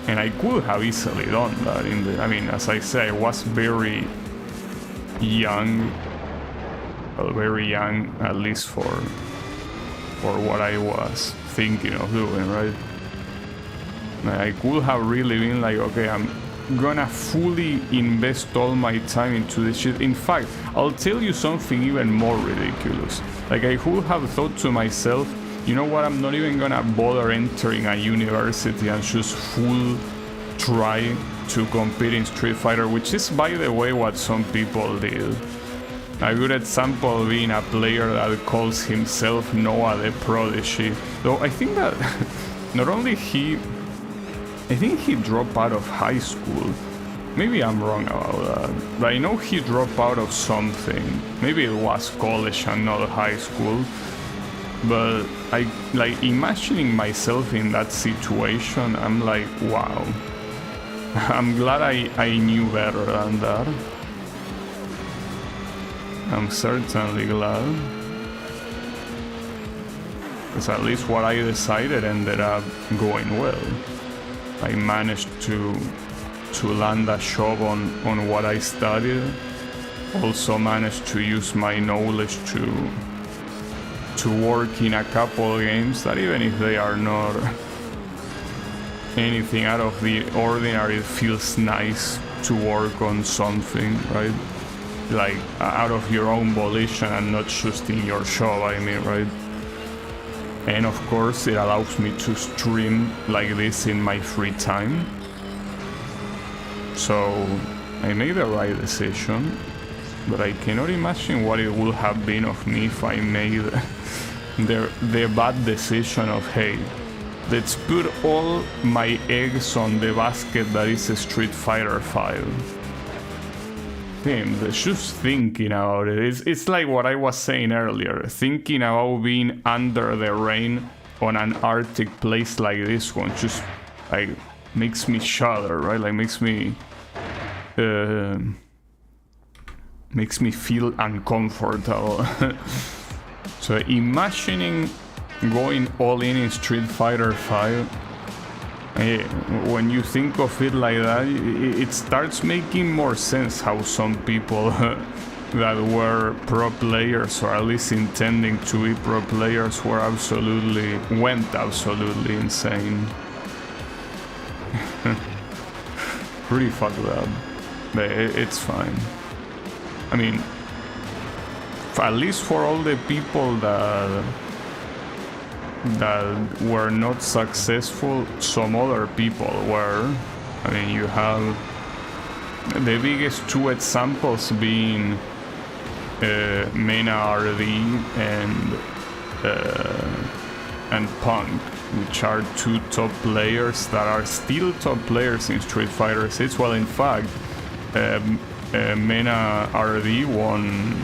And I could have easily done that I mean, as I say, I was very young. Well, very young, at least for what I was thinking of doing, right? I could have really been like, okay, I'm gonna fully invest all my time into this shit. In fact, I'll tell you something even more ridiculous. Like, I could have thought to myself, you know what, I'm not even gonna bother entering a university and just full try to compete in Street Fighter, which is, by the way, what some people did. A good example being a player that calls himself Noah the Prodigy. Though I think that not only I think he dropped out of high school. Maybe I'm wrong about that. But I know he dropped out of something. Maybe it was college and not high school. But I like imagining myself in that situation. I'm like, wow. I'm glad I knew better than that. I'm certainly glad. Because at least what I decided ended up going well. I managed to land a job on what I studied. Also managed to use my knowledge to work in a couple of games that, even if they are not anything out of the ordinary, it feels nice to work on something, right? Like out of your own volition and not just in your job, I mean, right? And of course it allows me to stream like this in my free time. So I made the right decision, but I cannot imagine what it would have been of me if I made the bad decision of, hey, let's put all my eggs on the basket that is Street Fighter V. Just thinking about it, it's like what I was saying earlier, thinking about being under the rain on an Arctic place like this one just like makes me shudder, right? Like makes me feel uncomfortable. So imagining going all in Street Fighter V, when you think of it like that, it starts making more sense how some people that were pro players, or at least intending to be pro players, went absolutely insane. Pretty fucked up, but it's fine. I mean, at least for all the people that were not successful, some other people were. I mean, you have the biggest two examples being Mena RD and Punk, which are two top players that are still top players in Street Fighter 6. Well, in fact, Mena RD won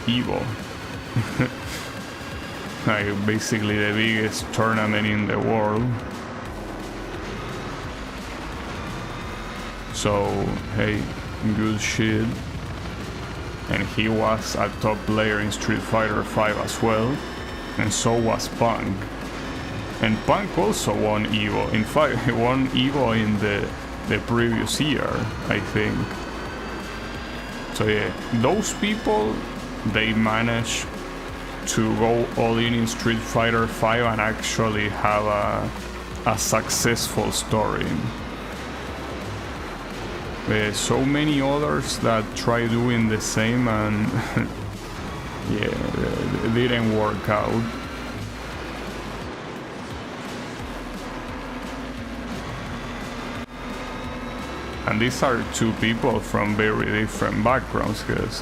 EVO. Like basically the biggest tournament in the world. So hey, good shit. And he was a top player in Street Fighter V as well, and so was Punk. And Punk also won EVO. In fact, he won EVO in the previous year, I think. So yeah, those people, they managed to go all in Street Fighter V and actually have a successful story. There's so many others that try doing the same and yeah, it didn't work out. And these are two people from very different backgrounds, because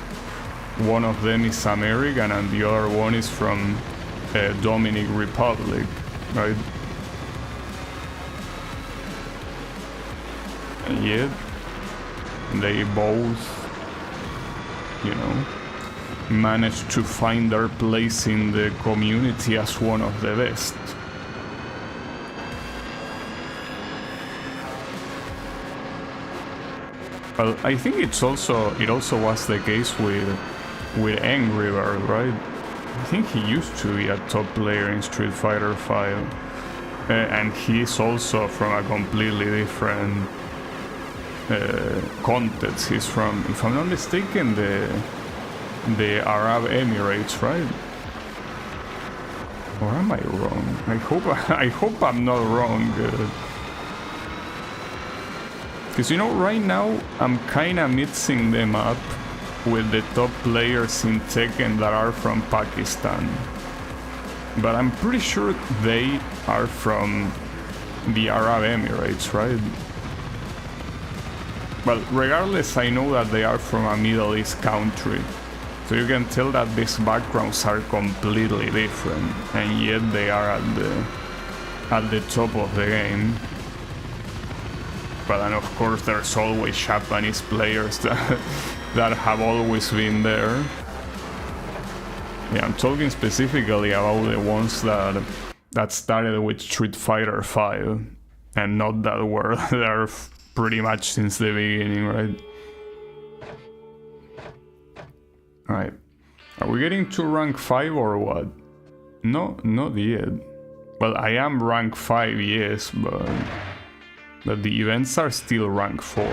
one of them is American and the other one is from Dominican Republic, right? And yet they both, you know, managed to find their place in the community as one of the best. Well, I think it also was the case with Angry Bird, right? I think he used to be a top player in Street Fighter V, and he's also from a completely different context. He's from, if I'm not mistaken, the Arab Emirates, right? Or am I wrong? I hope I'm not wrong. Because, you know, right now I'm kinda mixing them up with the top players in Tekken that are from Pakistan. But I'm pretty sure they are from the Arab Emirates, right? Well, regardless, I know that they are from a Middle East country. So you can tell that these backgrounds are completely different, and yet they are at the top of the game. But then of course there's always Japanese players that have always been there. Yeah, I'm talking specifically about the ones that started with Street Fighter V and not that were there pretty much since the beginning, right? Alright. Are we getting to rank 5 or what? No, not yet. Well, I am rank 5, yes, but the events are still rank 4.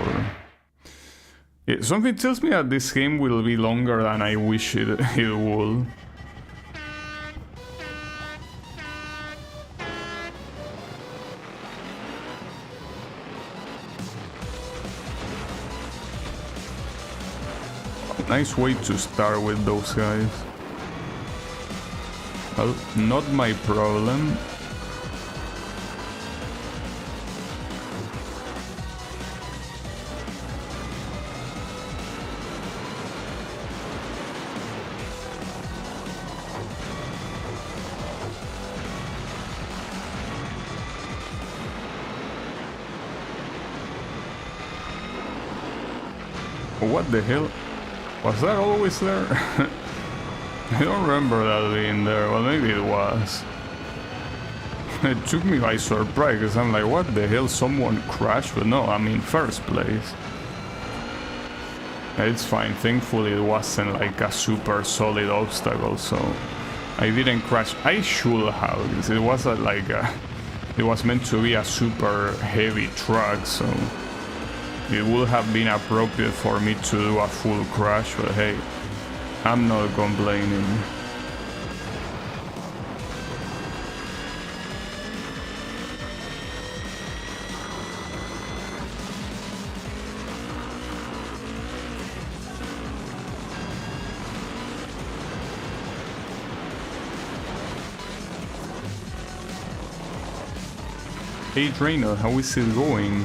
Yeah, something tells me that this game will be longer than I wish it would. Nice way to start with those guys. Well, not my problem. What the hell? Was that always there? I don't remember that being there. Well, maybe it was. It took me by surprise, because I'm like, what the hell? Someone crashed? But no, I'm in first place. It's fine. Thankfully, it wasn't like a super solid obstacle, so I didn't crash. I should have, because it was it was meant to be a super heavy truck, so it would have been appropriate for me to do a full crash, but hey, I'm not complaining. Hey Trainer, how is it going?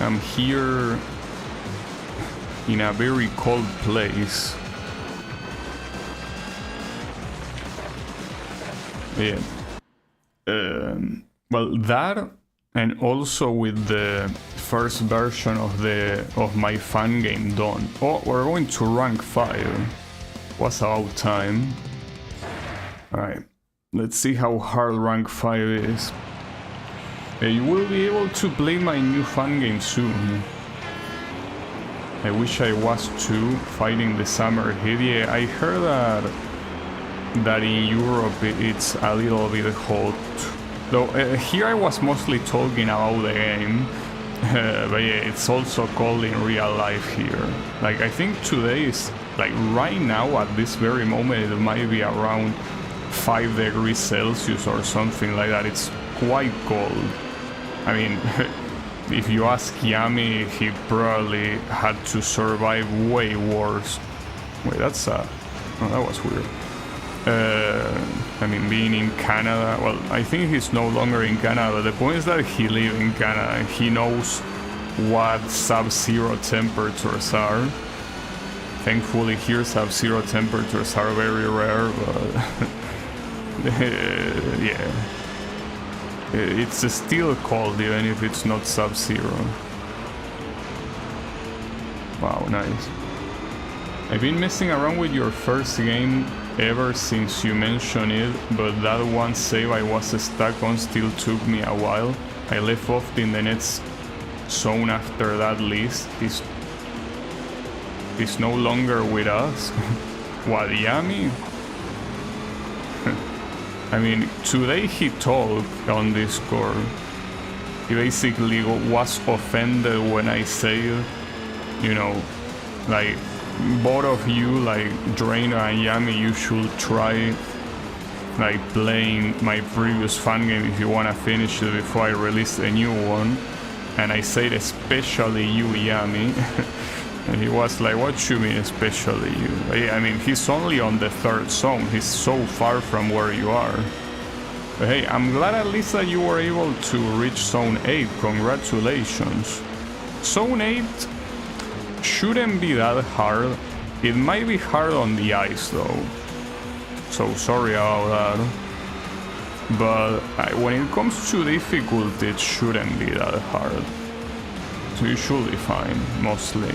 I'm here in a very cold place. Yeah. Well, that, and also with the first version of my fan game done. Oh, we're going to rank 5. Was about time. Alright, let's see how hard rank 5 is. You will be able to play my new fan game soon. I wish I was too, fighting the summer heat. Yeah, I heard that in Europe it's a little bit hot. Though here I was mostly talking about the game, but yeah, it's also cold in real life here. Like, I think today like right now at this very moment it might be around 5 degrees Celsius or something like that. It's quite cold. I mean, if you ask Yami, he probably had to survive way worse. Wait, that's oh, that was weird. I mean, being in Canada, well, I think he's no longer in Canada. The point is that he lives in Canada and he knows what sub-zero temperatures are. Thankfully here sub-zero temperatures are very rare, but yeah, it's still cold even if it's not sub-zero. Wow, nice. I've been messing around with your first game ever since you mentioned it, but that one save I was stuck on still took me a while. I left off in the next zone after that list. Is no longer with us. What, Yami? I mean, today he talked on Discord. He basically was offended when I said, you know, like, both of you, like Draino and Yami, you should try like playing my previous fan game if you want to finish it before I release a new one. And I said especially you, Yami. And he was like, what you mean especially you? I mean, he's only on the 3rd zone. He's so far from where you are. But hey, I'm glad at least that you were able to reach zone 8. Congratulations. Zone 8 shouldn't be that hard. It might be hard on the ice though. So sorry about that. But when it comes to difficulty, it shouldn't be that hard. So you should be fine, mostly.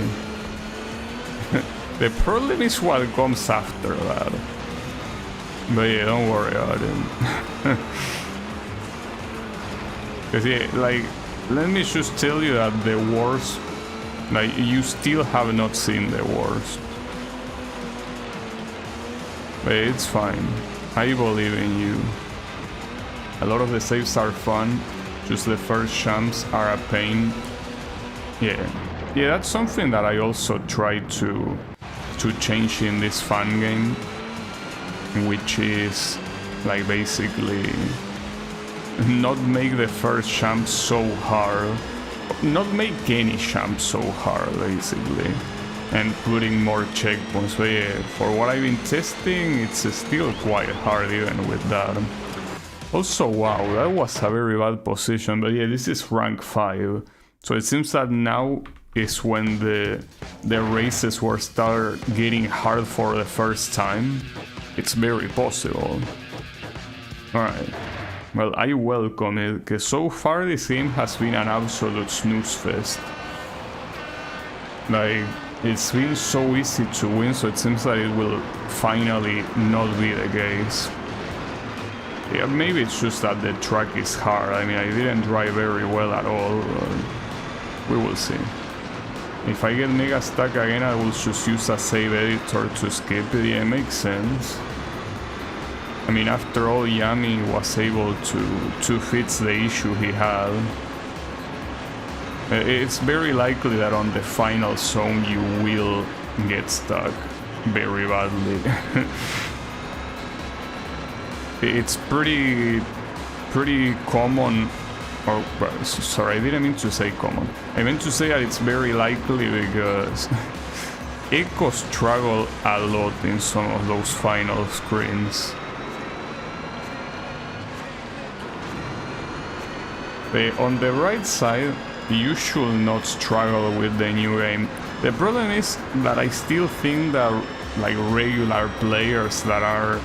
The problem is what comes after that. But yeah, don't worry about it. Cause yeah, like, let me just tell you that the worst, like, you still have not seen the worst. But it's fine. I believe in you. A lot of the saves are fun, just the first jumps are a pain. Yeah, that's something that I also tried to change in this fun game, which is like basically not make the first jump so hard, not make any jump so hard basically, and putting more checkpoints. But yeah, for what I've been testing, it's still quite hard even with that. Also, wow, that was a very bad position, but yeah, this is rank 5. So it seems that now is when the races will start getting hard for the first time. It's very possible. Alright, well, I welcome it, because so far this game has been an absolute snooze fest. Like, it's been so easy to win, so it seems that it will finally not be the case. Yeah, maybe it's just that the track is hard. I mean, I didn't drive very well at all, but we will see. If I get mega stuck again, I will just use a save editor to skip it. Yeah, it makes sense. I mean, after all, Yami was able to fix the issue he had. It's very likely that on the final zone you will get stuck very badly. It's pretty common, or well, sorry, I didn't mean to say common. I meant to say that it's very likely because Echo struggled a lot in some of those final screens. On the right side, you should not struggle with the new game. The problem is that I still think that like regular players that are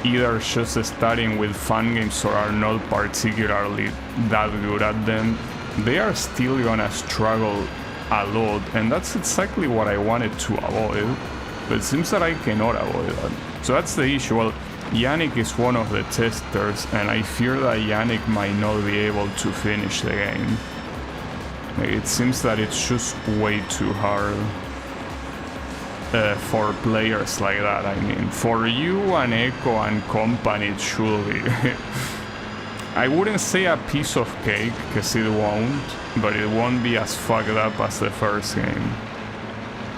either just starting with fun games or are not particularly that good at them, they are still gonna struggle a lot, and that's exactly what I wanted to avoid, but it seems that I cannot avoid that. So that's the issue. Well, Yannick is one of the testers, and I fear that Yannick might not be able to finish the game. It seems that it's just way too hard. For players like that, I mean. For you and Echo and company, it should be. I wouldn't say a piece of cake, because it won't, but it won't be as fucked up as the first game.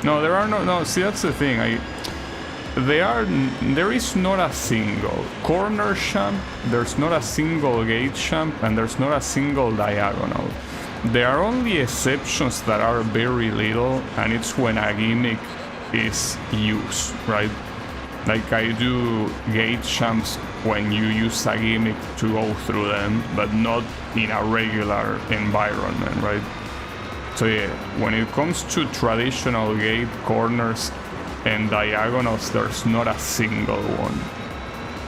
No, there are no. See, that's the thing. There is not a single corner champ. There's not a single gate champ, and there's not a single diagonal. There are only exceptions that are very little, and it's when a gimmick is used, right? Like I do gate champs when you use a gimmick to go through them, but not in a regular environment, right? So yeah, when it comes to traditional gate, corners, and diagonals, there's not a single one.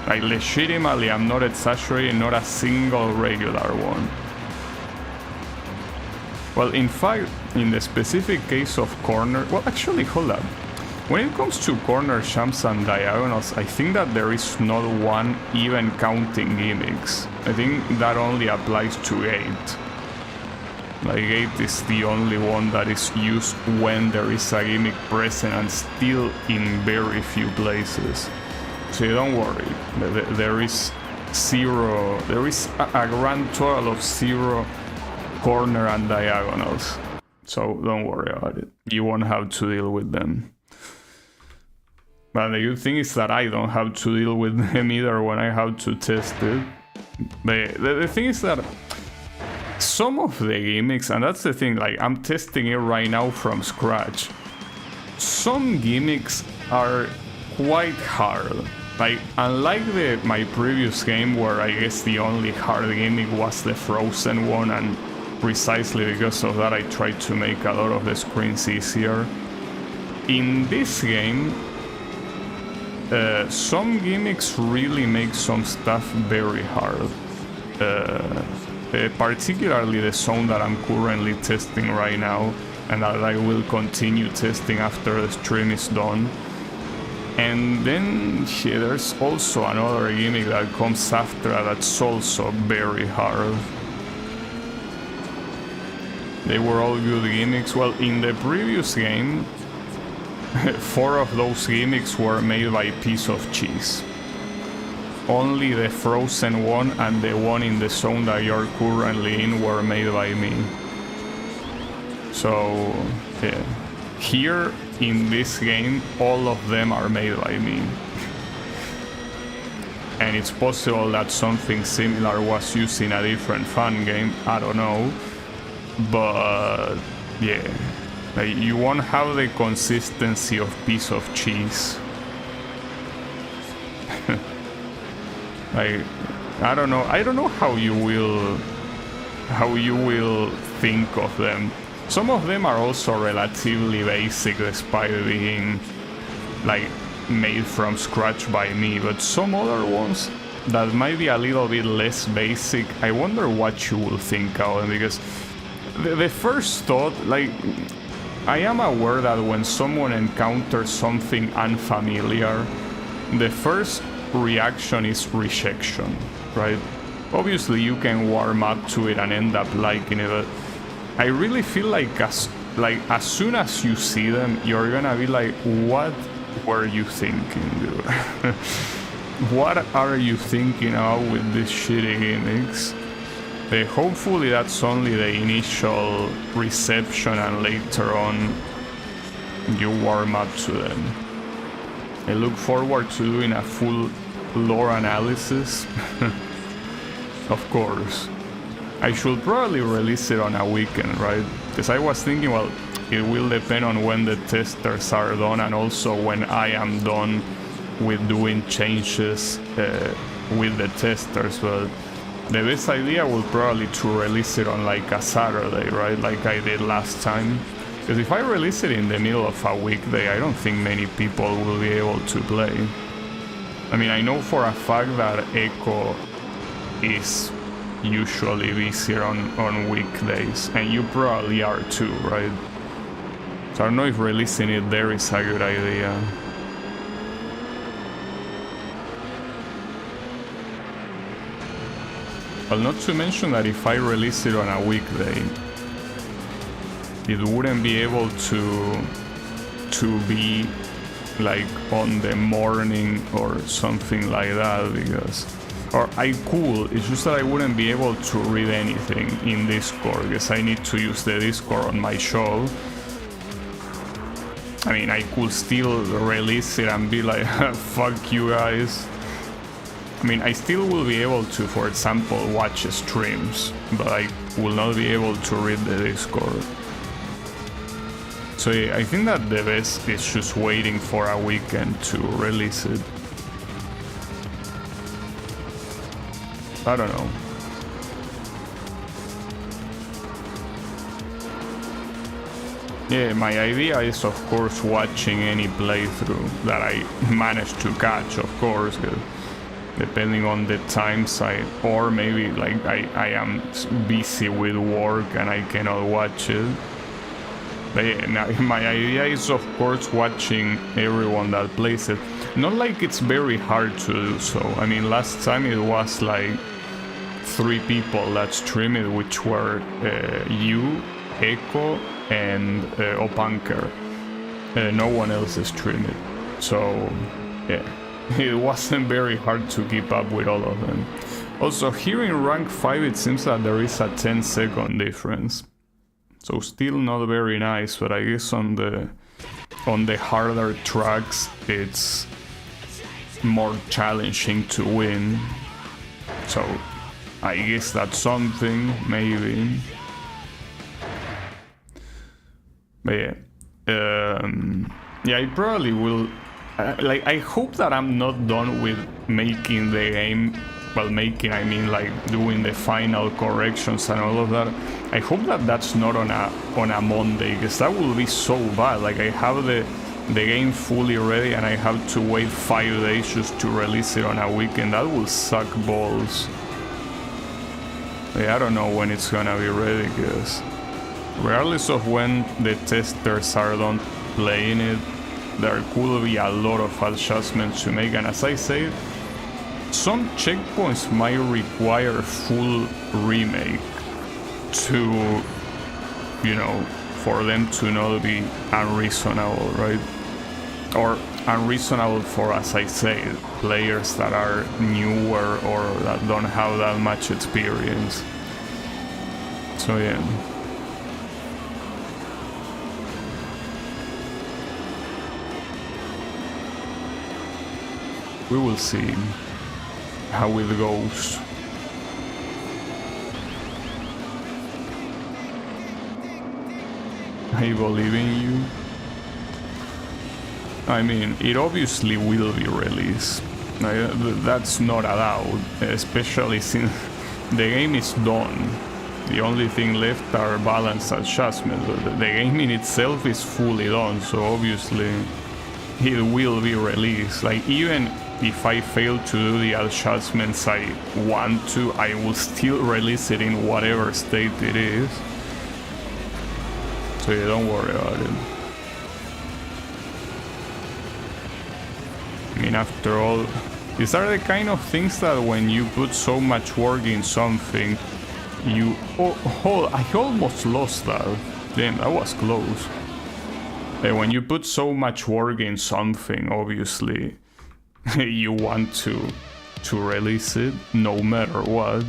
Like legitimately, I'm not exaggerating, not a single regular one. Well, in fact, in the specific case of corner, well, actually, hold up. When it comes to corner champs and diagonals, I think that there is not one even counting gimmicks. I think that only applies to gate. Like gate is the only one that is used when there is a gimmick present and still in very few places. So don't worry, there is a grand total of 0 corner and diagonals. So don't worry about it. You won't have to deal with them. But the good thing is that I don't have to deal with them either when I have to test it. The thing is that some of the gimmicks, and that's the thing, like I'm testing it right now from scratch. Some gimmicks are quite hard. Like unlike my previous game where I guess the only hard gimmick was the frozen one, and precisely because of that I tried to make a lot of the screens easier. In this game, some gimmicks really make some stuff very hard. Particularly the zone that I'm currently testing right now, and that I will continue testing after the stream is done. And then there's also another gimmick that comes after that's also very hard. They were all good gimmicks. Well, in the previous game, 4 of those gimmicks were made by Piece of Cheese. Only the frozen one and the one in the zone that you're currently in were made by me. So, yeah. Here, in this game, all of them are made by me. And it's possible that something similar was used in a different fan game, I don't know. But, yeah. Like, you won't have the consistency of Piece of Cheese. Like, I don't know how you will think of them. Some of them are also relatively basic despite being like made from scratch by me, but some other ones that might be a little bit less basic, I wonder what you will think of them, because the first thought, like, I am aware that when someone encounters something unfamiliar, the first reaction is rejection, right? Obviously you can warm up to it and end up liking it, but I really feel like as soon as you see them, you're gonna be like, what were you thinking, dude? What are you thinking of with these shitty gimmicks? Hopefully that's only the initial reception and later on you warm up to them. I look forward to doing a full lore analysis. Of course. I should probably release it on a weekend, right? Because I was thinking, well, it will depend on when the testers are done and also when I am done with doing changes with the testers, but the best idea would probably to release it on like a Saturday, right? Like I did last time. Because if I release it in the middle of a weekday, I don't think many people will be able to play. I mean, I know for a fact that Echo is usually busier on weekdays, and you probably are too, right? So I don't know if releasing it there is a good idea. Well, not to mention that if I release it on a weekday, it wouldn't be able to be like on the morning or something like that, because, or I could, it's just that I wouldn't be able to read anything in Discord because I need to use the Discord on my show. I mean, I could still release it and be like, fuck you guys. I mean, I still will be able to, for example, watch streams, but I will not be able to read the Discord. So yeah, I think that the best is just waiting for a weekend to release it. I don't know. Yeah, my idea is of course watching any playthrough that I manage to catch, of course, depending on the time side, or maybe like I am busy with work and I cannot watch it. But yeah, my idea is of course watching everyone that plays it. Not like it's very hard to do so. I mean, last time it was like 3 people that streamed it, which were you, Echo, and Opanker. No one else streamed it. So yeah, it wasn't very hard to keep up with all of them. Also, here in rank 5 it seems that there is a 10-second difference. So still not very nice, but I guess on the harder tracks it's more challenging to win. So I guess that's something, maybe. But yeah, yeah, I probably will. Like, I hope that I'm not done with making the game. Well, making, I mean, like doing the final corrections and all of that. I hope that that's not on a Monday, because that will be so bad. Like, I have the game fully ready and I have to wait 5 days just to release it on a weekend. That will suck balls. Yeah, I don't know when it's gonna be ready, because regardless of when the testers are done playing it, there could be a lot of adjustments to make, and as I said, some checkpoints might require full remake to, you know, for them to not be unreasonable, right? Or unreasonable for, as I say, players that are newer or that don't have that much experience. So yeah. We will see how it goes. I believe in you. I mean, it obviously will be released. That's not allowed, especially since the game is done. The only thing left are balance adjustments. The game in itself is fully done, so obviously it will be released. Like, even if I fail to do the adjustments I want to, I will still release it in whatever state it is. So yeah, don't worry about it. I mean, after all, these are the kind of things that when you put so much work in something, you... Oh, I almost lost that. Damn, that was close. When you put so much work in something, obviously, you want to release it no matter what.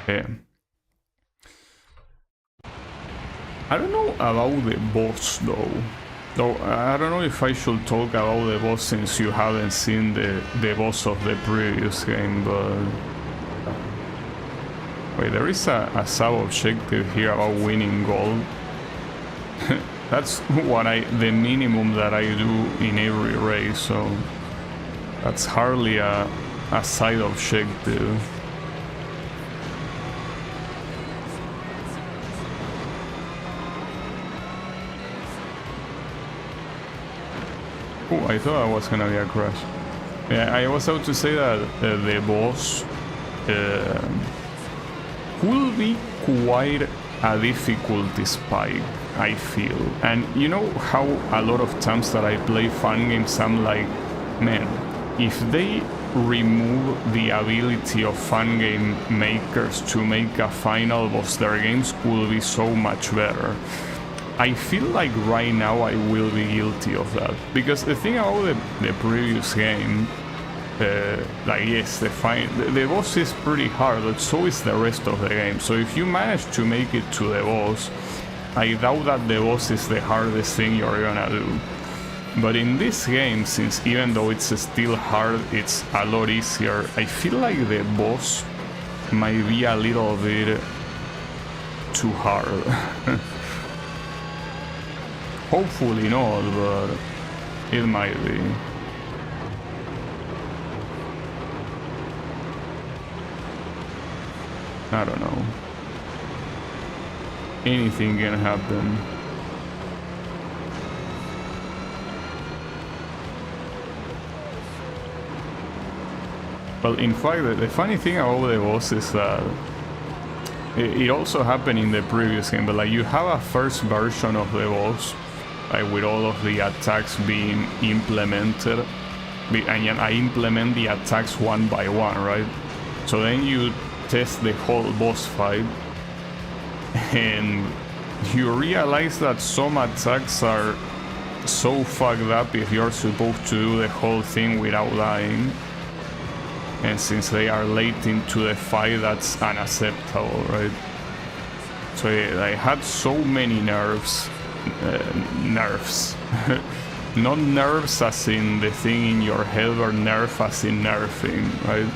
Yeah. I don't know about the boss though. I don't know if I should talk about the boss since you haven't seen the boss of the previous game, but... Wait, there is a sub-objective here about winning gold. That's the minimum that I do in every race, so... That's hardly a side objective. Oh, I thought I was gonna be a crash. Yeah, I was about to say that the boss could be quite a difficulty spike, I feel. And you know how a lot of times that I play fun games, I'm like, man, if they remove the ability of fun game makers to make a final boss, their games could be so much better. I feel like right now I will be guilty of that, because the thing about the previous game like yes, the boss is pretty hard, but so is the rest of the game. So if you manage to make it to the boss, I doubt that the boss is the hardest thing you're gonna do. But in this game, since even though it's still hard, it's a lot easier, I feel like the boss might be a little bit too hard. Hopefully not, but it might be. I don't know. Anything can happen. Well, in fact, the funny thing about the boss is that it also happened in the previous game, but like you have a first version of the boss, like with all of the attacks being implemented, and I implement the attacks one by one, right? So then you test the whole boss fight, and you realize that some attacks are so fucked up if you're supposed to do the whole thing without dying. And since they are late into the fight, that's unacceptable, right? So yeah, I had so many nerfs. Not nerfs as in the thing in your head, or nerf as in nerfing, right?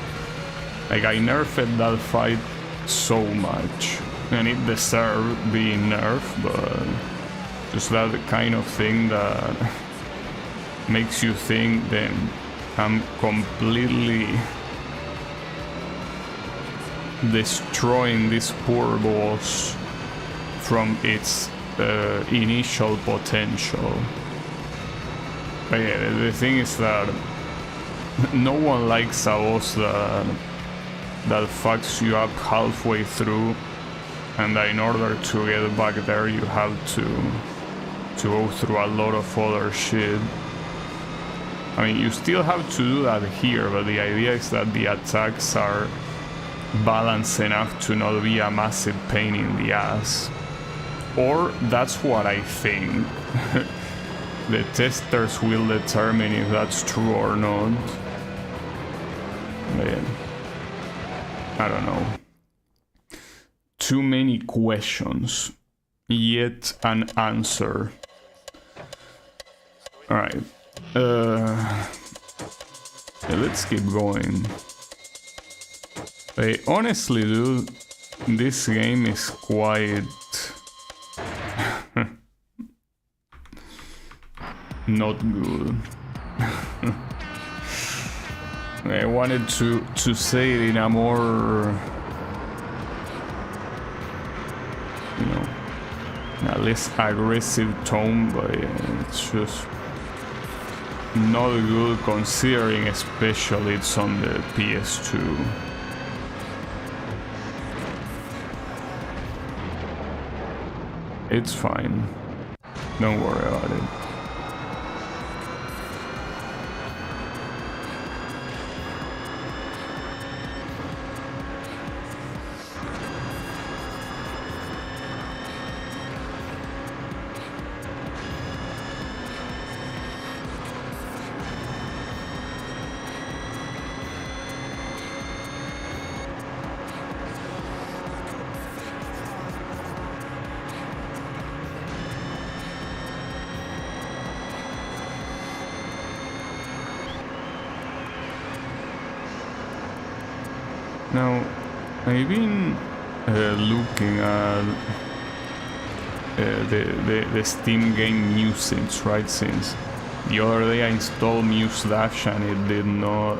Like I nerfed that fight so much, and it deserved being nerfed, but just that kind of thing that makes you think then I'm completely destroying this poor boss from its initial potential. But yeah, the thing is that no one likes a boss that fucks you up halfway through, and in order to get back there you have to go through a lot of other shit. I mean, you still have to do that here, but the idea is that the attacks are balanced enough to not be a massive pain in the ass. Or that's what I think. The testers will determine if that's true or not. But yeah, I don't know. Too many questions, yet an answer. Alright. Let's keep going. Hey, honestly, dude, this game is quite not good. I wanted to say it in a more, you know, a less aggressive tone, but yeah, it's just not good considering, especially it's on the PS2. It's fine. Don't worry about it. Now, I've been looking at the Steam game Musings, right? Since the other day I installed Muse Dash and it did not,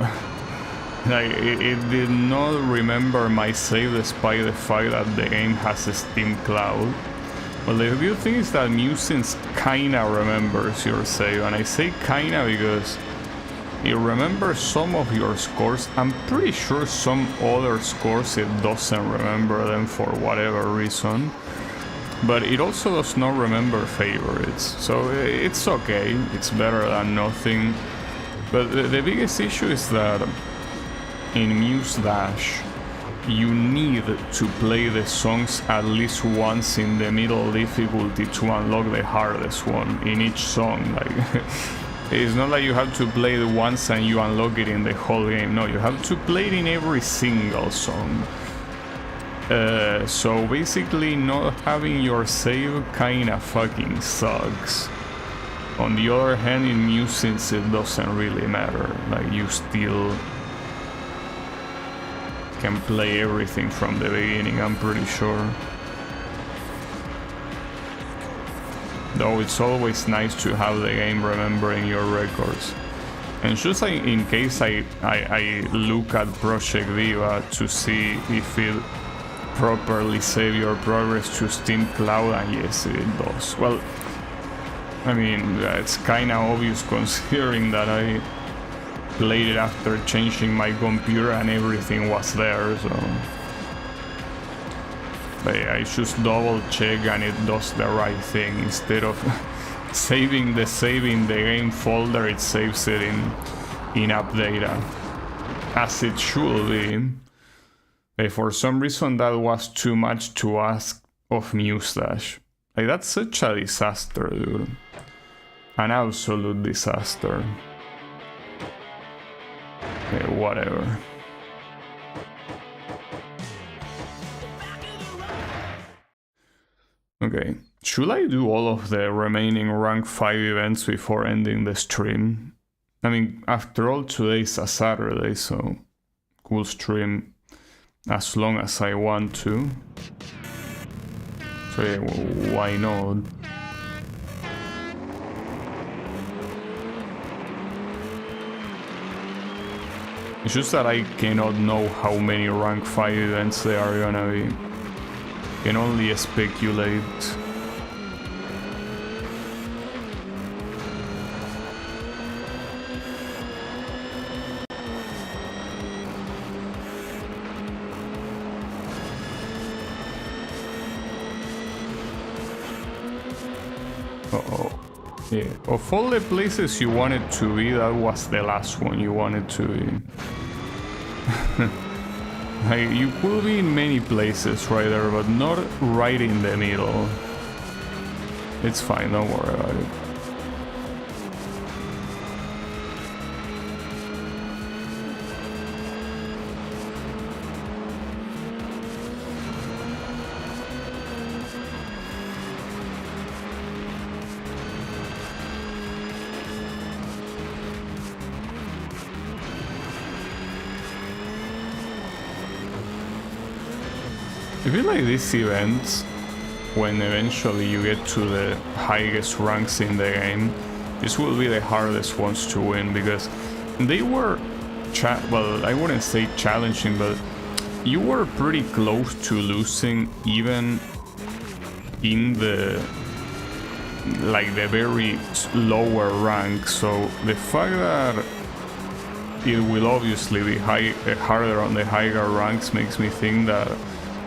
like, it did not remember my save despite the fact that the game has a Steam Cloud. Well, the good thing is that Musings kinda remembers your save, and I say kinda because it remembers some of your scores. I'm pretty sure some other scores it doesn't remember them for whatever reason. But it also does not remember favorites. So it's okay, it's better than nothing. But the biggest issue is that in Muse Dash, you need to play the songs at least once in the middle difficulty to unlock the hardest one in each song. Like, It's not like you have to play it once and you unlock it in the whole game. No, you have to play it in every single song. So basically not having your save kinda fucking sucks. On the other hand, in musings it doesn't really matter. Like, you still can play everything from the beginning, I'm pretty sure. Though it's always nice to have the game remembering your records. And just like in case I look at Project Diva to see if it properly save your progress to Steam Cloud, and yes, it does. Well, I mean, it's kinda obvious considering that I played it after changing my computer and everything was there, so... But yeah, I just double check and it does the right thing. Instead of saving the save in the game folder, it saves it in app data, as it should be. But for some reason that was too much to ask of Mustache. Like, that's such a disaster, dude. An absolute disaster. Okay, whatever. Okay, should I do all of the remaining rank 5 events before ending the stream? I mean, after all, today's a Saturday, so cool stream as long as I want to. So yeah, why not? It's just that I cannot know how many rank 5 events there are gonna be. Can only speculate. Uh-oh. Yeah, of all the places you wanted to be, that was the last one you wanted to be. Like, you could be in many places right there, but not right in the middle. It's fine, don't worry about it. I feel like these events, when eventually you get to the highest ranks in the game, this will be the hardest ones to win, because they were, well, I wouldn't say challenging, but you were pretty close to losing even in the, like, the very lower rank. So the fact that it will obviously be harder on the higher ranks makes me think that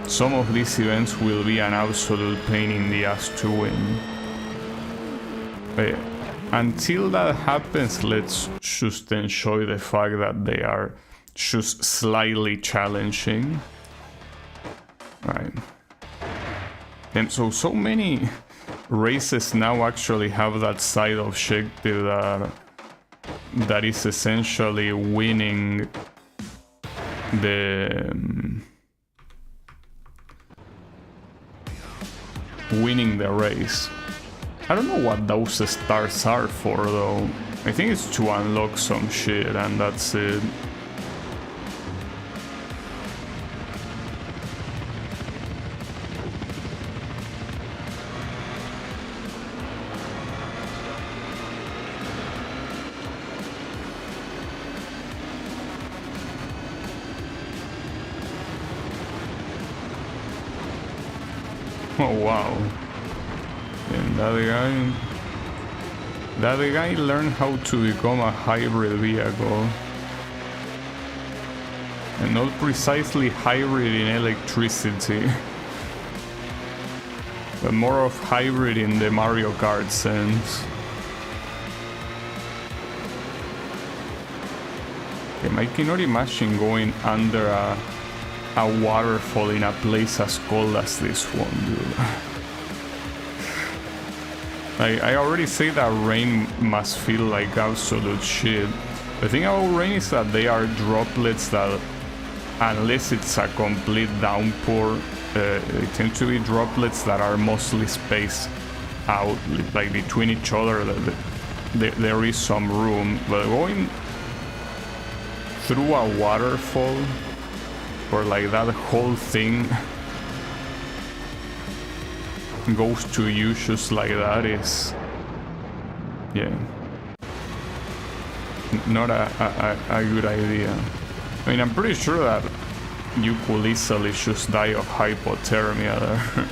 some of these events will be an absolute pain in the ass to win. But until that happens, let's just enjoy the fact that they are just slightly challenging. Right. And so many races now actually have that side objective that is essentially winning the race. I don't know what those stars are for though. I think it's to unlock some shit and that's it. Oh wow. And that guy learned how to become a hybrid vehicle. And not precisely hybrid in electricity, but more of hybrid in the Mario Kart sense. Okay, I cannot imagine going under a waterfall in a place as cold as this one, dude. I already say that rain must feel like absolute shit. The thing about rain is that they are droplets that, unless it's a complete downpour, they tend to be droplets that are mostly spaced out, like between each other. There is some room, but going through a waterfall, or like that whole thing goes to you just like that is, yeah, not a good idea. I mean, I'm pretty sure that you could easily just die of hypothermia there.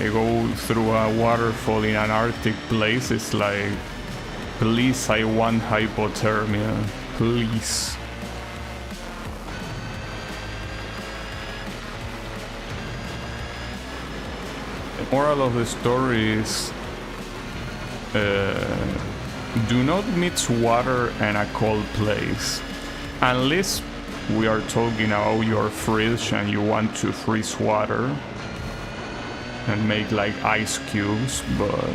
You go through a waterfall in an Arctic place, it's like, please, I want hypothermia, please. The moral of the story is, do not mix water and a cold place. Unless we are talking about your fridge and you want to freeze water and make like ice cubes, but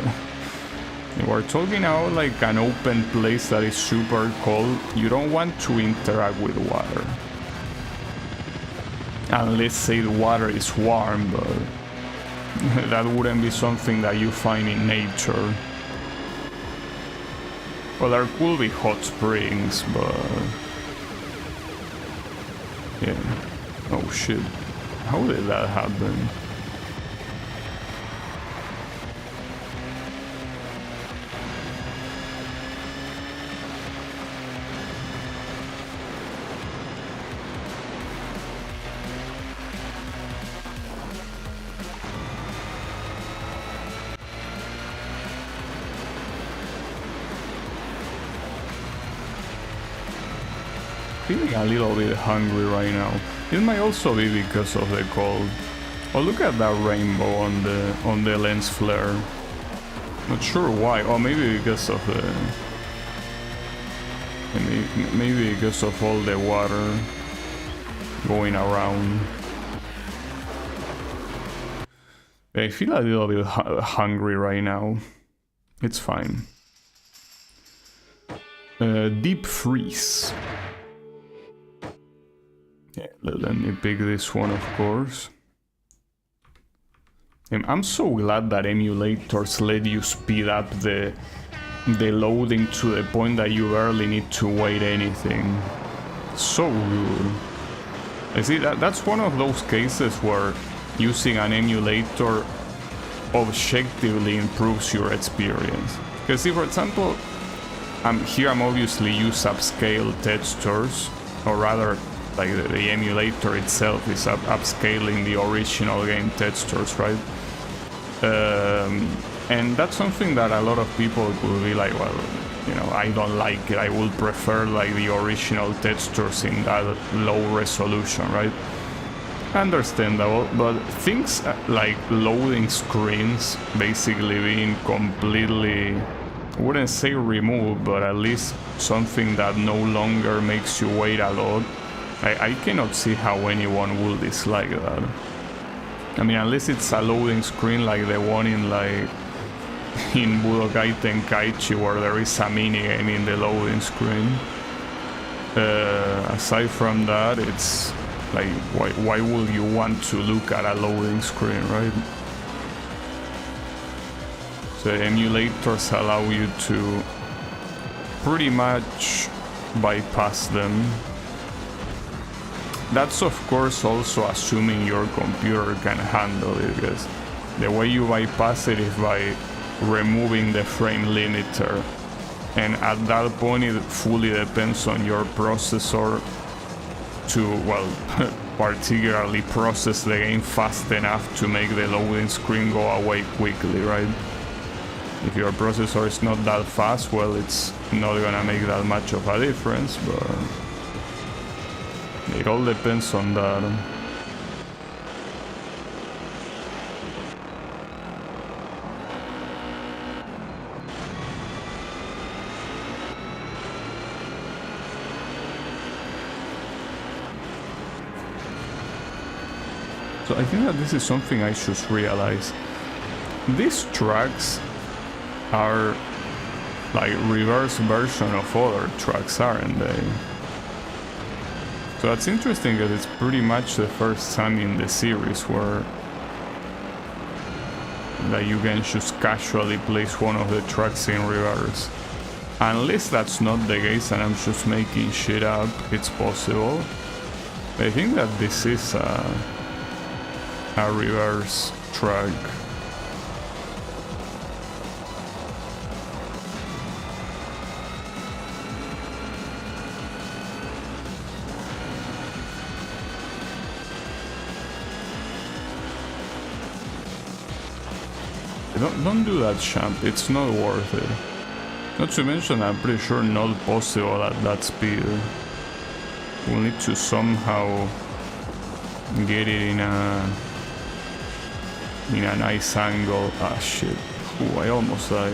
we're talking about like an open place that is super cold. You don't want to interact with water. Unless, say, the water is warm, but that wouldn't be something that you find in nature. Well, there could be hot springs, but yeah. Oh shit. How did that happen? Feeling a little bit hungry right now. It might also be because of the cold. Oh, look at that rainbow on the lens flare. Not sure why. Oh, maybe because of the maybe because of all the water going around. I feel a little bit hungry right now. It's fine. Deep freeze. Yeah, let me pick this one, of course. I'm so glad that emulators let you speed up the loading to the point that you barely need to wait anything. So good. I see that's one of those cases where using an emulator objectively improves your experience. Because see, for example, I'm obviously use upscale textures, or rather, like the emulator itself is upscaling the original game textures, right? And that's something that a lot of people will be like, well, you know, I don't like it. I would prefer like the original textures in that low resolution, right? Understandable, but things like loading screens basically being completely, I wouldn't say removed, but at least something that no longer makes you wait a lot. I cannot see how anyone will dislike that. I mean, unless it's a loading screen like the one in Budokai Tenkaichi, where there is a minigame in the loading screen. Aside from that, it's like, why would you want to look at a loading screen, right? So emulators allow you to pretty much bypass them. That's of course also assuming your computer can handle it, because the way you bypass it is by removing the frame limiter, and at that point it fully depends on your processor to, well, particularly process the game fast enough to make the loading screen go away quickly, right? If your processor is not that fast, well, it's not gonna make that much of a difference, but it all depends on that. So I think that this is something I should realize. these tracks are like reverse version of other tracks, aren't they? So that's interesting because it's pretty much the first time in the series where that you can just casually place one of the tracks in reverse. Unless that's not the case and I'm just making shit up, it's possible. But I think that this is a reverse track. Don't do that, champ. It's not worth it. Not to mention, I'm pretty sure not possible at that speed. We'll need to somehow get it in a nice angle. Ah, shit. Ooh, I almost died.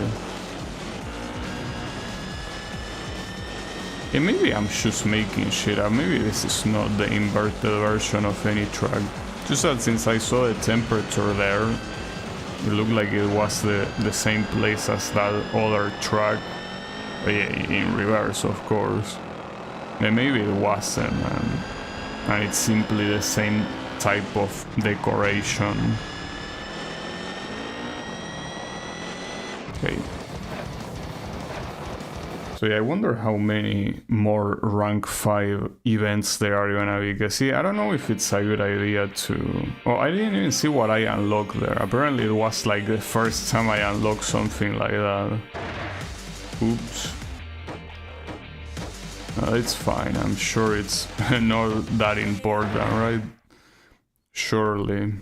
Yeah, maybe I'm just making shit up. Maybe this is not the inverted version of any track. Just that since I saw the temperature there, it looked like it was the same place as that other track. But yeah, in reverse, of course. And maybe it wasn't, and it's simply the same type of decoration. Okay. So yeah, I wonder how many more rank 5 events there are gonna be, because see, I don't know if it's a good idea to... Oh, I didn't even see what I unlocked there. Apparently it was like the first time I unlocked something like that. Oops. It's fine, I'm sure it's not that important, right? Surely.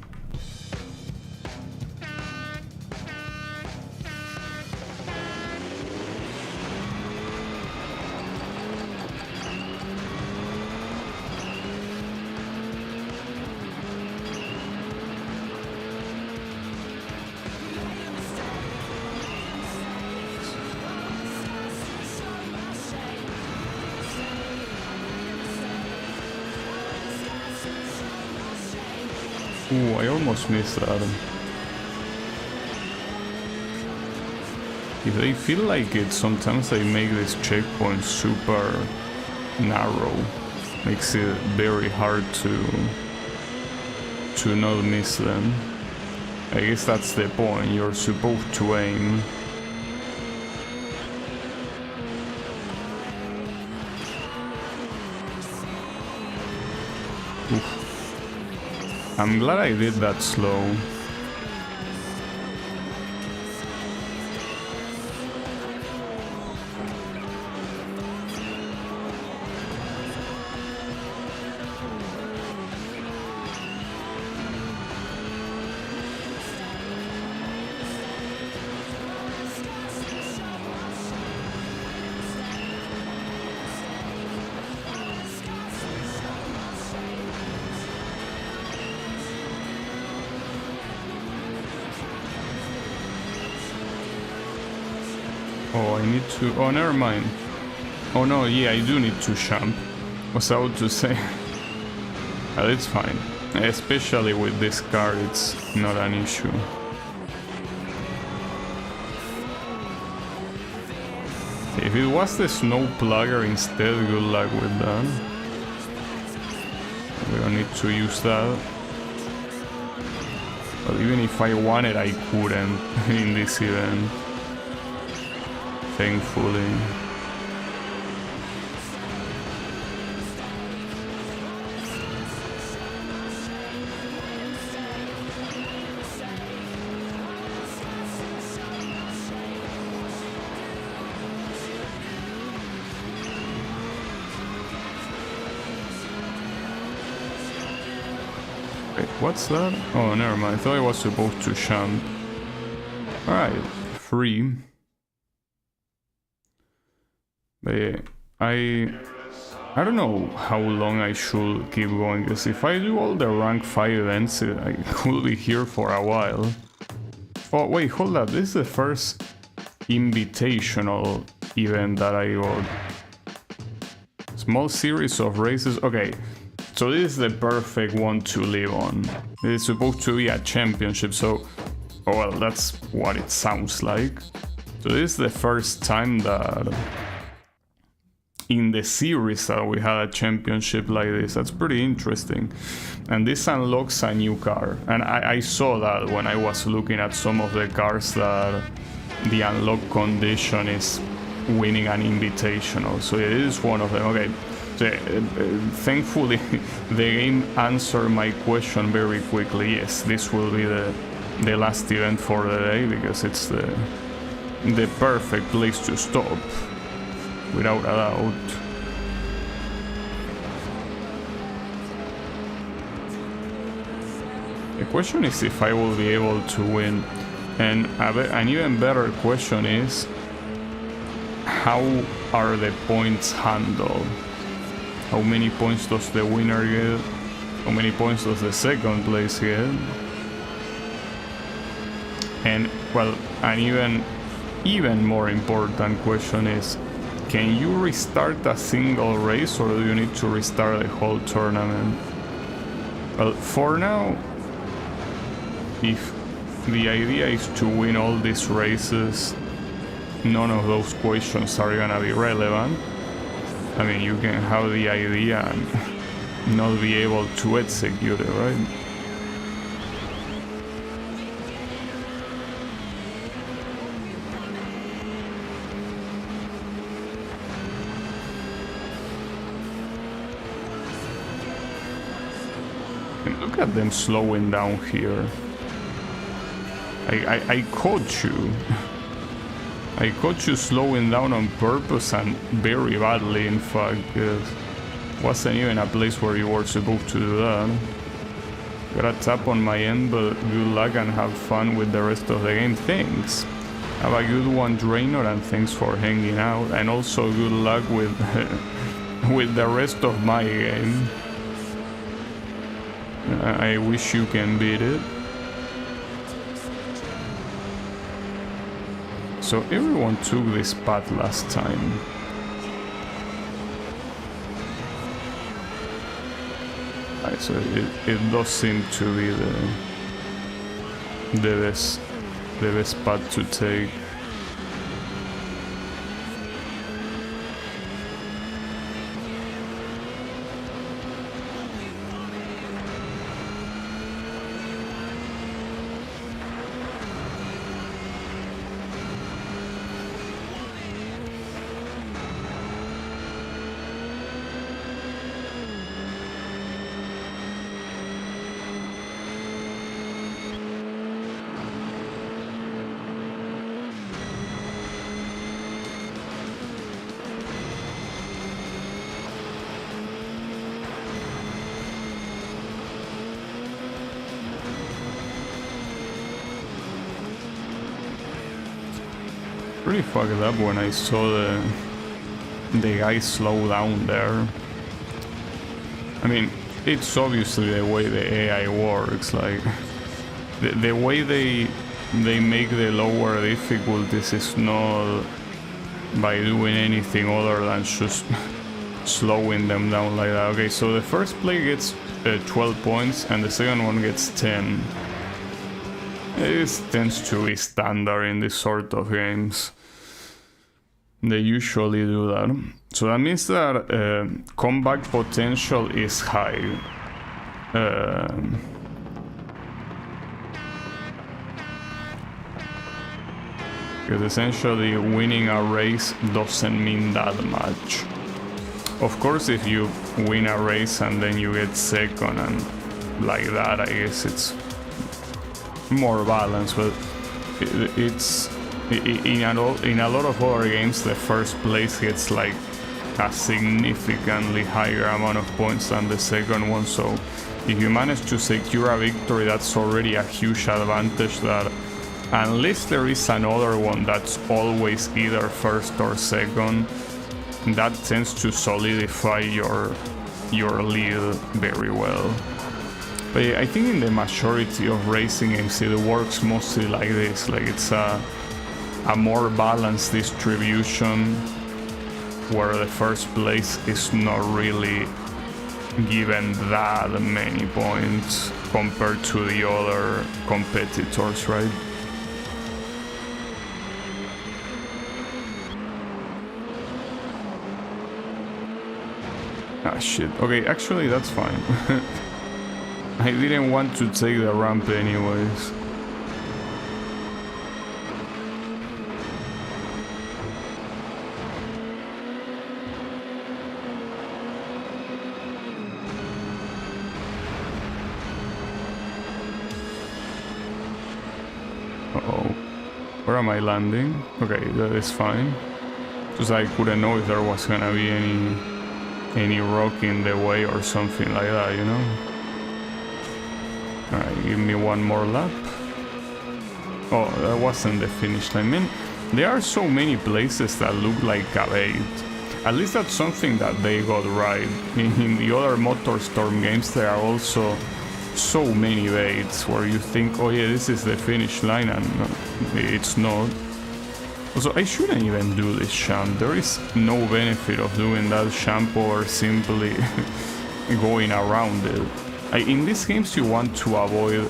Ooh, I almost missed that. If they feel like it, sometimes they make this checkpoint super narrow. Makes it very hard to not miss them. I guess that's the point, you're supposed to aim. Oof. I'm glad I did that slow. Oh, I need to... Oh, never mind. Oh no, yeah, I do need to jump. Was about to say. But it's fine. Especially with this car, it's not an issue. If it was the snow plugger instead, good luck with that. We don't need to use that. But even if I wanted, I couldn't in this event. Thankfully. Wait, what's that? Oh, never mind. I thought I was supposed to jump. Alright, 3. But yeah, I don't know how long I should keep going, because if I do all the rank 5 events, I could be here for a while. Oh wait, hold up, this is the first invitational event that I got. Small series of races, okay. So this is the perfect one to live on. It's supposed to be a championship, so Oh, well, that's what it sounds like. So this is the first time that in the series that we had a championship like this. That's pretty interesting. And this unlocks a new car. And I saw that when I was looking at some of the cars, that the unlock condition is winning an invitational. So it is one of them. Okay. So, thankfully, the game answered my question very quickly. Yes, this will be the last event for the day, because it's the perfect place to stop, without a doubt. The question is if I will be able to win, and an even better question is, how are the points handled? How many points does the winner get? How many points does the second place get? And, well, an even more important question is, can you restart a single race, or do you need to restart the whole tournament? Well, for now, if the idea is to win all these races, none of those questions are gonna be relevant. I mean, you can have the idea and not be able to execute it, right? And look at them slowing down here. I caught you. I caught you slowing down on purpose, and very badly, in fact. It wasn't even a place where you were supposed to do that. Got a tap on my end, but good luck and have fun with the rest of the game. Thanks. Have a good one, Draenor, and thanks for hanging out. And also good luck with with the rest of my game. I wish you can beat it. So everyone took this path last time. Right, so it does seem to be the best path to take. Pretty fucked up when I saw the guy slow down there. I mean, it's obviously the way the AI works. Like the way they make the lower difficulties is not by doing anything other than just slowing them down like that. Okay, so the first play gets 12 points and the second one gets 10. It tends to be standard in this sort of games. They usually do that. So that means that comeback potential is high. Because essentially winning a race doesn't mean that much. Of course, if you win a race and then you get second and like that, I guess it's more balanced, but it's in a lot of other games the first place gets like a significantly higher amount of points than the second one. So if you manage to secure a victory, that's already a huge advantage, that unless there is another one that's always either first or second, that tends to solidify your lead very well. But I think in the majority of racing games it works mostly like this, like it's a more balanced distribution where the first place is not really given that many points compared to the other competitors, right? Ah, shit. Okay, actually, that's fine. I didn't want to take the ramp anyways. Uh-oh. Where am I landing? Okay, that is fine. Just I couldn't know if there was gonna be any rock in the way or something like that, you know? Alright, give me one more lap. Oh, that wasn't the finish line. Man, there are so many places that look like a bait. At least that's something that they got right. In the other MotorStorm games, there are also so many baits where you think, oh yeah, this is the finish line, and it's not. Also, I shouldn't even do this champ. There is no benefit of doing that champ or simply going around it. In these games, you want to avoid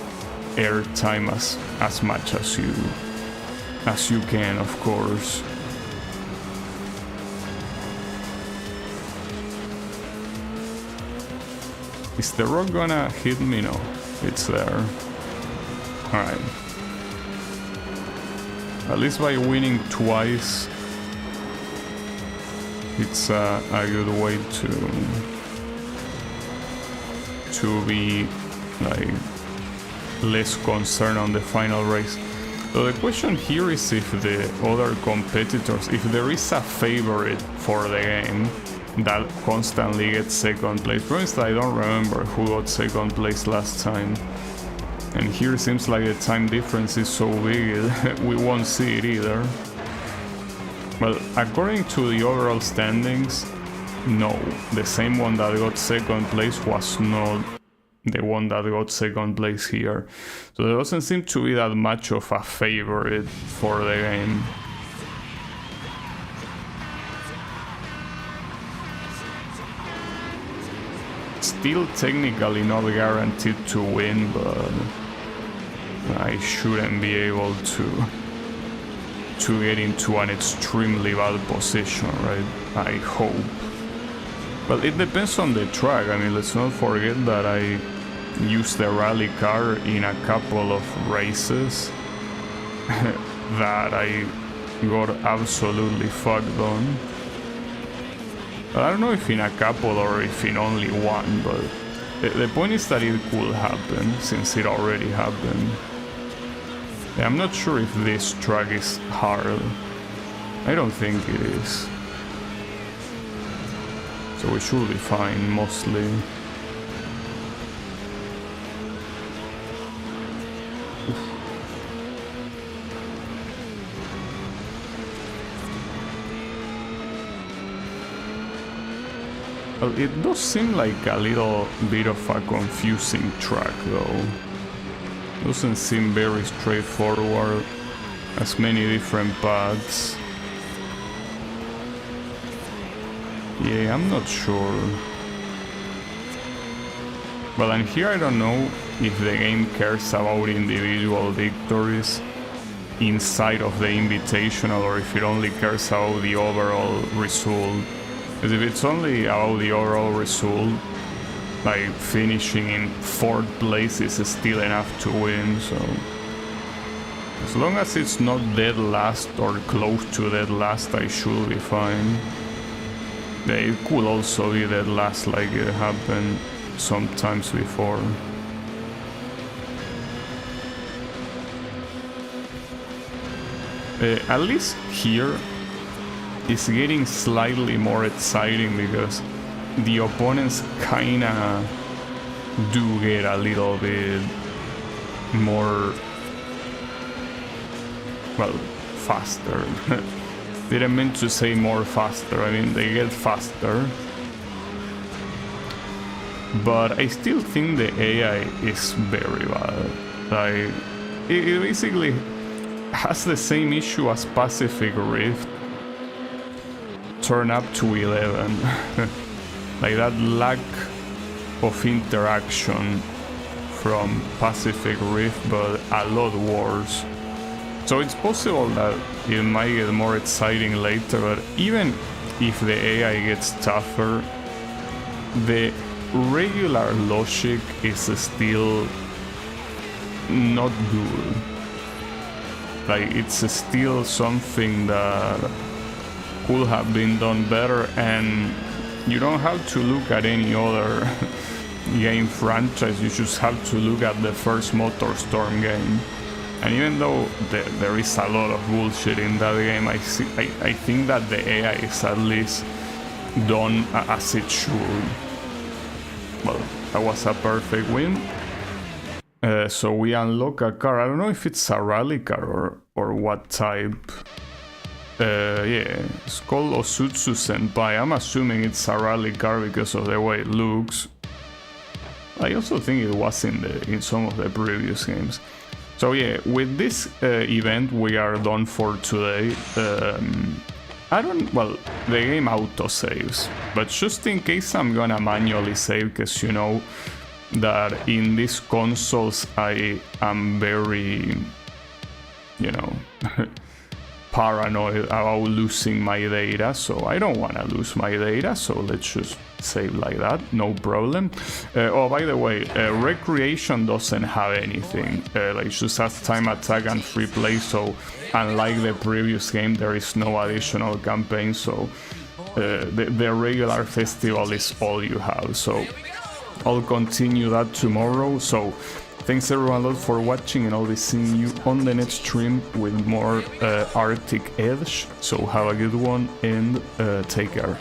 airtime as much as you can, of course. Is the rock gonna hit me? No, it's there. Alright. At least by winning twice, it's a good way to be like less concerned on the final race. So the question here is if the other competitors, if there is a favorite for the game that constantly gets second place. For instance, I don't remember who got second place last time. And here it seems like the time difference is so big, we won't see it either. Well, according to the overall standings, no. The same one that got second place was not the one that got second place here. So there doesn't seem to be that much of a favorite for the game. Still technically not guaranteed to win, but I shouldn't be able to get into an extremely bad position, right? I hope. But it depends on the track. I mean, let's not forget that I used the rally car in a couple of races that I got absolutely fucked on. I don't know if in a couple or if in only one, but the point is that it could happen, since it already happened. Yeah, I'm not sure if this track is hard. I don't think it is. So we should be fine, mostly. Well, it does seem like a little bit of a confusing track, though. Doesn't seem very straightforward. Has many different paths. Yeah, I'm not sure. Well, and here I don't know if the game cares about individual victories inside of the invitational or if it only cares about the overall result. Because if it's only about the overall result, like finishing in 4th place is still enough to win, so as long as it's not dead last or close to dead last, I should be fine. Yeah, it could also be dead last like it happened sometimes before. At least here it's getting slightly more exciting because the opponents kinda do get a little bit more, well, faster. Didn't mean to say more faster, I mean they get faster. But I still think the AI is very bad. Like, it basically has the same issue as Pacific Rift turn up to 11. Like that lack of interaction from Pacific Rift, but a lot worse. So it's possible that it might get more exciting later, but even if the AI gets tougher, the regular logic is still not good. Like, it's still something that could have been done better, and you don't have to look at any other game franchise, you just have to look at the first MotorStorm game. And even though there is a lot of bullshit in that game, I think that the AI is at least done as it should. Well, that was a perfect win. So we unlock a car. I don't know if it's a rally car or what type. Yeah, it's called Osutsu Senpai. I'm assuming it's a rally car because of the way it looks. I also think it was in some of the previous games. So yeah, with this event we are done for today. Well, the game auto-saves, but just in case I'm gonna manually save, because you know that in these consoles I am very, you know, paranoid about losing my data, so I don't want to lose my data, so let's just save like that, no problem. Oh, by the way, Recreation doesn't have anything, like just has time attack and free play, so unlike the previous game there is no additional campaign, so the regular festival is all you have, so I'll continue that tomorrow. So thanks everyone a lot for watching, and I'll be seeing you on the next stream with more Arctic Edge. So have a good one and take care.